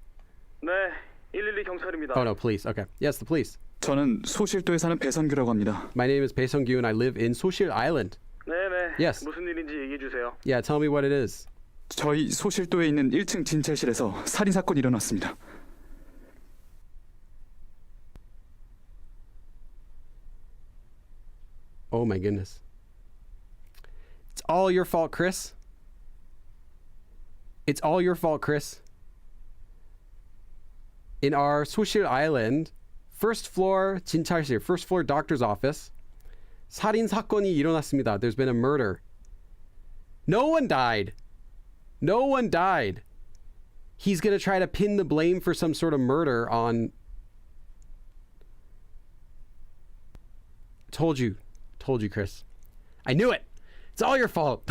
S8: 네, 112 경찰입니다.
S1: Oh no, police. Okay. Yes, the police.
S2: 저는 소실도에 사는 배선규라고 합니다.
S1: My name is Bae Sung-gyu and I live in Soshil Island.
S8: 네네.
S1: Yes.
S8: 무슨 일인지 얘기해 주세요.
S1: Yeah, tell me what it is.
S2: 저희 소실도에 있는 1층 진찰실에서 살인 사건이 일어났습니다.
S1: Oh my goodness. It's all your fault, Chris. It's all your fault, Chris. In our Soshil Island, first floor 진찰실, first floor doctor's office, 살인 사건이 일어났습니다. There's been a murder. No one died. No one died. He's going to try to pin the blame for some sort of murder on... Told you, Chris. I knew it. It's all your fault.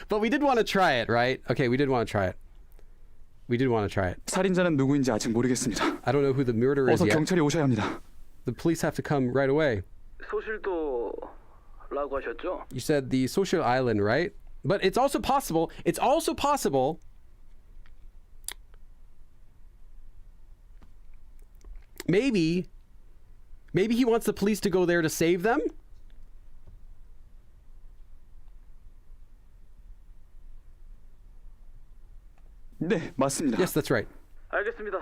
S1: But we did want to try it, right? Okay, we did want to try it.
S2: 살인자는 누구인지 아직 모르겠습니다.
S1: I don't know who the murderer is
S2: 어서
S1: yet.
S2: 경찰이 오셔야 합니다.
S1: The police have to come right away.
S8: 소실도라고 하셨죠?
S1: You said the social island, right? But it's also possible. Maybe he wants the police to go there to save them?
S2: 네, 맞습니다.
S1: Yes, that's right.
S8: 알겠습니다.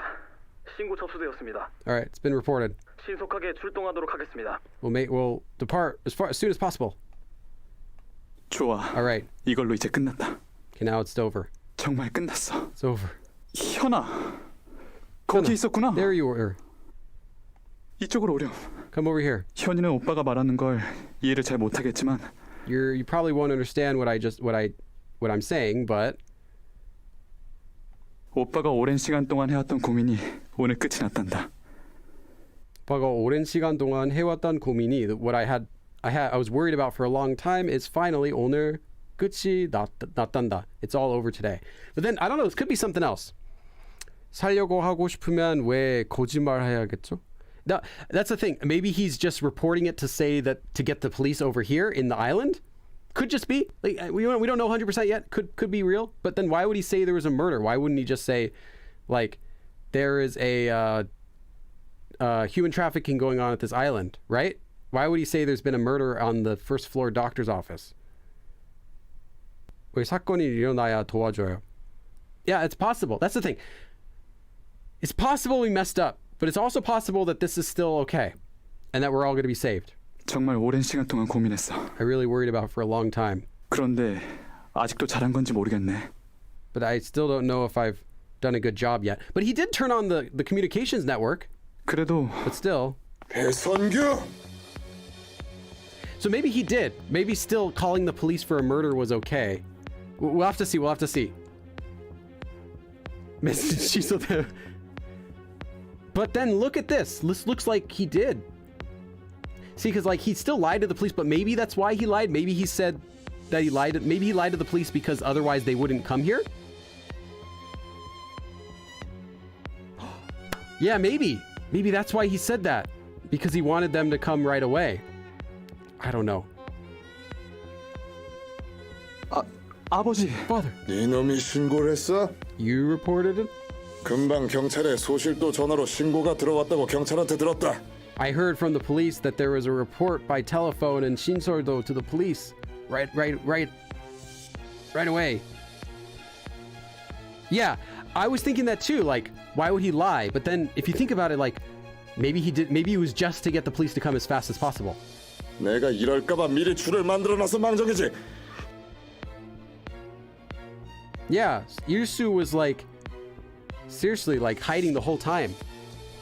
S8: 신고 접수되었습니다.
S1: All right, it's been reported.
S8: 신속하게 출동하도록 하겠습니다.
S1: We'll depart as soon as possible.
S2: 좋아.
S1: All right.
S2: 이걸로 이제 끝났다.
S1: Okay, now it's over.
S2: 정말 끝났어.
S1: It's over.
S2: 현아, 거기 있었구나.
S1: There you were.
S2: 이쪽으로 오렴.
S1: Come over here.
S2: 현이는 오빠가 말하는 걸 이해를 잘 못하겠지만
S1: You probably won't understand what I'm saying, but
S2: 오빠가 오랜 시간 동안 해왔던 고민이 오늘 끝이 났단다.
S1: 오빠가 오랜 시간 동안 해왔던 고민이 what I was worried about for a long time is finally 오늘 끝이 났단다. It's all over today. But then I don't know. This could be something else. 살려고 하고 싶으면 왜 거짓말 해야겠죠? Now, that's the thing. Maybe he's just reporting it to say that to get the police over here in the island. Could just be. We don't know 100% yet. Could be real. But then why would he say there was a murder? Why wouldn't he just say, there is a human trafficking going on at this island, right? Why would he say there's been a murder on the first floor doctor's office? 왜 사건이 일어나야 도와줘요? Yeah, it's possible. That's the thing. It's possible we messed up. But it's also possible that this is still okay and that we're all going to be saved.
S2: 정말 오랜 시간 동안 고민했어.
S1: I really worried about it for a long time.
S2: 그런데 아직도 잘한 건지 모르겠네.
S1: But I still don't know if I've done a good job yet. But he did turn on the communications network.
S2: 그래도
S1: But still.
S9: 배선규!
S1: So maybe he did. Maybe still calling the police for a murder was okay. We'll have to see. We'll have to see. But then look at this. This looks like he did. See, because like he still lied to the police, but maybe that's why he lied. Maybe he said that he lied. Maybe he lied to the police because otherwise they wouldn't come here. Yeah, maybe. Maybe that's why he said that. Because he wanted them to come right away. I don't know.
S2: 아버지.
S1: Father,
S9: 네 놈이 신고를 했어?
S1: you reported it?
S9: 금방 경찰에 소실도 전화로 신고가 들어왔다고 경찰한테 들었다.
S1: I heard from the police that there was a report by telephone and Shinsordo to the police. Right away. Yeah, I was thinking that too. Like, why would he lie? But then if you think about it, like, maybe it was just to get the police to come as fast as possible.
S9: 내가 이럴까봐 미리 줄을 만들어놔서 망정이지.
S1: Yeah, Irsu was like, seriously, like hiding the whole time.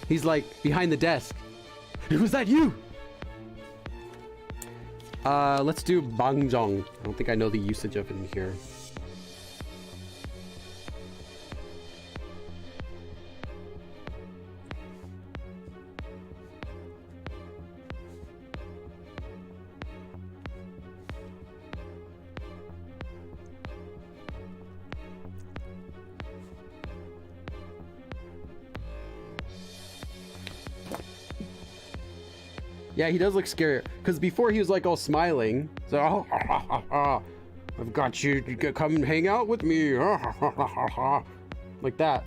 S1: He's like behind the desk. Was that you? Let's do Bangjong. I don't think I know the usage of it in here. Yeah, he does look scary. Because before he was like all smiling. So, I've got you. You can come and hang out with me. Like that.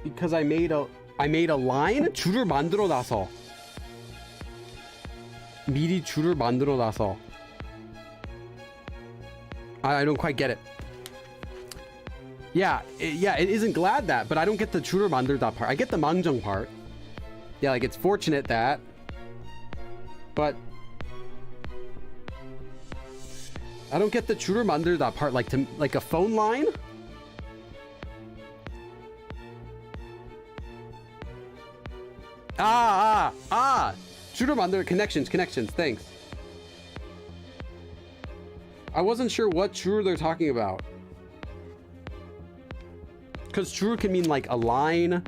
S1: Because I made a line? 줄을 만들어 놔서. 미리 줄을 만들어 놔서. I don't quite get it. Yeah, it isn't glad that, but I don't get the 줄을 만들다 part. I get the 망정 part. Yeah, like it's fortunate that. But I don't get the 줄을 만들다 part, like a phone line. 줄을 만들 connections, thanks. I wasn't sure what 줄 they're talking about. Because 줄 can mean like a line.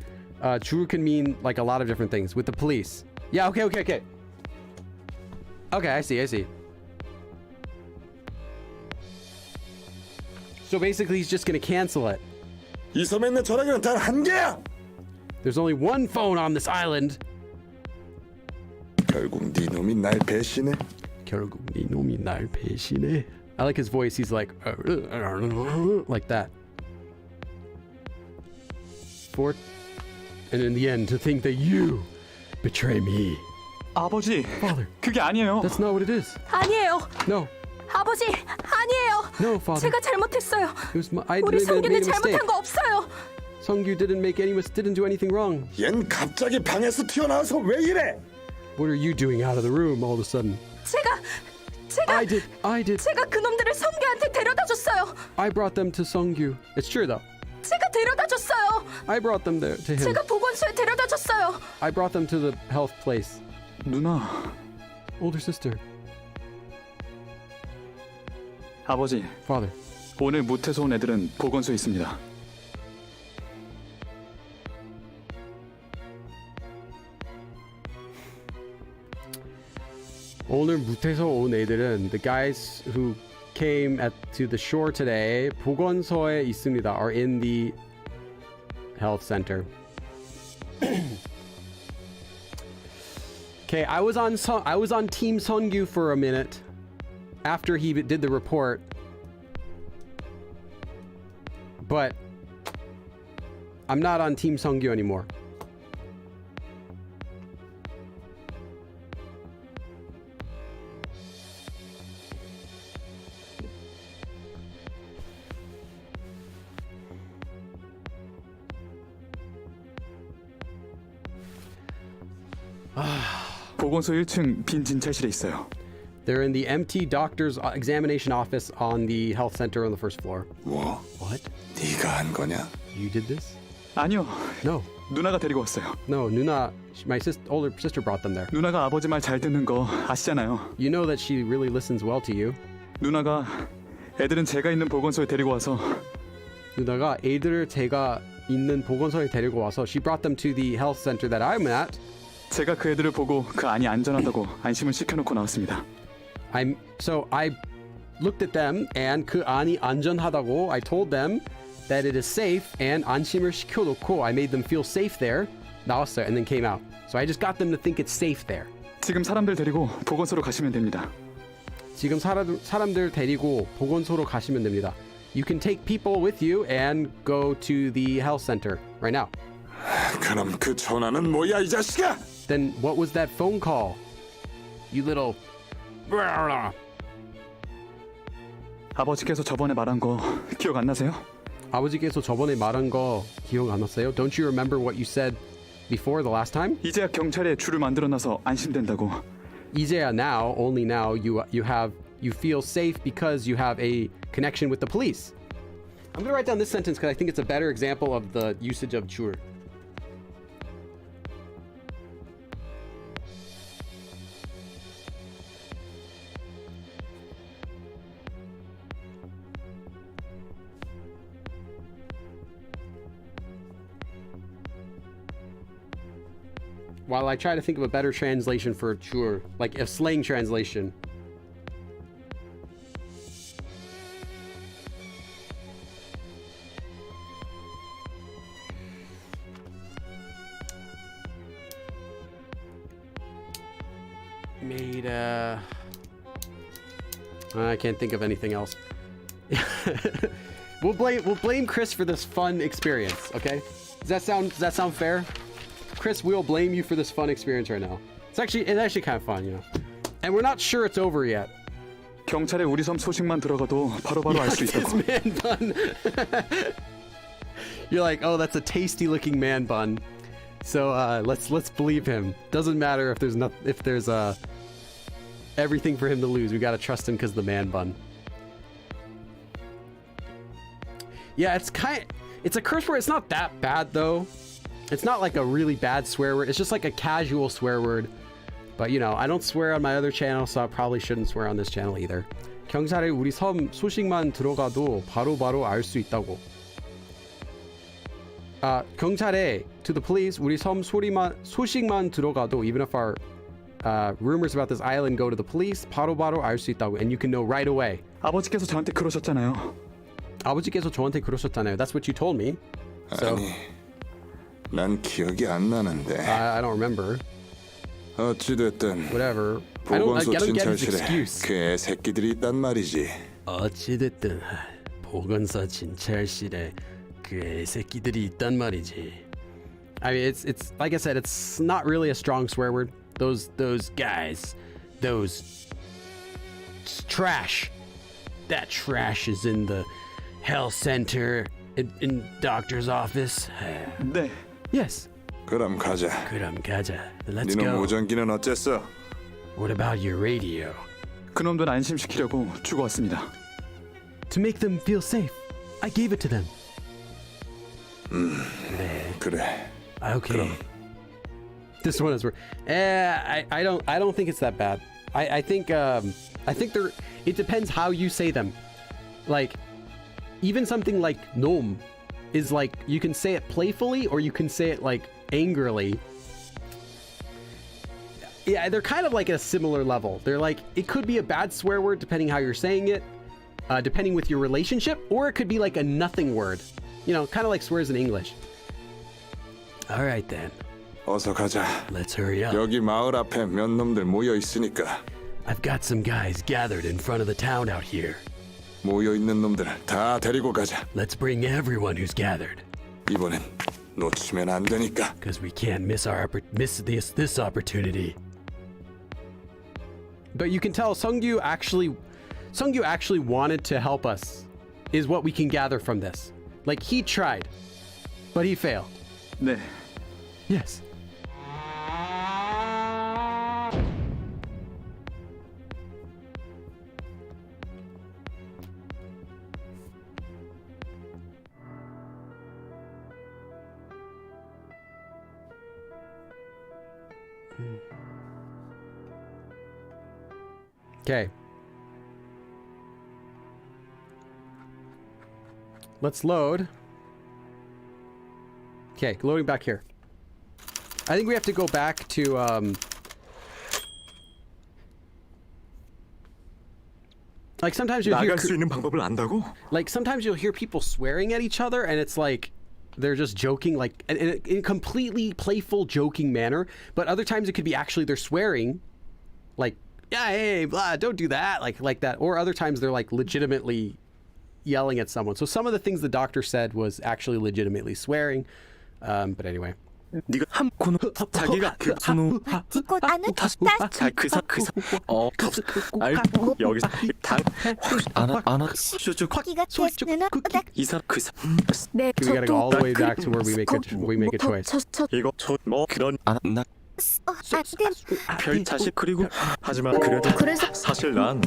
S1: 줄 can mean like a lot of different things with the police. Yeah, okay. Okay, I see. So basically he's just gonna cancel it.
S9: 이 섬에 있는 전화기는 단 한 개야.
S1: There's only one phone on this island.
S9: 결국 네 놈이 날 배신해.
S1: 결국 네 놈이 날 배신해. I like his voice. He's like that. And in the end, to think that you betray me.
S2: 아버지.
S1: Father,
S2: 그게 아니에요.
S1: that's not what it is.
S3: 아니에요.
S1: No,
S3: 아버지, 아니에요.
S1: no, Father.
S3: 제가 잘못했어요.
S1: It was I
S3: 우리
S1: made
S3: 성규는
S1: a mistake.
S3: 잘못한 거 없어요.
S1: Sungyu didn't do anything wrong.
S9: 얜 갑자기 방에서 튀어나와서 왜 이래?
S1: What are you doing out of the room all of a sudden?
S3: 제가
S1: I did.
S3: 제가 그놈들을 성규한테 데려다 줬어요.
S1: I brought them to Sungyu. It's true though.
S3: 제가 데려다 줬어요.
S1: I brought them there to him.
S3: 제가 보건소에 데려다 줬어요.
S1: I brought them to the health place.
S2: 누나.
S1: Older sister.
S2: 아버지.
S1: Father.
S2: 오늘 무태서 온 애들은 보건소에 있습니다.
S1: 오늘 무태서 온 애들은 the guys who came to the shore today. 보건소에 있습니다. Are in the health center. Okay, I was on Team Sungyu for a minute after he did the report, but I'm not on Team Sungyu anymore.
S2: 보건소 1층 빈 진찰실에 있어요.
S1: They're in the empty doctor's examination office on the health center on the first floor.
S9: 뭐?
S1: What?
S9: 네가 한 거냐?
S1: You did this?
S2: 아니요.
S1: No.
S2: 누나가 데리고 왔어요.
S1: No, Nuna, my older sister brought them there.
S2: 누나가 아버지 말 잘 듣는 거 아시잖아요.
S1: You know that she really listens well to you.
S2: 누나가 애들은 제가 있는 보건소에 데리고 와서
S1: 누나가 애들을 제가 있는 보건소에 데리고 와서 she brought them to the health center that I'm at.
S2: 제가 그 애들을 보고 그 안이 안전하다고 안심을 시켜놓고 나왔습니다.
S1: So I looked at them and 그 안이 안전하다고 I told them that it is safe and 안심을 시켜놓고 I made them feel safe there. 나왔어요 and then came out. So I just got them to think it's safe there.
S2: 지금 사람들 데리고 보건소로 가시면 됩니다.
S1: 지금 사람들 데리고 보건소로 가시면 됩니다. You can take people with you and go to the health center right now.
S9: 그럼 그 전화는 뭐야 이 자식아?
S1: Then what was that phone call? You little...
S2: 아버지께서 저번에 말한 거 기억 안 나세요?
S1: 아버지께서 저번에 말한 거 기억 안 나세요? Don't you remember what you said before the last time?
S2: 이제야 경찰에 줄을 만들어놔서 안심된다고.
S1: 이제야 now, only now, you feel safe because you have a connection with the police. I'm gonna write down this sentence because I think it's a better example of the usage of 줄. While I try to think of a better translation for 줄, like a slang translation. Made I can't think of anything else. We'll blame Chris for this fun experience, okay? Does that sound fair? Chris, we'll blame you for this fun experience right now. It's actually kind of fun, you know. And we're not sure it's over yet.
S2: 경찰에 우리 섬 소식만 들어가도 바로바로 알 수 있다고.
S1: This man bun. You're like, oh, that's a tasty looking man bun. So let's believe him. Doesn't matter if there's everything for him to lose. We gotta trust him because of the man bun. Yeah, it's a curse word. It's not that bad though. It's not like a really bad swear word. It's just like a casual swear word. But you know, I don't swear on my other channel, so I probably shouldn't swear on this channel either. 경찰에 우리 섬 소식만 들어가도 바로바로 알 수 있다고. 경찰에 to the police 우리 섬 소식만 들어가도 even if our rumors about this island go to the police 바로바로 알 수 있다고 and you can know right away.
S2: 아버지께서 저한테 그러셨잖아요.
S1: 아버지께서 저한테 그러셨잖아요. That's what you told me. So
S9: 아니, 난 기억이 안 나는데.
S1: I don't remember.
S9: 어찌됐든
S1: Whatever. I don't
S9: 보건소
S1: get his
S9: 진찰실에
S1: excuse.
S9: 그 애새끼들이 있단 말이지.
S1: 어찌됐든 보건소 진찰실에 그 애새끼들이 있단 말이지. I mean, it's like I said, it's not really a strong swear word. Those guys, those trash. That trash is in the health center, in doctor's office.
S2: 네.
S1: Yes.
S9: 그럼 가자.
S1: 그럼 가자. Let's
S9: 니놈
S1: go.
S9: 무전기는 어쨌어?
S1: What about your radio?
S2: 그놈들 안심시키려고 주고 왔습니다.
S1: To make them feel safe, I gave it to them.
S9: 그래.
S1: Okay.
S9: 그럼.
S1: This one is. I don't think it's that bad. I think they're. It depends how you say them. Like, even something like 놈 is like you can say it playfully or you can say it like angrily. Yeah, they're kind of like at a similar level. They're like, it could be a bad swear word depending how you're saying it, depending with your relationship, or it could be like a nothing word. You know, kind of like swears in English. All right then,
S9: 어서 가자.
S1: let's hurry up.
S9: 여기 마을 앞에 몇 놈들 모여 있으니까
S1: I've got some guys gathered in front of the town out here.
S9: 모여 있는 놈들 다 데리고 가자.
S1: Let's bring everyone who's gathered,
S9: 이번엔 놓치면 안 되니까.
S1: because we can't miss this opportunity. But you can tell Seungyu actually wanted to help us, is what we can gather from this. Like, he tried, but he failed.
S4: 네.
S1: Yes. Okay. Let's load. Okay, loading back here. I think we have to go back to like sometimes you'll hear
S2: 나갈 수 있는 방법을 안다고?
S1: like sometimes you'll hear people swearing at each other and it's like they're just joking, like in a completely playful joking manner, but other times it could be actually they're swearing like, yeah, hey, blah, don't do that, like that. Or other times they're like legitimately yelling at someone. So some of the things the doctor said was actually legitimately swearing. But anyway.
S4: 네가
S7: 한 코너 자기가 그 손으로
S6: こあの
S7: 다시
S6: だ
S7: 그사
S2: 알고 여기서 당
S7: 아나 쇼쇼
S6: 気が消すのだ
S7: 이사 그사
S3: 네,
S1: We gotta go all the way back to where we make a choice.
S2: 이거 뭐 그런
S7: 아나
S6: でも
S7: 별 자식 그리고
S2: 하지만 그래도
S5: 그래서
S2: 사실 난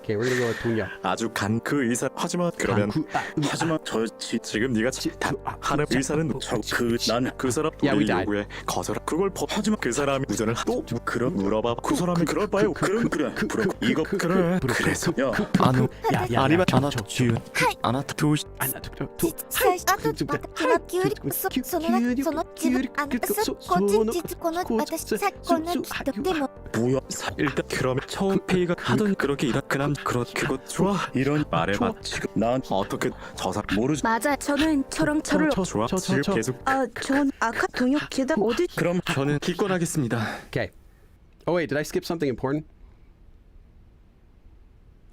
S1: Okay, we're gonna go with 동혁.
S2: 아주 간 그 의사 하지만 그러면
S4: 하지만
S2: 지금 네가 하는 의사는
S4: 난
S2: 그 사람
S1: Yeah, we
S2: 우리
S1: died.
S2: 요구에 거절 그걸 하지만 그 사람이 우전을 또
S4: 그럼
S2: 물어봐 그 사람이 그럴 바에
S4: 그럼 그래 이거
S2: 그래 그래서
S4: 야
S7: 아노
S1: 야,
S7: 아니면
S1: 저,
S7: 아나
S1: 저,
S7: 주윤 아나 도시
S6: 最初あと時は急にその自分こっちに実この私さこの人でも
S4: 뭐야
S2: 일단 그러면
S7: 처음 페이가 하던 그렇게 일한 그남 그거
S2: 좋아
S4: 이런
S2: 말해봐 지금
S4: 난
S2: 어떻게 저 사람
S4: 모르지
S3: 맞아. 저는 저랑 저를
S2: 좋아 지금 계속
S3: 전 아까 동혁 계단 어디
S4: 그럼
S7: 저는 기권하겠습니다.
S1: Okay. Oh wait, did I skip something important?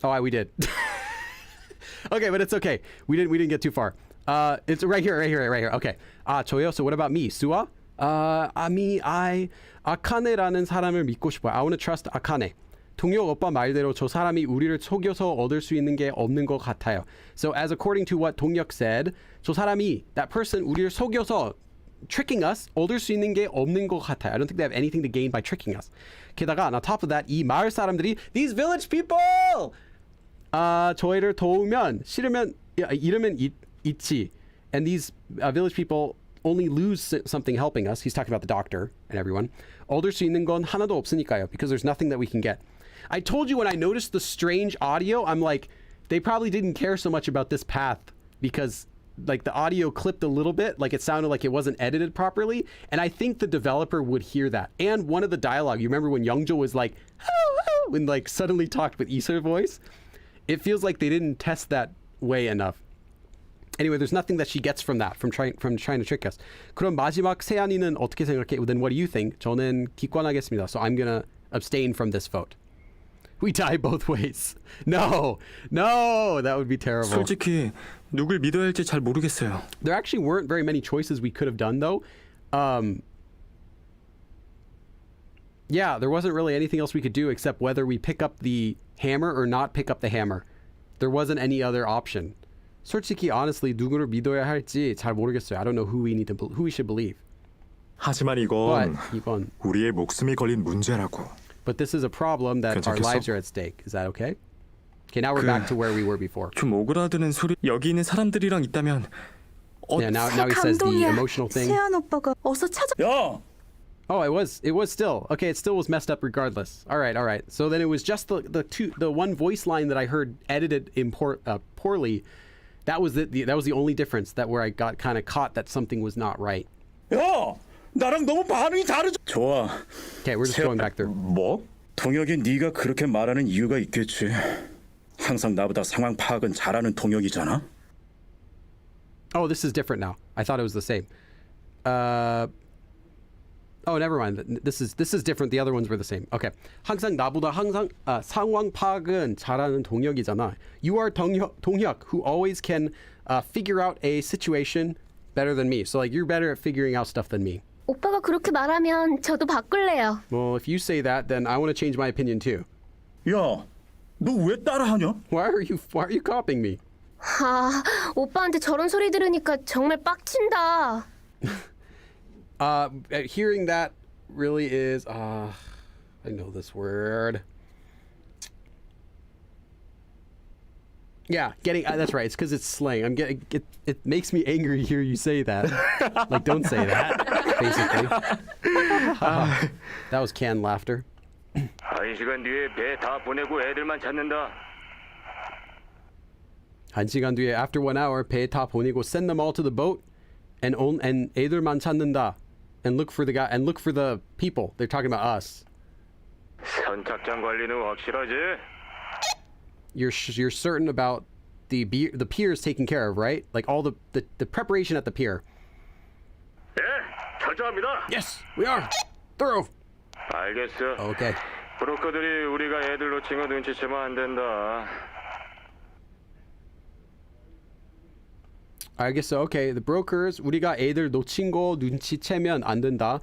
S1: Oh, we did. Okay, but it's okay. We didn't get too far. It's right here. Okay. 저요. So what about me? 수아? 아카네라는 사람을 믿고 싶어요. I want to trust 아카네. 동혁 오빠 말대로 저 사람이 우리를 속여서 얻을 수 있는 게 없는 것 같아요. So as according to what 동혁 said, 저 사람이, that person, 우리를 속여서 tricking us, 얻을 수 있는 게 없는 것 같아요. I don't think they have anything to gain by tricking us. 게다가 on top of that, 이 마을 사람들이, these village people! 저희를 도우면 싫으면 잃으면 있지. And these village people only lose something helping us. He's talking about the doctor and everyone. 얻을 수 있는 건 하나도 없으니까요, because there's nothing that we can get. I told you when I noticed the strange audio, I'm like, they probably didn't care so much about this path because like the audio clipped a little bit, like it sounded like it wasn't edited properly, and I think the developer would hear that. And one of the dialogue, you remember when Youngjo was like, when like suddenly talked with Iser's voice? It feels like they didn't test that way enough. Anyway, there's nothing that she gets from that, from trying to trick us. 그럼 마지막 세안이는 어떻게 생각해? Then what do you think? 저는 기권하겠습니다. So I'm gonna abstain from this vote. We die both ways. No, that would be terrible.
S7: 솔직히 누굴 믿어야 할지 잘 모르겠어요.
S1: There actually weren't very many choices we could have done though. Yeah, there wasn't really anything else we could do except whether we pick up the hammer or not pick up the hammer. There wasn't any other option. 솔직히, honestly, 누구를 믿어야 할지 잘 모르겠어요. I don't know who we should believe.
S2: 하지만
S1: But
S2: 이건 우리의 목숨이 걸린 문제라고.
S1: But this is a problem that our
S2: 괜찮겠어?
S1: lives are at stake. Is that okay? Okay, now we're back to where we were before.
S7: 좀 오그라드는 소리 여기 있는 사람들이랑 있다면
S1: Yeah, now he says the
S3: 감동이야.
S1: emotional thing.
S3: 세안 오빠가 어서 찾아.
S4: 야
S1: Oh, it was still okay. It still was messed up regardless. All right. So then it was just the one voice line that I heard edited poorly. That was the only difference where I got kind of caught that something was not right.
S4: 야 나랑 너무 반응이 다르죠 좋아
S1: Okay, we're just going back there.
S2: 뭐?
S4: 동혁이 네가 그렇게 말하는 이유가 있겠지 항상 나보다 상황 파악은 잘하는 동혁이잖아.
S1: Oh, this is different now. I thought it was the same. Oh, never mind. This is different. The other ones were the same. Okay. 항상 나보다 항상 상황 파악은 잘하는 동혁이잖아. You are 동혁 who always can figure out a situation better than me. So like you're better at figuring out stuff than me.
S5: 오빠가 그렇게 말하면 저도 바꿀래요.
S1: Well, if you say that, then I want to change my opinion too.
S4: 야, 너 왜 따라하냐?
S1: Why are you copying me?
S5: 아, 오빠한테 저런 소리 들으니까 정말 빡친다.
S1: Hearing that really is I know this word. Yeah, getting that's right. It's because it's slang. I'm getting it makes me angry to hear you say that. Like, don't say that. Basically, that was canned laughter.
S8: 1시간 뒤에 배 다 보내고 애들만 찾는다.
S1: 1시간 뒤에 after 1 hour 배 다 보내고 send them all to the boat and 애들만 찾는다 and look for the people. They're talking about us.
S8: 선착장 관리는 확실하지?
S1: You're certain about the piers taken care of, right? Like all the preparation at the pier.
S8: 예, 철저합니다.
S1: Yes, we are thorough.
S8: 알겠어.
S1: Okay.
S8: 브로커들이 우리가 애들 놓친 거 눈치채면 안 된다.
S1: 알겠어. Okay. The brokers 우리가 애들 놓친 거 눈치채면 안 된다.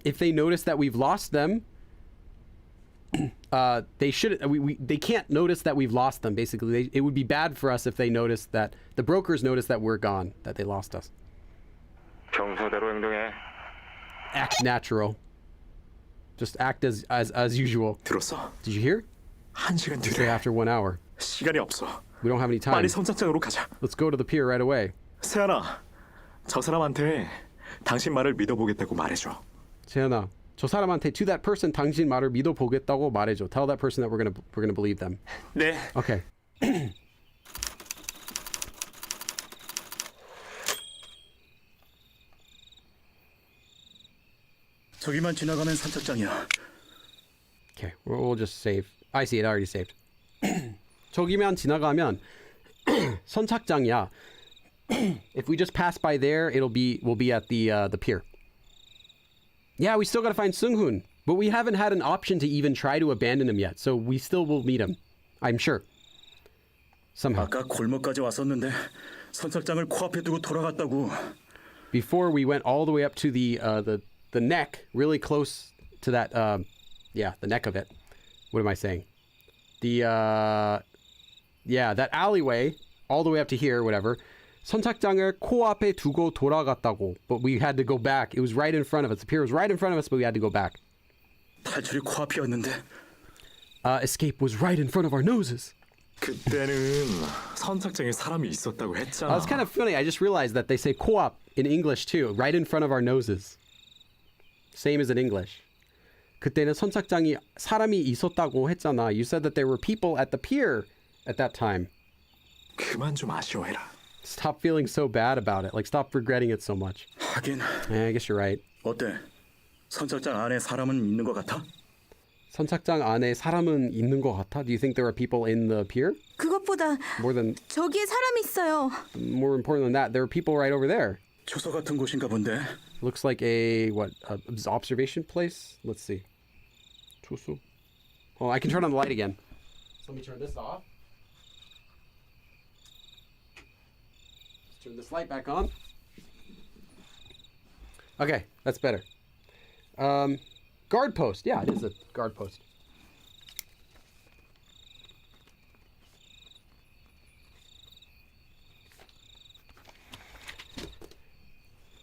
S1: If they notice that we've lost them, they should. They can't notice that we've lost them. Basically, it would be bad for us if they notice that the brokers notice that we're gone, that they lost us.
S8: 평소대로 행동해.
S1: Act natural. Just act as usual.
S2: 들었어?
S1: Did you hear?
S2: 1시간
S1: Say
S2: 뒤래.
S1: after 1 hour.
S2: 시간이 없어.
S1: We don't have any time.
S2: 빨리 선착장으로 가자.
S1: Let's go to the pier right away.
S2: 세연아, 저 사람한테 당신 말을 믿어보겠다고 말해줘.
S1: 세연아, 저 사람한테 to that person 당신 말을 믿어보겠다고 말해줘. Tell that person that we're gonna believe them.
S2: 네.
S1: Okay.
S4: 저기만 지나가면 선착장이야.
S1: Okay, we'll just save. I see it already saved. 저기만 지나가면 선착장이야. If we just pass by there, we'll be at the pier. Yeah, we still gotta find Sung-hoon, but we haven't had an option to even try to abandon him yet, so we still will meet him. I'm sure. Somehow.
S4: 아까 골목까지 왔었는데 선착장을 코앞에 두고 돌아갔다고.
S1: Before we went all the way up to the neck, really close to that. The neck of it. What am I saying? That alleyway, all the way up to here, whatever. 선착장을 코앞에 두고 돌아갔다고. But we had to go back. It was right in front of us. The pier was right in front of us, but we had to go back.
S4: 탈출이 코앞이었는데.
S1: Escape was right in front of our noses.
S2: 그때는 선착장에 사람이 있었다고 했잖아.
S1: It's kind of funny. I just realized that they say 코앞 in English too, right in front of our noses. Same as in English. 그때는 선착장이 사람이 있었다고 했잖아. You said that there were people at the pier at that time.
S2: 그만 좀 아쉬워해라.
S1: Stop feeling so bad about it. Like, stop regretting it so much.
S4: 하긴.
S1: I guess you're right.
S4: 어때? 선착장 안에 사람은 있는 것 같아?
S1: 선착장 안에 사람은 있는 것 같아? Do you think there are people in the pier?
S3: 그것보다 저기에 사람이 있어요.
S1: More important than that, there are people right over there.
S4: 초소 같은 곳인가 본데.
S1: Looks like a observation place? Let's see. 초소. Oh, I can turn on the light again. So let me turn this off. Let's turn this light back on. Okay, that's better. Guard post. Yeah, it is a guard post.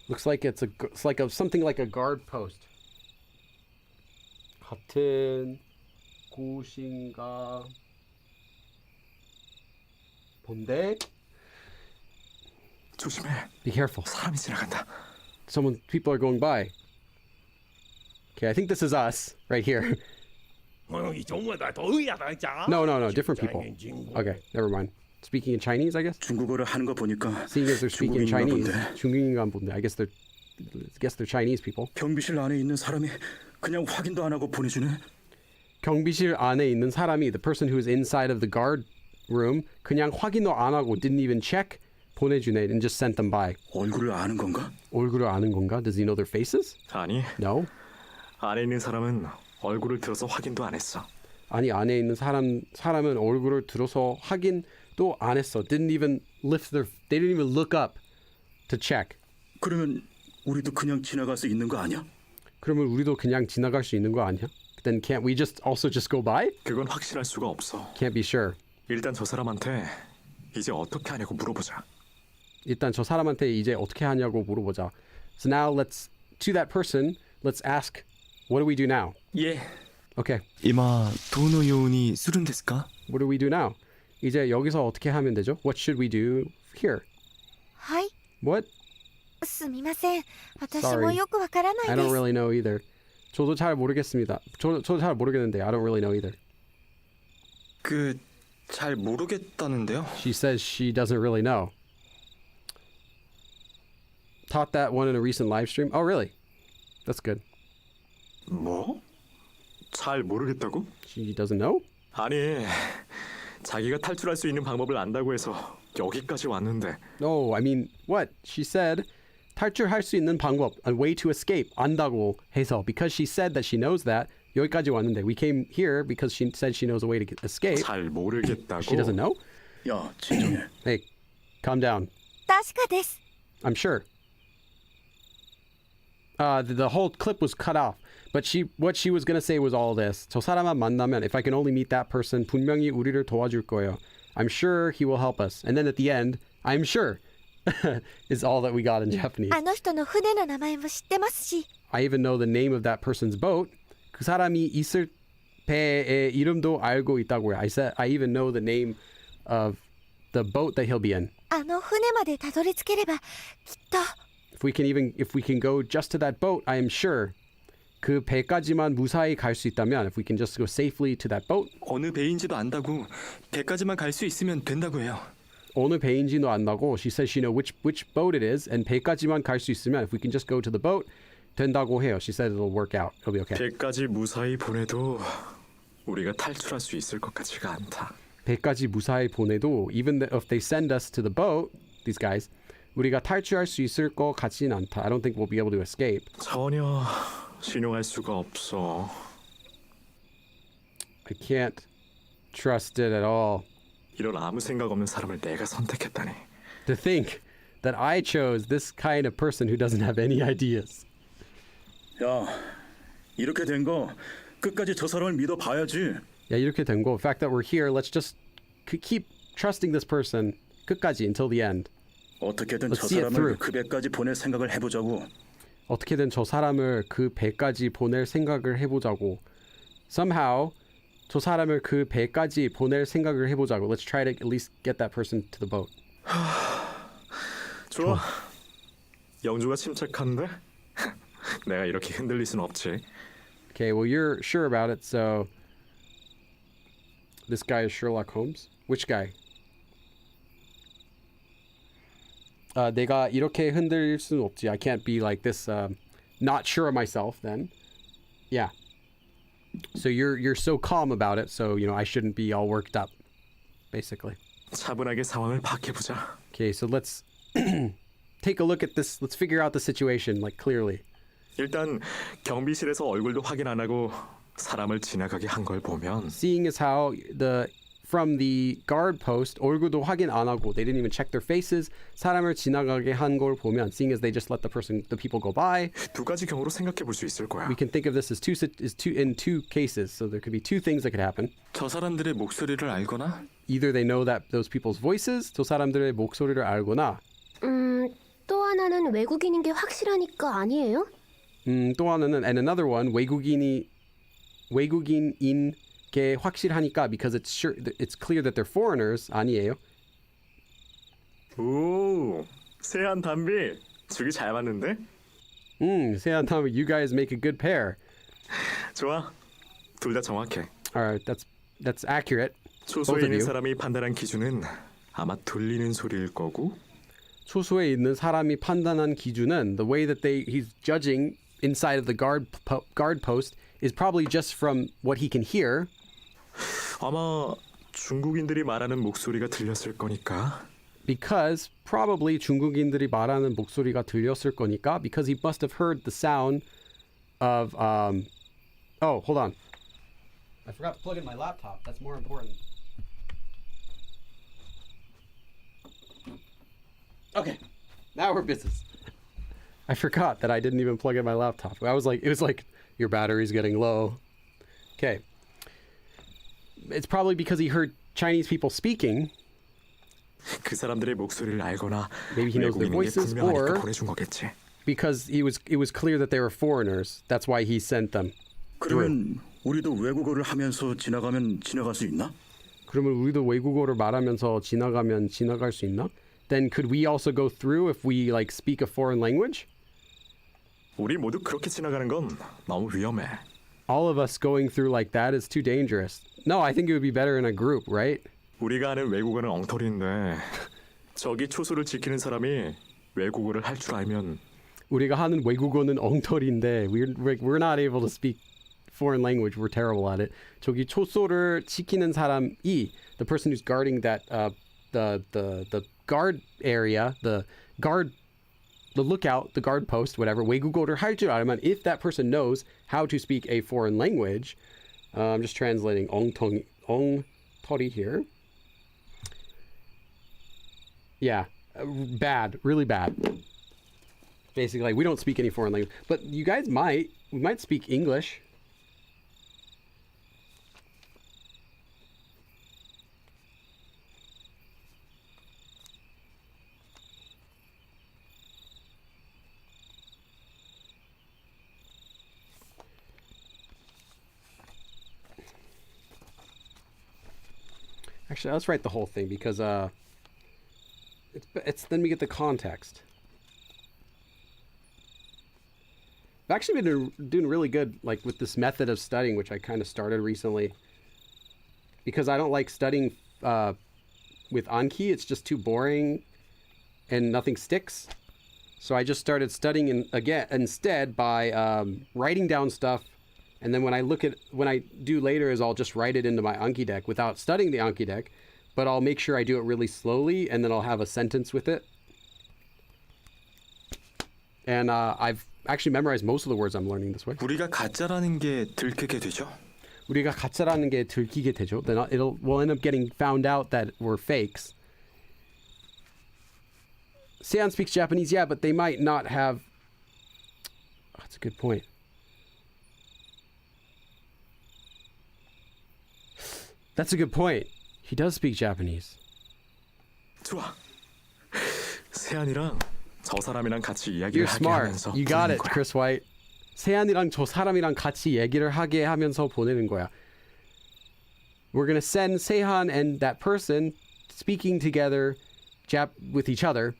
S1: Looks like it's something like a guard post. 같은 곳인가 본데.
S2: 조심해.
S1: Be careful.
S2: 사람이 지나간다.
S1: People are going by. Okay, I think this is us right here. No, different people. Okay, never mind. Speaking in Chinese, I guess.
S4: 중국어를 하는 거 보니까
S1: Seeing as they're speaking
S4: 중국인인가
S1: Chinese,
S4: 본데.
S1: 중국인가 본데. I guess they're Chinese people.
S4: 경비실 안에 있는 사람이 그냥 확인도 안 하고 보내주네.
S1: 경비실 안에 있는 사람이, the person who is inside of the guard room. 그냥 확인도 안 하고 didn't even check. 보내주네 and just sent them by.
S4: 얼굴을 아는 건가?
S1: 얼굴을 아는 건가? Does he know their faces?
S2: 아니,
S1: No.
S2: 안에 있는 사람은 얼굴을 들어서 확인도 안 했어.
S1: 아니 안에 있는 사람은 얼굴을 들어서 확인도 안 했어. Didn't even they didn't even look up to check.
S4: 그러면 우리도 그냥 지나갈 수 있는 거 아니야?
S1: 그러면 우리도 그냥 지나갈 수 있는 거 아니야? Then can't we just go by?
S2: 그건 확실할 수가 없어.
S1: Can't be sure.
S2: 일단 저 사람한테 이제 어떻게 하냐고 물어보자.
S1: 일단 저 사람한테 이제 어떻게 하냐고 물어보자. So now to that person, let's ask, what do we do now?
S2: 예.
S1: Okay,
S7: 今どのようにするんですか？
S1: what do we do now? 이제 여기서 어떻게 하면 되죠? What should we do here?
S6: はい
S1: What?
S6: すみません私
S1: Sorry.
S6: もよくわからない
S1: I
S6: で
S1: don't
S6: す
S1: really know either. 저도 잘 모르겠습니다. 저도 잘 모르겠는데 I don't really know either.
S7: 그 잘 모르겠다는데요.
S1: She says she doesn't really know. Taught that one in a recent live stream. Oh, really? That's good.
S2: 뭐? 잘 모르겠다고?
S1: She doesn't know?
S2: 아니, 자기가 탈출할 수 있는 방법을 안다고 해서 여기까지 왔는데
S1: No, I mean, what? She said 탈출할 수 있는 방법, a way to escape, 안다고 해서. Because she said that she knows that, 여기까지 왔는데. We came here because she said she knows a way to escape.
S2: 잘 모르겠다고.
S1: She doesn't know?
S4: 야, 진정해.
S1: Hey, calm down.
S6: 確かです
S1: I'm sure. The whole clip was cut off. But what she was going to say was all this. 저 사람만 만나면, if I can only meet that person, 분명히 우리를 도와줄 거예요. I'm sure he will help us. And then at the end, I'm sure is all that we got in Japanese.
S6: あの人の船の名前も知ってますし
S1: I even know the name of that person's boat. 그 사람이 있을 배의 이름도 알고 있다고요. I even know the name of the boat that he'll be in.
S6: あの船までたどり着ければきっと
S1: If we can go just to that boat, I am sure 그 배까지만 무사히 갈 수 있다면, if we can just go safely to that boat,
S7: 어느 배인지도 안다고 배까지만 갈 수 있으면 된다고 해요.
S1: 어느 배인지도 안다고. She says she know which boat it is, and 배까지만 갈 수 있으면, if we can just go to the boat, 된다고 해요. She said it'll work out. It'll be okay.
S2: 배까지 무사히 보내도 우리가 탈출할 수 있을 것 같지가 않다.
S1: 배까지 무사히 보내도 even if they send us to the boat, these guys, 우리가 탈출할 수 있을 것 같진 않다. I don't think we'll be able to escape.
S2: 전혀 신용할 수가 없어.
S1: I can't trust it at all.
S2: 이런 아무 생각 없는 사람을 내가 선택했다니.
S1: To think that I chose this kind of person who doesn't have any ideas.
S4: 야, 이렇게 된 거 끝까지 저 사람을 믿어봐야지.
S1: 야, 이렇게 된 거. The fact that we're here, let's just keep trusting this person 끝까지 until the end.
S4: 어떻게든
S1: Let's
S4: 저
S1: see it through.
S4: 사람을 그 배까지 보낼 생각을 해보자고.
S1: 어떻게든 저 사람을 그 배까지 보낼 생각을 해보자고. Somehow 저 사람을 그 배까지 보낼 생각을 해보자고. Let's try to at least get that person to the boat.
S2: 좋아. 영주가 침착한데? 내가 이렇게 흔들릴 순 없지.
S1: Okay, well you're sure about it, so this guy is Sherlock Holmes? Which guy? 내가 이렇게 흔들릴 수는 없지. I can't be like this, not sure of myself then. Yeah. So you're so calm about it, so I shouldn't be all worked up, basically.
S2: 차분하게 상황을 파악해보자.
S1: Okay, so let's take a look at this. Let's figure out the situation, like, clearly.
S2: 일단 경비실에서 얼굴도 확인 안 하고 사람을 지나가게 한 걸 보면
S1: Seeing as how from the guard post, 얼굴도 확인 안 하고, they didn't even check their faces, 사람을 지나가게 한 걸 보면, seeing as they just let the people go by,
S2: 두 가지 경우로 생각해 볼 수 있을 거야.
S1: we can think of this as in two cases. So there could be two things that could happen.
S7: 저 사람들의 목소리를 알거나
S1: Either they know that those people's voices, 저 사람들의 목소리를 알거나,
S5: 또 하나는 외국인인 게 확실하니까 아니에요?
S1: 또 하나는, and another one, 외국인인 게 확실하니까, because it's clear that they're foreigners, 아니에요?
S2: 오, 세안 담비 주기 잘 맞는데?
S1: 세안 다음에 you guys make a good pair.
S2: 좋아, 둘 다 정확해.
S1: Alright, that's accurate.
S2: 초소에
S1: Both of
S2: 있는
S1: you.
S2: 사람이 판단한 기준은 아마 들리는 소리일 거고
S1: 초소에 있는 사람이 판단한 기준은, the way that he's judging inside of the guard post is probably just from what he can hear.
S2: 아마 중국인들이 말하는 목소리가 들렸을 거니까.
S1: Because probably 중국인들이 말하는 목소리가 들렸을 거니까. Because he must have heard the sound of oh, hold on. I forgot to plug in my laptop. That's more important. Okay. Now we're business. I forgot that I didn't even plug in my laptop. I was like, it was like, your battery's getting low. Okay. It's probably because he heard Chinese people speaking.
S2: 그 사람들의 목소리를 알거나
S1: Maybe he knows their
S2: 외국인인 게
S1: voices,
S2: 분명하니까
S1: or
S2: 보내준 거겠지.
S1: because it was clear that they were foreigners. That's why he sent them.
S4: 그러면 우리도 외국어를 하면서 지나가면 지나갈 수 있나?
S1: 그러면 우리도 외국어를 말하면서 지나가면 지나갈 수 있나? Then could we also go through if we like speak a foreign language?
S2: 우리 모두 그렇게 지나가는 건 너무 위험해.
S1: All of us going through like that is too dangerous. No, I think it would be better in a group, right?
S2: 우리가 아는 외국어는 엉터리인데 저기 초소를 지키는 사람이 외국어를 할 줄 알면
S1: 우리가 하는 외국어는 엉터리인데 we're not able to speak foreign language. We're terrible at it. 저기 초소를 지키는 사람이 the person who's guarding that the guard area, the lookout, the guard post, whatever, 외국어를 할 줄 알면, if that person knows how to speak a foreign language, I'm just translating 엉터리 here. Yeah, bad, really bad. Basically, like, we don't speak any foreign language, but you guys might. We might speak English. Actually, let's write the whole thing because it's then we get the context. I've actually been doing really good, like with this method of studying, which I kind of started recently. Because I don't like studying with Anki; it's just too boring, and nothing sticks. So I just started studying instead by writing down stuff. And then when I do later is I'll just write it into my Anki deck without studying the Anki deck, but I'll make sure I do it really slowly, and then I'll have a sentence with it. And I've actually memorized most of the words I'm learning this way.
S7: 우리가 가짜라는 게 들키게 되죠.
S1: 우리가 가짜라는 게 들키게 되죠. Then we'll end up getting found out that we're fakes. Sean speaks Japanese, yeah, but they might not have. Oh, that's a good point. That's a good point. He does speak Japanese.
S2: 좋아. 세안이랑 저 사람이랑 같이 이야기를
S1: You're
S2: 하게
S1: smart.
S2: 하면서
S1: You got
S2: 보내는
S1: it,
S2: 거야.
S1: Chris White. 세안이랑 저 사람이랑 같이 얘기를 하게 하면서 보내는 거야. We're gonna send Sehan and that person speaking together, with each other.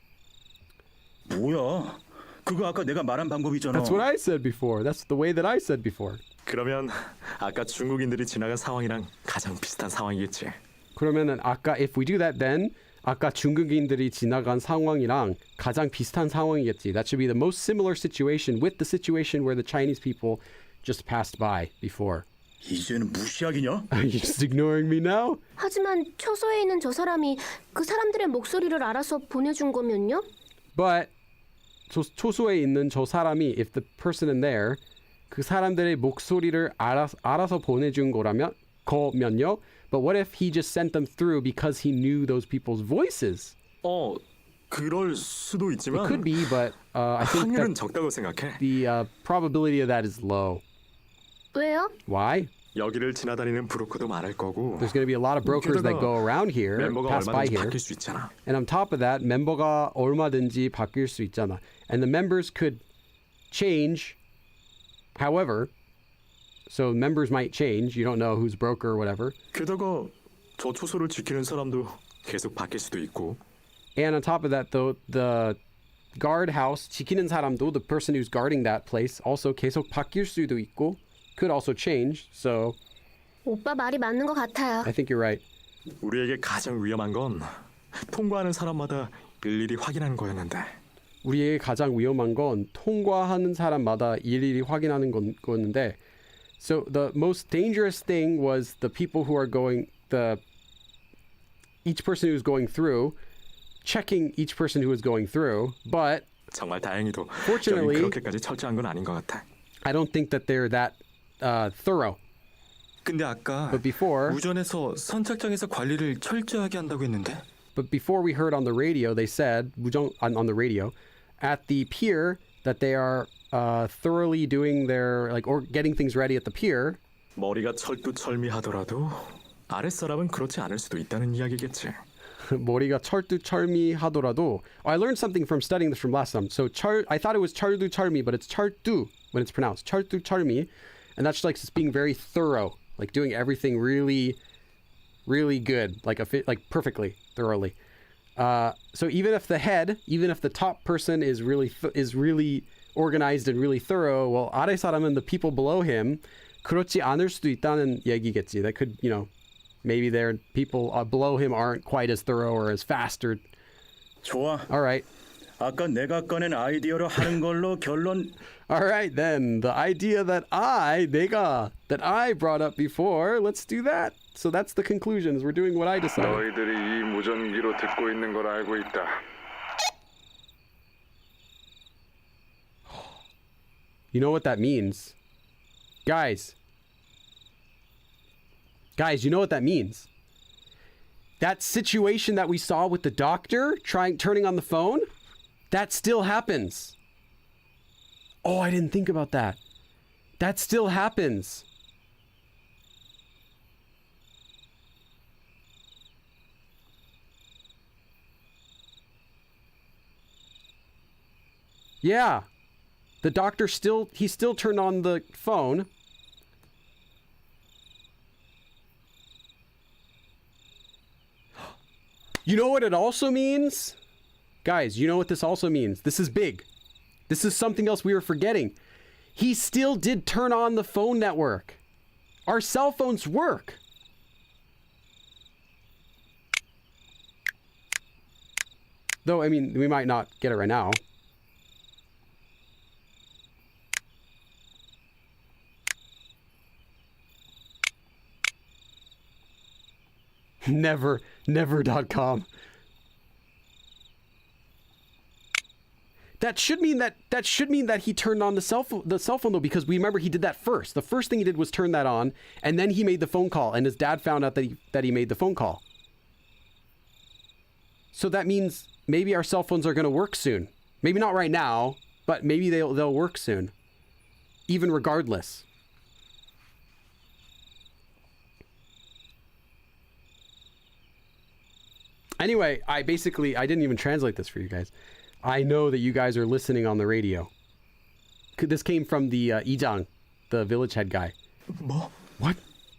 S4: 뭐야? 그거 아까 내가 말한 방법이잖아.
S1: That's what I said before. That's the way that I said before.
S2: 그러면 아까 중국인들이 지나간 상황이랑 가장 비슷한 상황이겠지.
S1: 그러면은 아까 if we do that, then 아까 중국인들이 지나간 상황이랑 가장 비슷한 상황이겠지. That should be the most similar situation with the situation where the Chinese people just passed by before.
S4: 이제는 무시하기냐?
S1: Are you just ignoring me now?
S5: 하지만 초소에 있는 저 사람이 그 사람들의 목소리를 알아서 보내준 거면요?
S1: But 초소에 있는 저 사람이 if the person in there 그 사람들의 목소리를 알아서 보내준 거면요. But what if he just sent them through because he knew those people's voices?
S2: 그럴 수도
S1: It
S2: 있지만
S1: could be, but I think
S2: 확률은
S1: that
S2: 적다고 생각해.
S1: the probability of that is low.
S5: 왜요?
S1: Why?
S2: 여기를 지나다니는 브로커도 많을 거고
S1: There's going to be a lot of brokers that go around here,
S2: 멤버가
S1: pass by
S2: 얼마든지
S1: here.
S2: 바뀔 수 있잖아.
S1: And on top of that, 멤버가 얼마든지 바뀔 수 있잖아. And the members could change. However, so members might change. You don't know who's broker or whatever.
S2: 게다가 저 초소를 지키는 사람도 계속 바뀔 수도 있고.
S1: And on top of that, though, the guard house, 지키는 사람도, the person who's guarding that place, also 계속 바뀔 수도 있고, could also change. So
S5: 오빠 말이 맞는 것 같아요.
S1: I think you're right.
S2: 우리에게 가장 위험한 건 통과하는 사람마다 일일이 확인하는 거였는데.
S1: 우리에게 가장 위험한 건 통과하는 사람마다 일일이 확인하는 거였는데. So the most dangerous thing was the people who are going, the each person who's going through, checking each person who is going through, but
S2: 정말 다행히도
S1: Fortunately-
S2: 여긴 그렇게까지 철저한 건 아닌 것 같아.
S1: I don't think that they're that thorough.
S7: 근데 아까
S1: But before
S7: 무전에서 선착장에서 관리를 철저하게 한다고 했는데
S1: we heard on the radio, they said on the radio at the pier that they are thoroughly doing their or getting things ready at the pier.
S2: 머리가 철두철미하더라도 아랫사람은 그렇지 않을 수도 있다는 이야기겠지.
S1: 머리가 철두철미하더라도. I learned something from studying this from last time. So I thought it was 철두철미, but it's 철두 when it's pronounced 철두철미, and that's like just being very thorough, like doing everything really, really good, like perfectly, thoroughly. So even if the top person is really organized and really thorough, well, 아래 사람은 the people below him 그렇지 않을 수도 있다는 얘기겠지. That could, maybe their people below him aren't quite as thorough or as fast or.
S4: 좋아.
S1: All right.
S4: 아까 내가 꺼낸 아이디어로 하는 걸로 결론.
S1: All right, then the idea that I brought up before, let's do that. So that's the conclusions. We're doing what I decided.
S8: 너희들이 이 무전기로 듣고 있는 걸 알고 있다.
S1: You know what that means? Guys, you know what that means? That situation that we saw with the doctor turning on the phone, that still happens. Oh, I didn't think about that. That still happens. Yeah. The doctor still turned on the phone. You know what it also means? Guys, you know what this also means? This is big. This is something else we were forgetting. He still did turn on the phone network. Our cell phones work. Though, I mean, we might not get it right now. Never.com. That should mean that he turned on the cell phone though, because we remember he did that first. The first thing he did was turn that on, and then he made the phone call, and his dad found out that he made the phone call. So that means maybe our cell phones are going to work soon. Maybe not right now, but maybe they'll work soon. Even regardless. Anyway, I didn't even translate this for you guys. I know that you guys are listening on the radio. This came from the Ijang, the village head guy.
S4: 뭐?
S1: What?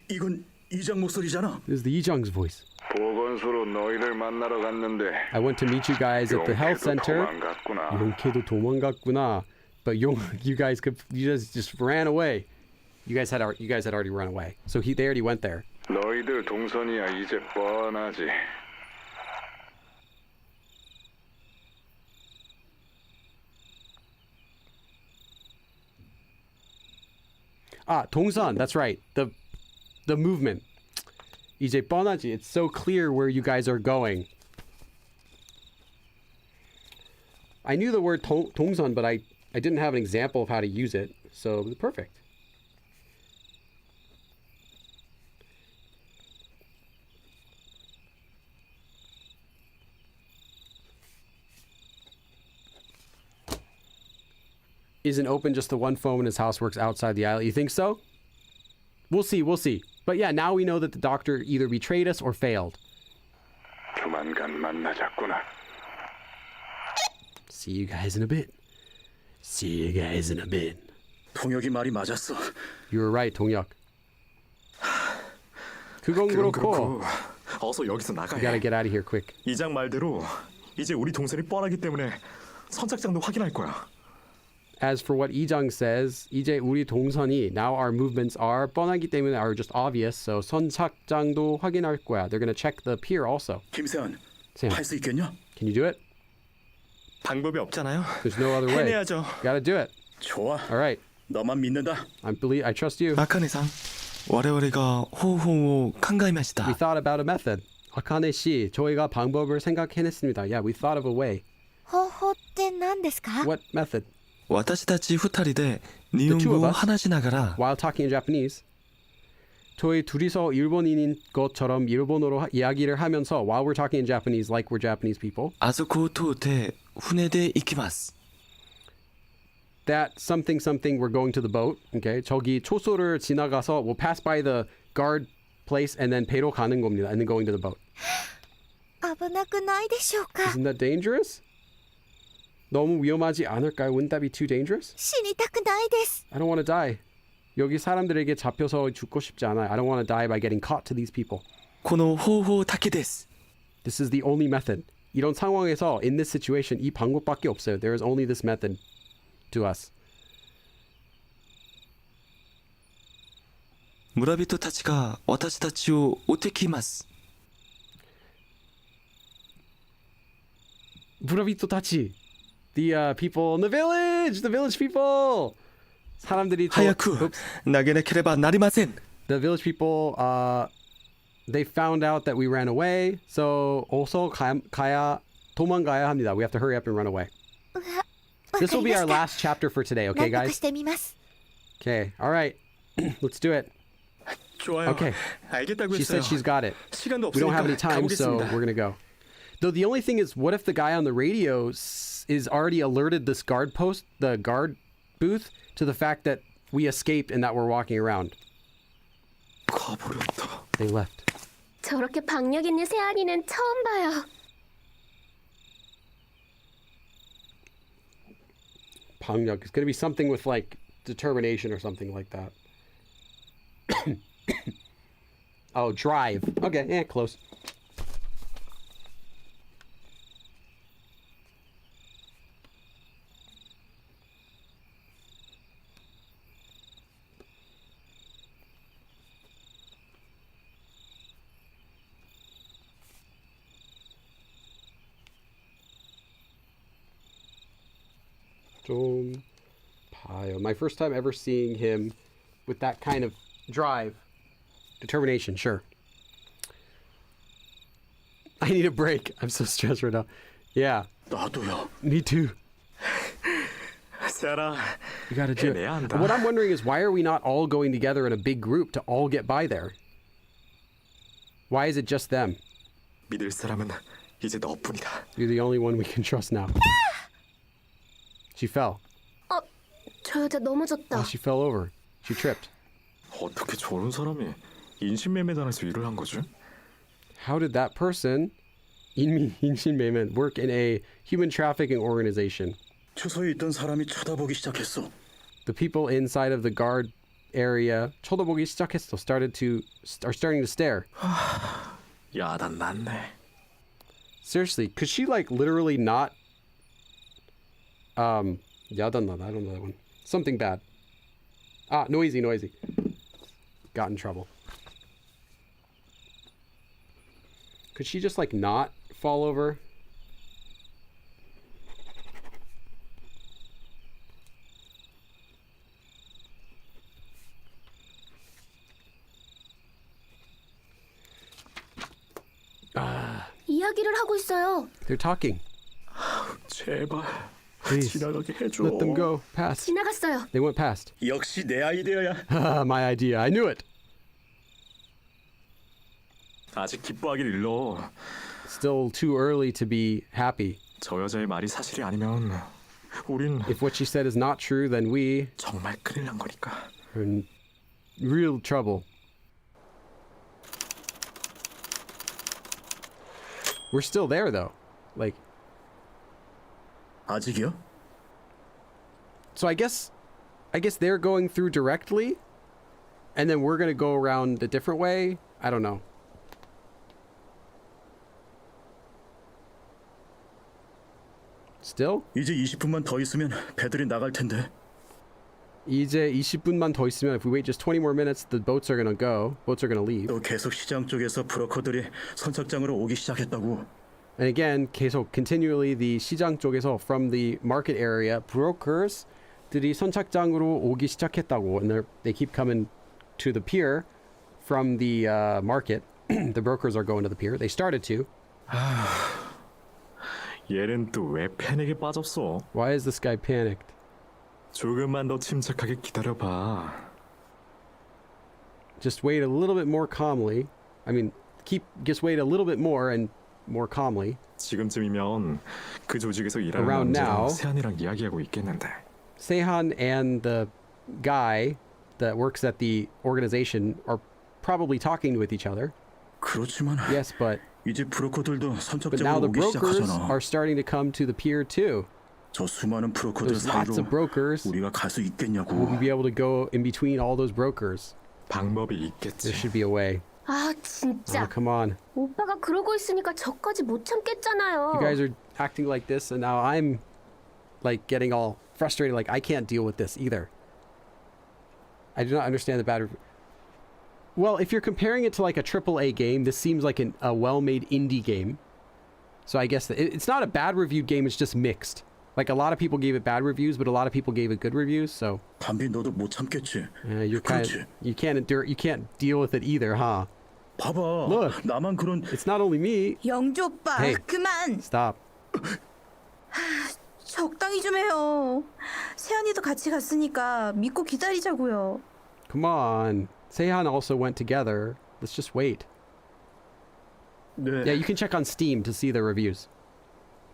S4: 이건 이장 목소리잖아.
S1: This is the Ijang's voice.
S8: 보건소로 너희를 만나러 갔는데
S1: I went to meet you guys at the health center.
S8: 도망갔구나.
S1: 용케도 도망갔구나. But you guys just ran away. You guys had already run away. So they already went there.
S8: 너희들 동선이야 이제 뻔하지.
S1: 동선, that's right. The movement. 이제 뻔하지. It's so clear where you guys are going. I knew the word 동선, but I didn't have an example of how to use it. So perfect. Isn't open just the one phone when his house works outside the island. You think so? We'll see. But yeah, now we know that the doctor either betrayed us or failed.
S8: 조만간 만나자꾸나.
S1: See you guys in a bit.
S4: 동혁이 말이 맞았어.
S1: You were right, 동혁. 그건 그렇고.
S2: 어서 여기서
S1: We
S2: 나가야
S1: gotta
S2: 해.
S1: get out of here quick.
S2: 이장 말대로 이제 우리 동선이 뻔하기 때문에 선착장도 확인할 거야.
S1: As for what Ijang says, 이제 우리 동선이, now our movements are 뻔하기 때문에 are just obvious, so 선착장도 확인할 거야. They're gonna check the pier also.
S4: 김세한,
S1: 세한,
S4: 할 수 있겠냐?
S1: can you do it?
S7: 방법이 없잖아요.
S1: There's no other way.
S7: 해내야죠.
S1: Gotta do it.
S4: 좋아.
S1: All right.
S4: 너만 믿는다.
S1: I trust you.
S7: 茜さん、我々が方法を考えました。
S1: We thought about a method. 아카네 씨, 저희가 방법을 생각해냈습니다. Yeah, we thought of a way.
S6: 方法って何ですか？
S1: What method?
S7: 私たち二人で日本語を話しながら
S1: While talking in Japanese. 저희 둘이서 일본인인 것처럼 일본어로 이야기를 하면서 while we're talking in Japanese like we're Japanese people.
S7: あそこを通って船で行きます
S1: That something something we're going to the boat. Okay. 저기 초소를 지나가서 we'll pass by the guard place and then 배로 가는 겁니다. And then going to the boat.
S6: 危なくないでしょうか？
S1: Isn't that dangerous? 너무 위험하지 않을까요? Wouldn't that be too dangerous?
S6: 死にたくないです。
S1: I don't want to die. 여기 사람들에게 잡혀서 죽고 싶지 않아요. I don't want to die by getting caught to these people.
S7: この方法だけです
S1: This is the only method. 이런 상황에서 in this situation 이 방법밖에 없어요. There is only this method to us.
S7: 村人たちが私たちを追ってきます
S1: 무라비토타치. The people in the village people. 사람들이
S7: 早く投げなければなりません
S1: The village people they found out that we ran away. So also 도망가야 합니다. We have to hurry up and run away.
S6: わ
S1: This
S6: か
S1: will
S6: り
S1: be
S6: ま
S1: our
S6: した。
S1: last chapter for today,
S6: な
S1: okay
S6: んとか
S1: guys?
S6: してみます。
S1: Okay. All right. Let's do it.
S2: 좋아요.
S1: Okay.
S2: 알겠다고
S1: She
S2: 했어요.
S1: said she's got it.
S2: 시간도
S1: We don't
S2: 없으니까
S1: have any time, so
S2: 가보겠습니다.
S1: we're gonna go. Though the only thing is, what if the guy on the radio is already alerted this guard post, the guard booth, to the fact that we escaped and that we're walking around?
S2: 가버렸다.
S1: They left.
S5: 저렇게 박력 있는 새아리는 처음 봐요.
S1: Pangyuk. It's gonna be something with like determination or something like that. Oh, drive. Okay, yeah, close. 좀 봐요. My first time ever seeing him with that kind of drive. Determination, sure. I need a break. I'm so stressed right now. Yeah,
S4: 나도요.
S1: me too.
S2: 세아라,
S1: You gotta do it.
S2: 해내야 한다.
S1: What I'm wondering is why are we not all going together in a big group to all get by there? Why is it just them?
S2: 믿을 사람은 이제 너뿐이다.
S1: You're the only one we can trust now. She fell.
S5: 저 여자 넘어졌다.
S1: Oh, she fell over. She tripped.
S2: 어떻게 저런 사람이 인신매매단에서 일을 한 거지?
S1: How did that person, 인신매매, work in a human trafficking organization?
S4: 초소에 있던 사람이 쳐다보기 시작했어.
S1: The people inside of the guard area 쳐다보기 시작했어. Are starting to stare.
S2: 야단 났네.
S1: Seriously, could she like literally not? 야단나. I don't know that one. Something bad. Noisy. Got in trouble. Could she just like not fall over?
S5: 이야기를 하고 있어요.
S1: They're talking.
S2: 제발
S1: Please,
S2: 지나가게 해줘.
S1: let them go. Past.
S5: 지나갔어요.
S1: They went past.
S4: 역시 내 아이디어야.
S1: My idea. I knew it.
S2: 아직 기뻐하길 일러.
S1: Still too early to be happy.
S2: 저 여자의 말이 사실이 아니면 우린
S1: If what she said is not true, then we
S2: 정말 큰일 난 거니까.
S1: are in real trouble. We're still there though. Like,
S4: 아직이요?
S1: so I guess they're going through directly and then we're going to go around a different way. I don't know. Still?
S4: 이제 20분만 더 있으면 배들이 나갈 텐데.
S1: 이제 20분만 더 있으면 if we wait just 20 more minutes, the boats are going to go. Boats are going to leave.
S4: 또 계속 시장 쪽에서 브로커들이 선착장으로 오기 시작했다고.
S1: And again, 계속 continually the 시장 쪽에서 from the market area, brokers들이 선착장으로 오기 시작했다고. And they keep coming to the pier from the market. the brokers are going to the pier. They started to.
S2: 얘는 또 왜 패닉에 빠졌어?
S1: Why is this guy panicked?
S2: 조금만 더 침착하게 기다려봐.
S1: Just wait a little bit more calmly. I mean, just wait a little bit more and more calmly.
S2: 지금쯤이면 그 조직에서 일하는
S1: Around now.
S2: 남자랑 세안이랑 이야기하고 있겠는데.
S1: Seihan and the guy that works at the organization are probably talking with each other.
S4: 그렇지만
S1: Yes, but
S4: 이제 브로커들도
S1: but now
S4: 선착적으로
S1: the
S4: 오기
S1: brokers
S4: 시작하잖아.
S1: are starting to come to the pier too.
S4: 저 수많은 브로커들
S1: There's lots
S4: 사이로
S1: of brokers.
S4: 우리가 갈 수 있겠냐고.
S1: Will we be able to go in between all those brokers?
S2: 방법이 있겠지.
S1: There should be a way.
S5: 아
S1: Oh,
S5: 진짜
S1: come on.
S5: 오빠가 그러고 있으니까 저까지 못 참겠잖아요.
S1: You guys are acting like this, and now I'm like getting all frustrated. Like I can't deal with this either. I do not understand the bad. Well, if you're comparing it to like a AAA game, this seems like a well-made indie game. So I guess that it's not a bad reviewed game. It's just mixed. Like a lot of people gave it bad reviews, but a lot of people gave it good reviews. So
S4: 담비 너도 못 참겠지.
S1: you're kind
S4: 그렇지.
S1: of you can't deal with it either, huh?
S4: 봐봐.
S1: Look.
S4: 나만 그런
S1: It's not only me.
S3: 영주 오빠,
S1: Hey.
S3: 그만.
S1: Stop.
S3: 적당히 좀 해요. 세연이도 같이 갔으니까 믿고 기다리자고요.
S1: Come on. Seihan also went together. Let's just wait.
S4: 네.
S1: Yeah, you can check on Steam to see the reviews.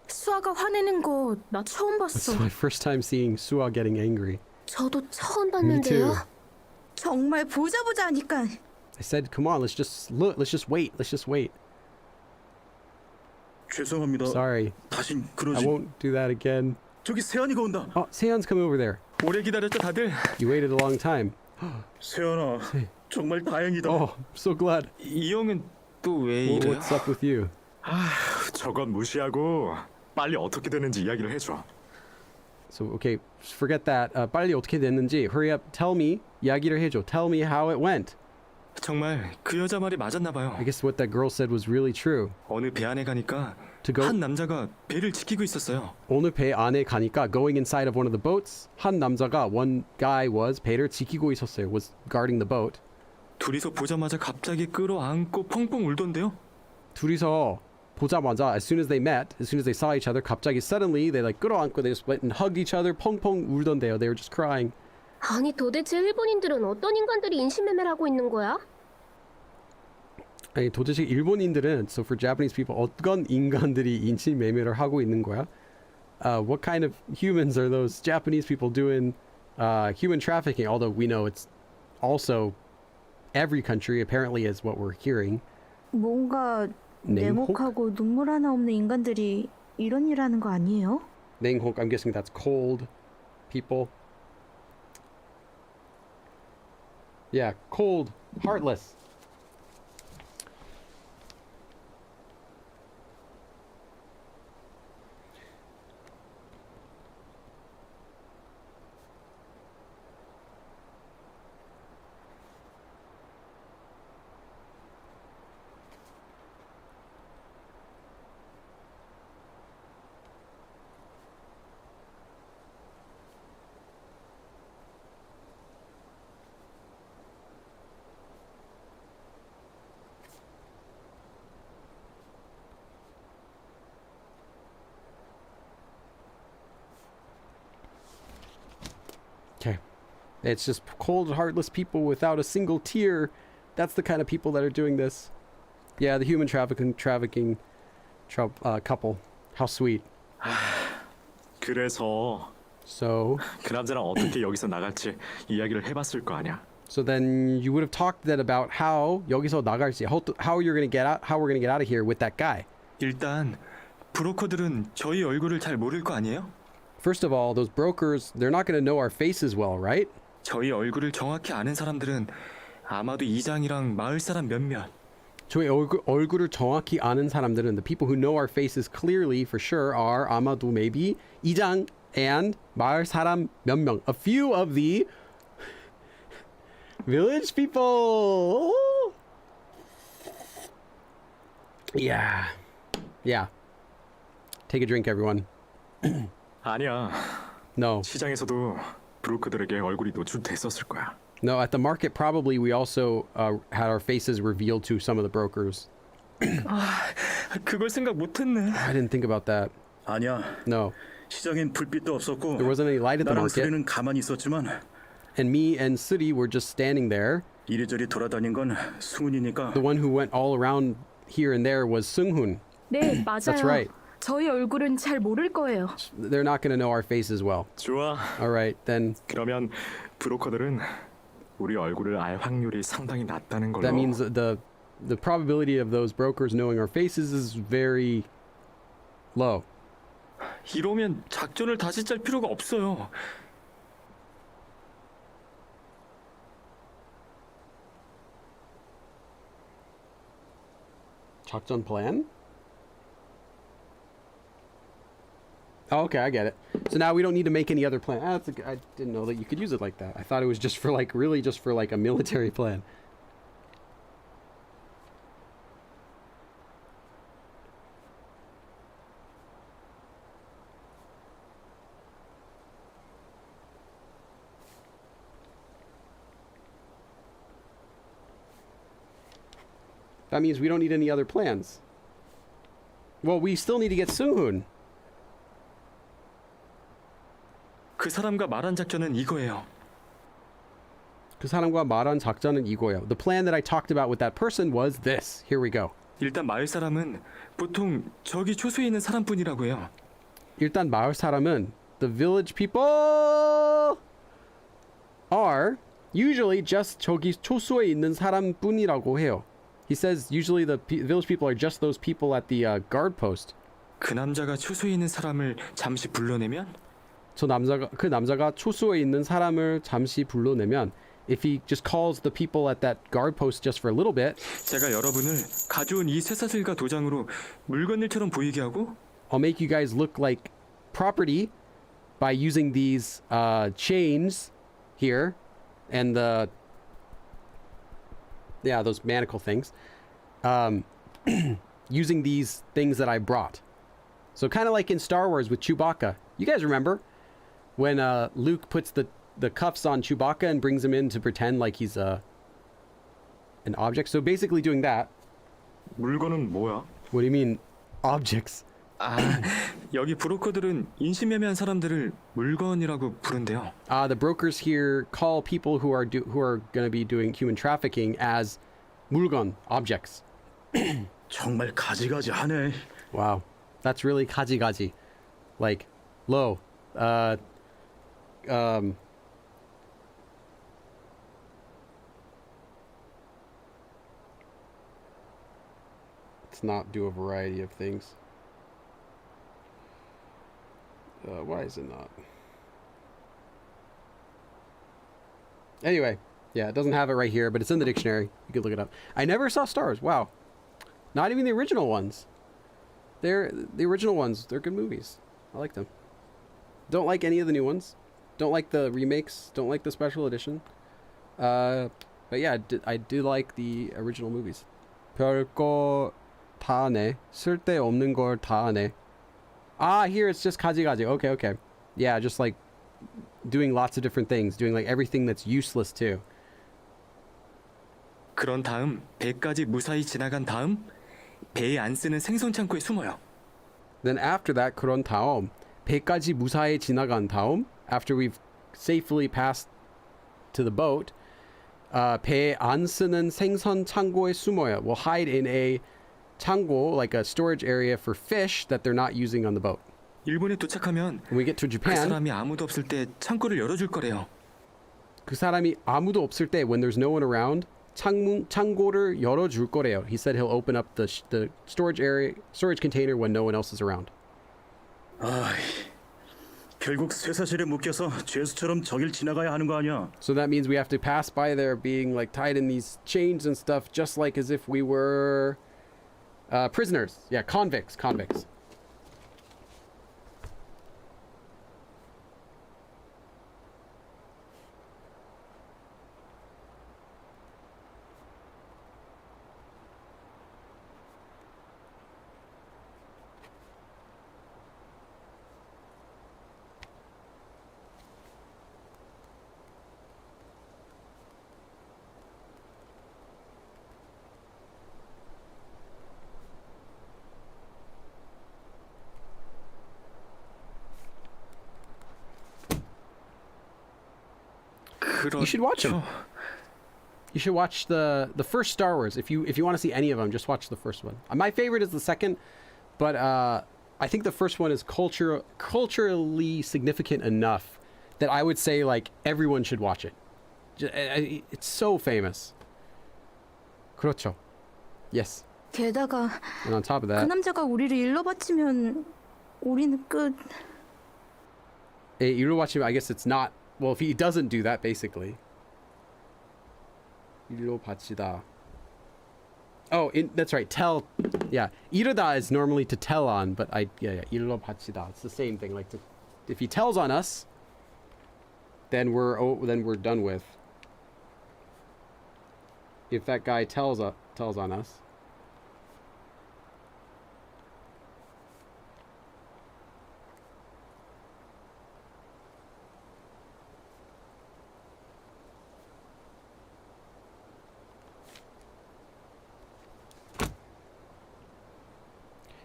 S3: 수아가 화내는 거 나 처음
S1: It's
S3: 봤어.
S1: my first time seeing Suwa getting angry.
S5: 저도 처음
S1: Me too.
S5: 봤는데요.
S3: 정말 보자 하니까.
S1: I said, come on, let's just look. Let's just wait. Let's just wait.
S4: 죄송합니다.
S1: Sorry.
S4: 다신
S1: I
S4: 그러지.
S1: won't do that again.
S4: 저기 세연이가 온다.
S1: Oh, Seihan's coming over there.
S7: 오래 기다렸죠 다들?
S1: You waited a long time.
S4: 세연아, 정말 다행이다.
S1: Oh, I'm so glad.
S7: 이 형은 또 왜 이래요?
S1: What's up with you?
S2: 저건 무시하고 빨리 어떻게 되는지 이야기를 해줘.
S1: So, okay, forget that. 빨리 어떻게 됐는지. Hurry up. Tell me. 이야기를 해줘. Tell me how it went.
S7: 정말 그 여자 말이 맞았나 봐요.
S1: I guess what that girl said was really true.
S7: 어느 배 안에 가니까
S1: To go
S7: 한 남자가 배를 지키고 있었어요.
S1: 어느 배 안에 가니까 going inside of one of the boats 한 남자가 one guy was 배를 지키고 있었어요. Was guarding the boat.
S7: 둘이서 보자마자 갑자기 끌어안고 펑펑 울던데요.
S1: 둘이서 보자마자 as soon as they met, as soon as they saw each other, 갑자기 suddenly they like 끌어안고 they just went and hugged each other. 펑펑 울던데요. They were just crying.
S5: 아니 도대체 일본인들은 어떤 인간들이 인신매매를 하고 있는 거야?
S1: 아니 도대체 일본인들은 so for Japanese people 어떤 인간들이 인신매매를 하고 있는 거야? What kind of humans are those Japanese people doing human trafficking? Although we know it's also every country apparently is what we're hearing.
S3: 뭔가
S1: 냉혹?
S3: 냉혹하고 눈물 하나 없는 인간들이 이런 일 하는 거 아니에요?
S1: 냉혹, I'm guessing that's cold people. Yeah, cold, heartless. Okay. It's just cold, heartless people without a single tear. That's the kind of people that are doing this. Yeah, the human trafficking couple. How sweet.
S2: 그래서
S1: So,
S2: 그 남자랑 어떻게 여기서 나갈지 이야기를 해봤을 거 아니야.
S1: so then you would have talked then about how 여기서 나갈지, how you're gonna get out, how we're gonna get out of here with that guy.
S7: 일단 브로커들은 저희 얼굴을 잘 모를 거 아니에요?
S1: First of all, those brokers, they're not gonna know our faces well, right?
S7: 저희 얼굴을 정확히 아는 사람들은 아마도 이장이랑 마을 사람 몇몇.
S1: 저희 얼굴을 정확히 아는 사람들은 the people who know our faces clearly for sure are 아마도 maybe 이장 and 마을 사람 몇 명. A few of the village people. Yeah. Yeah. Take a drink, everyone.
S2: 아니야.
S1: No.
S2: 시장에서도 브로커들에게 얼굴이 노출됐었을 거야.
S1: No, at the market probably we also had our faces revealed to some of the brokers.
S2: 그걸 생각 못했네.
S1: I didn't think about that.
S4: 아니야.
S1: No,
S4: 시장엔 불빛도 없었고
S1: there wasn't any light at the
S4: 나랑
S1: market,
S4: 수리는 가만히 있었지만
S1: and me and Suri were just standing there.
S4: 이리저리 돌아다닌 건 승훈이니까
S1: The one who went all around here and there was Seung-hoon.
S3: 네, 맞아요.
S1: That's right.
S3: 저희 얼굴은 잘 모를 거예요.
S1: They're not going to know our faces well.
S2: 좋아.
S1: All right, then
S2: 그러면 브로커들은 우리 얼굴을 알 확률이 상당히 낮다는 걸로.
S1: that means the probability of those brokers knowing our faces is very low.
S2: 이러면 작전을 다시 짤 필요가 없어요.
S1: 작전 plan? Oh, okay, I get it. So now we don't need to make any other plan. I didn't know that you could use it like that. I thought it was just for like really just for like a military plan. That means we don't need any other plans. Well, we still need to get Seung-hoon.
S2: 그 사람과 말한 작전은 이거예요.
S1: 그 사람과 말한 작전은 이거예요. The plan that I talked about with that person was this. Here we go.
S2: 일단 마을 사람은 보통 저기 초소에 있는 사람뿐이라고 해요.
S1: 일단 마을 사람은 the village people are usually just 저기 초소에 있는 사람뿐이라고 해요. He says usually the village people are just those people at the guard post.
S2: 그 남자가 초소에 있는 사람을 잠시 불러내면
S1: 그 남자가 초소에 있는 사람을 잠시 불러내면 if he just calls the people at that guard post just for a little bit,
S2: 제가 여러분을 가져온 이 쇠사슬과 도장으로 물건일처럼 보이게 하고
S1: I'll make you guys look like property by using these chains here and the those manacle things, using these things that I brought. So kind of like in Star Wars with Chewbacca. You guys remember when Luke puts the cuffs on Chewbacca and brings him in to pretend like he's an object? So basically doing that.
S2: 물건은 뭐야?
S1: What do you mean objects?
S2: 아, 여기 브로커들은 인신매매한 사람들을 물건이라고 부른대요.
S1: The brokers here call people who are going to be doing human trafficking as 물건, objects.
S4: 정말 가지가지하네.
S1: Wow, that's really 가지가지, like low. Let's not do a variety of things. Why is it not? Anyway, yeah, it doesn't have it right here, but it's in the dictionary. You could look it up. I never saw Star Wars. Wow. Not even the original ones. They're the original ones. They're good movies. I like them. Don't like any of the new ones. Don't like the remakes. Don't like the special edition. But yeah, I do like the original movies. 별거 다 하네. 쓸데없는 걸 다 하네. Here it's just 가지가지. Okay. Yeah, just like doing lots of different things. Doing like everything that's useless too.
S2: 그런 다음 배까지 무사히 지나간 다음 배에 안 쓰는 생선 창고에 숨어요.
S1: Then after that, 그런 다음 배까지 무사히 지나간 다음, after we've safely passed to the boat, 배에 안 쓰는 생선 창고에 숨어요. We'll hide in a 창고, like a storage area for fish that they're not using on the boat.
S2: 일본에 도착하면
S1: When we get to
S2: 그
S1: Japan,
S2: 사람이 아무도 없을 때 창고를 열어줄 거래요.
S1: 그 사람이 아무도 없을 때, when there's no one around, 창고를 열어줄 거래요. He said he'll open up the storage container when no one else is around.
S4: 결국 쇠사슬에 묶여서 죄수처럼 저길 지나가야 하는 거 아니야?
S1: So that means we have to pass by there being like tied in these chains and stuff, just like as if we were prisoners. Yeah, convicts. You should watch them. You should watch the first Star Wars. If you want to see any of them, just watch the first one. My favorite is the second, but I think the first one is culturally significant enough that I would say like everyone should watch it. It's so famous. 그렇죠. Yes.
S3: 게다가
S1: And on top of
S3: 그
S1: that,
S3: 남자가 우리를 일러 바치면 우리는 끝.
S1: 일로 바치면, I guess it's not. Well, if he doesn't do that, basically. 일로 바치다. Oh, that's right. Tell. Yeah. 이르다 is normally to tell on, but 일로 바치다. It's the same thing. Like if he tells on us, then we're done with. If that guy tells on us.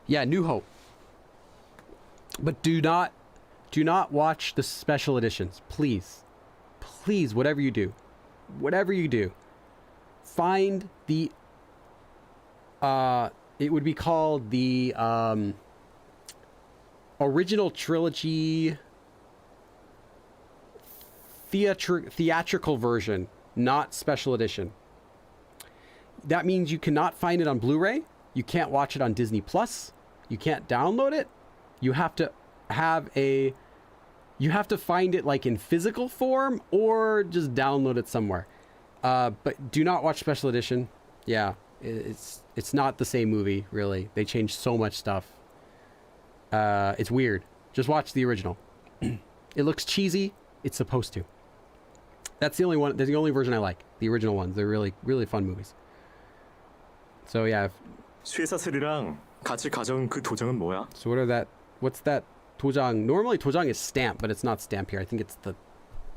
S1: Yeah, New Hope. But do not watch the special editions, please. Please, whatever you do, find the it would be called the original trilogy theatrical version, not special edition. That means you cannot find it on Blu-ray, you can't watch it on Disney Plus, you can't download it. You have to find it like in physical form or just download it somewhere. But do not watch special edition. Yeah, it's not the same movie, really. They changed so much stuff. It's weird. Just watch the original. It looks cheesy. It's supposed to. That's the only one. That's the only version I like. The original ones. They're really, really fun movies. So yeah.
S2: 쇠사슬이랑 같이 가져온 그 도장은 뭐야?
S1: So what's that 도장? Normally 도장 is stamp, but it's not stamp here. I think it's the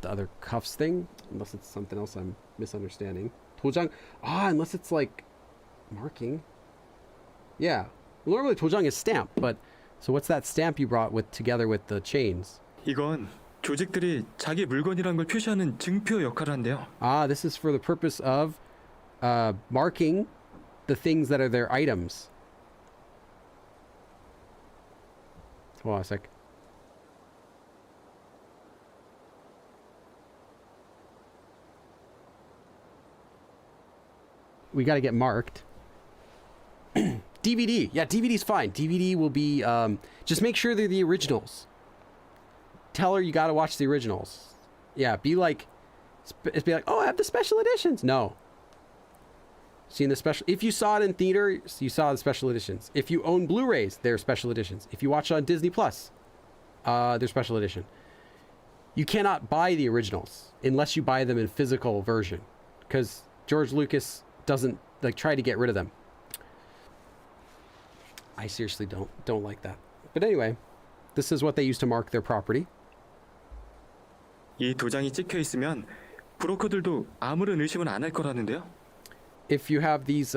S1: other cuffs thing, unless it's something else I'm misunderstanding. 도장, unless it's like marking. Yeah, normally 도장 is stamp, but so what's that stamp you brought together with the chains?
S7: 이건 조직들이 자기 물건이란 걸 표시하는 증표 역할을 한대요.
S1: This is for the purpose of marking the things that are their items. Hold on a sec. We got to get marked. DVD. Yeah, DVD's fine. DVD will be, just make sure they're the originals. Tell her you got to watch the originals. Yeah, be like, oh, I have the special editions. No. Seen the special, if you saw it in theater, you saw the special editions. If you own Blu-rays, they're special editions. If you watch it on Disney Plus, they're special edition. You cannot buy the originals unless you buy them in physical version, because George Lucas doesn't try to get rid of them. I seriously don't like that. But anyway, this is what they use to mark their property.
S7: 이 도장이 찍혀 있으면 브로커들도 아무런 의심은 안 할 거라는데요.
S1: If you have these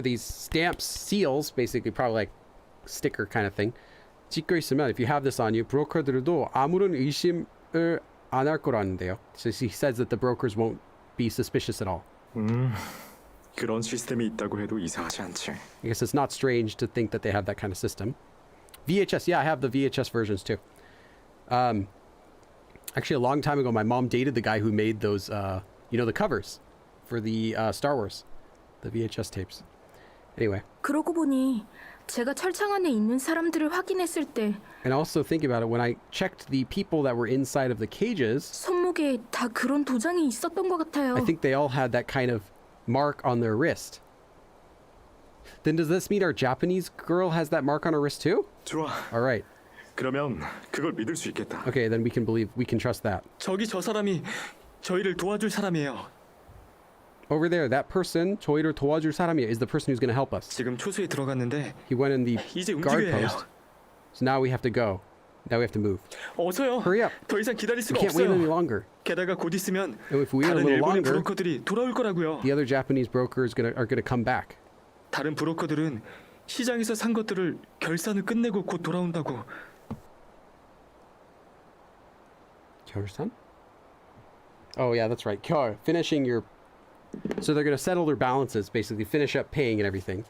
S1: these stamps, seals, basically probably like sticker kind of thing, 찍혀 있으면, if you have this on you, 브로커들도 아무런 의심을 안 할 거라는데요. So he says that the brokers won't be suspicious at all.
S2: 그런 시스템이 있다고 해도 이상하지 않지.
S1: I guess it's not strange to think that they have that kind of system. VHS, yeah, I have the VHS versions too. Actually, a long time ago, my mom dated the guy who made those, the covers for the Star Wars, the VHS tapes. Anyway.
S3: 그러고 보니 제가 철창 안에 있는 사람들을 확인했을 때
S1: And also think about it, when I checked the people that were inside of the cages,
S3: 손목에 다 그런 도장이 있었던 것 같아요.
S1: I think they all had that kind of mark on their wrist. Then does this mean our Japanese girl has that mark on her wrist too?
S2: 좋아.
S1: All right.
S2: 그러면 그걸 믿을 수 있겠다.
S1: Okay, then we can trust that.
S7: 저기 저 사람이 저희를 도와줄 사람이에요.
S1: Over there, that person, 저희를 도와줄 사람이야, is the person who's going to help us.
S7: 지금 초소에 들어갔는데
S1: He went in the
S7: 이제
S1: guard
S7: 움직여야 해요.
S1: post. So now we have to go. Now we have to move.
S7: 어서요.
S1: Hurry up.
S7: 더 이상 기다릴
S1: We
S7: 수가
S1: can't wait any
S7: 없어요.
S1: longer.
S7: 게다가 곧 있으면
S1: And if we wait a
S7: 다른
S1: little
S7: 일본의
S1: longer,
S7: 브로커들이 돌아올 거라고요.
S1: the other Japanese brokers are gonna come back.
S7: 다른 브로커들은 시장에서 산 것들을 결산을 끝내고 곧 돌아온다고.
S1: 결산? Oh yeah, that's right. Finishing your... So they're going to settle their balances, basically. Finish up paying and everything.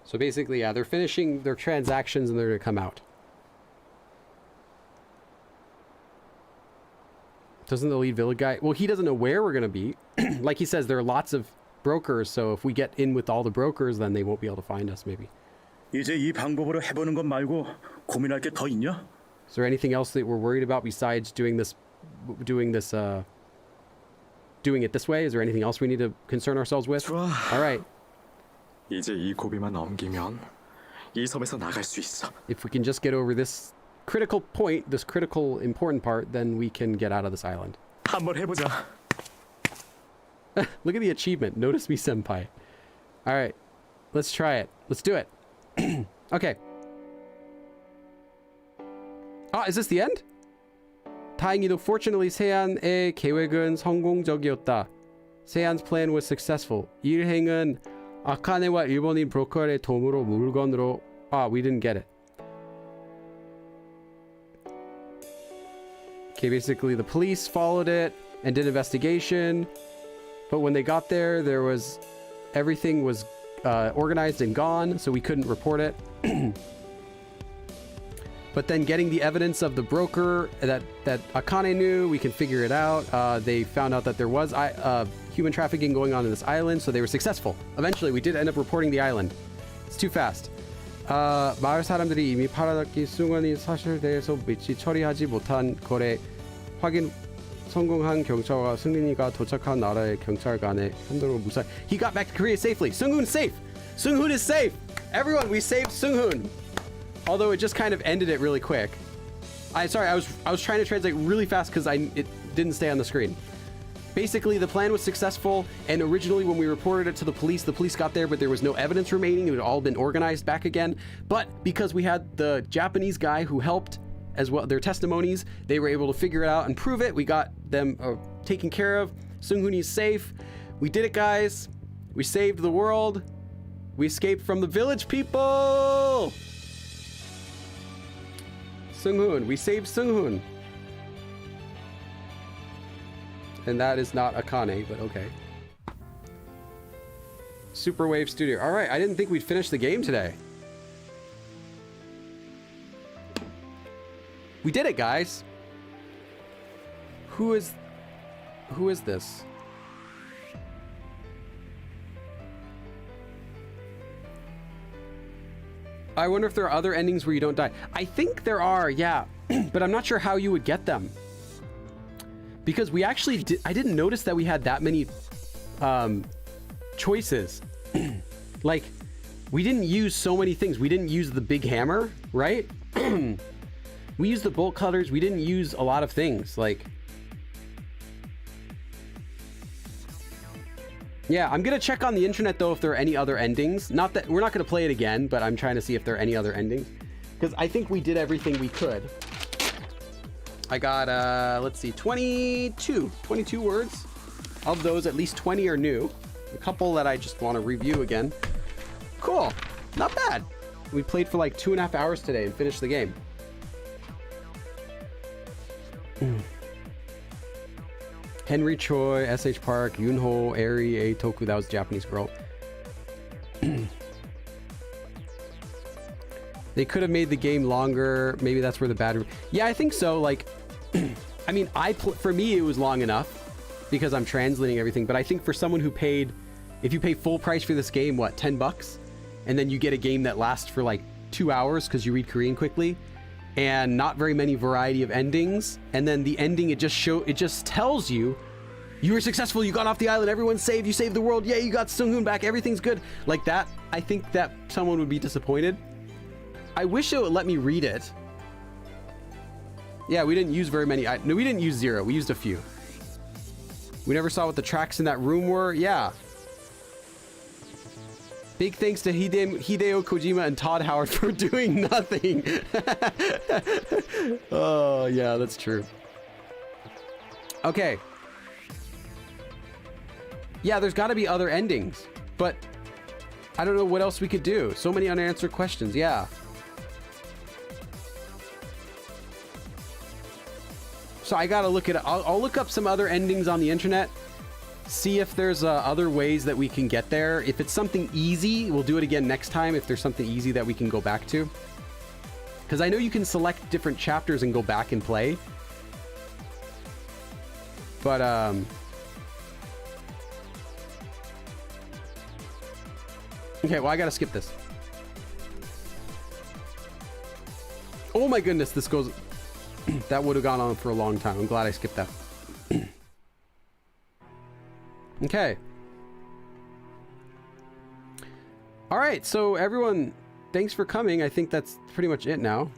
S1: So basically, yeah, they're finishing their transactions and they're going to come out. Doesn't the lead village guy... Well, he doesn't know where we're going to be. Like he says, there are lots of brokers, so if we get in with all the brokers, then they won't be able to find us, maybe.
S4: 이제 이 방법으로 해보는 것 말고 고민할 게 더 있냐?
S1: Is there anything else that we're worried about besides doing it this way? Is there anything else we need to concern ourselves with?
S2: 좋아.
S1: All right.
S2: 이제 이 고비만 넘기면 이 섬에서 나갈 수 있어.
S1: If we can just get over this critical point, this critical important part, then we can get out of this island.
S2: 한번 해보자.
S1: Look at the achievement. Notice me, senpai. All right. Let's try it. Let's do it. Okay. Ah, is this the end? 다행히도 fortunately 세안의 계획은 성공적이었다. 세안's plan was successful. 일행은 아카네와 일본인 브로커의 도움으로 물건으로... Ah, we didn't get it. Okay, basically the police followed it and did investigation. But when they got there, everything was organized and gone, so we couldn't report it. But then getting the evidence of the broker that Akane knew, we can figure it out. They found out that there was human trafficking going on in this island, so they were successful. Eventually, we did end up reporting the island. It's too fast. 마을 사람들이 이미 팔아넘긴 승원이 사실에 대해서 미처 처리하지 못한 거래 확인 성공한 경찰과 승린이가 도착한 나라의 경찰관의 현도로 무사. He got back to Korea safely. Seung-hoon's safe. Seung-hoon is safe. Everyone, we saved Seung-hoon. Although it just kind of ended it really quick. Sorry, I was trying to translate really fast because it didn't stay on the screen. Basically, the plan was successful, and originally when we reported it to the police got there, but there was no evidence remaining. It had all been organized back again. But because we had the Japanese guy who helped as well, their testimonies, they were able to figure it out and prove it. We got them taken care of. Seung-hoon is safe. We did it, guys. We saved the world. We escaped from the village people. Seung-hoon. We saved Seung-hoon. And that is not Akane, but okay. Superwave Studio. All right, I didn't think we'd finish the game today. We did it, guys. Who is this? I wonder if there are other endings where you don't die. I think there are, yeah. But I'm not sure how you would get them. Because we actually I didn't notice that we had that many choices. Like, we didn't use so many things. We didn't use the big hammer, right? We used the bolt cutters. We didn't use a lot of things. Like, yeah, I'm gonna check on the internet though if there are any other endings. Not that we're not gonna play it again, but I'm trying to see if there are any other endings. Because I think we did everything we could. I got, let's see, 22 words. Of those, at least 20 are new. A couple that I just want to review again. Cool. Not bad. We played for like 2.5 hours today and finished the game. Henry Choi, S.H. Park, Yunho, Eri, Eitoku. That was a Japanese girl. They could have made the game longer. Maybe that's where the bad... Yeah, I think so. Like, I mean, for me, it was long enough because I'm translating everything. But I think for someone who paid... If you pay full price for this game, what, $10? And then you get a game that lasts for like 2 hours because you read Korean quickly. And not very many variety of endings. And then the ending, it just tells you were successful, you got off the island, everyone's saved, you saved the world, yeah, you got Seung-hoon back, everything's good. Like that, I think that someone would be disappointed. I wish it would let me read it. Yeah, we didn't use very many. No, we didn't use 0. We used a few. We never saw what the tracks in that room were. Yeah. Big thanks to Hideo Kojima and Todd Howard for doing nothing. Oh, yeah, that's true. Okay. Yeah, there's got to be other endings, but I don't know what else we could do. So many unanswered questions. Yeah. So I gotta look at it. I'll look up some other endings on the internet, see if there's other ways that we can get there. If it's something easy, we'll do it again next time. If there's something easy that we can go back to, because I know you can select different chapters and go back and play. But okay, well, I gotta skip this. Oh my goodness, this goes. That would have gone on for a long time. I'm glad I skipped that. Okay. All right, so everyone, thanks for coming. I think that's pretty much it now.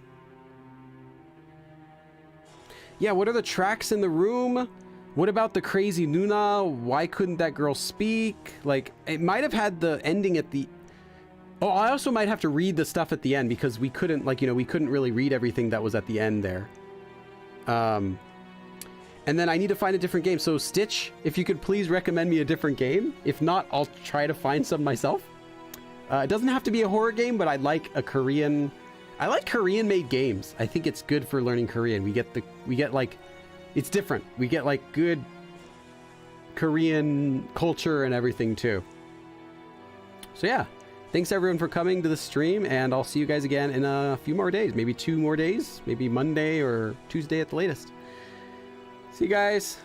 S1: Yeah, what are the tracks in the room? What about the crazy Nuna? Why couldn't that girl speak? Like, it might have had the ending at the... Oh, I also might have to read the stuff at the end because we couldn't, like, you know, we couldn't really read everything that was at the end there. And then I need to find a different game. So Stitch, if you could please recommend me a different game. If not, I'll try to find some myself. It doesn't have to be a horror game, but I'd like a Korean... I like Korean made games. I think it's good for learning Korean. We get like, it's different. We get like good Korean culture and everything too. So yeah, thanks everyone for coming to the stream, and I'll see you guys again in a few more days, maybe 2 more days, maybe Monday or Tuesday at the latest. See you guys.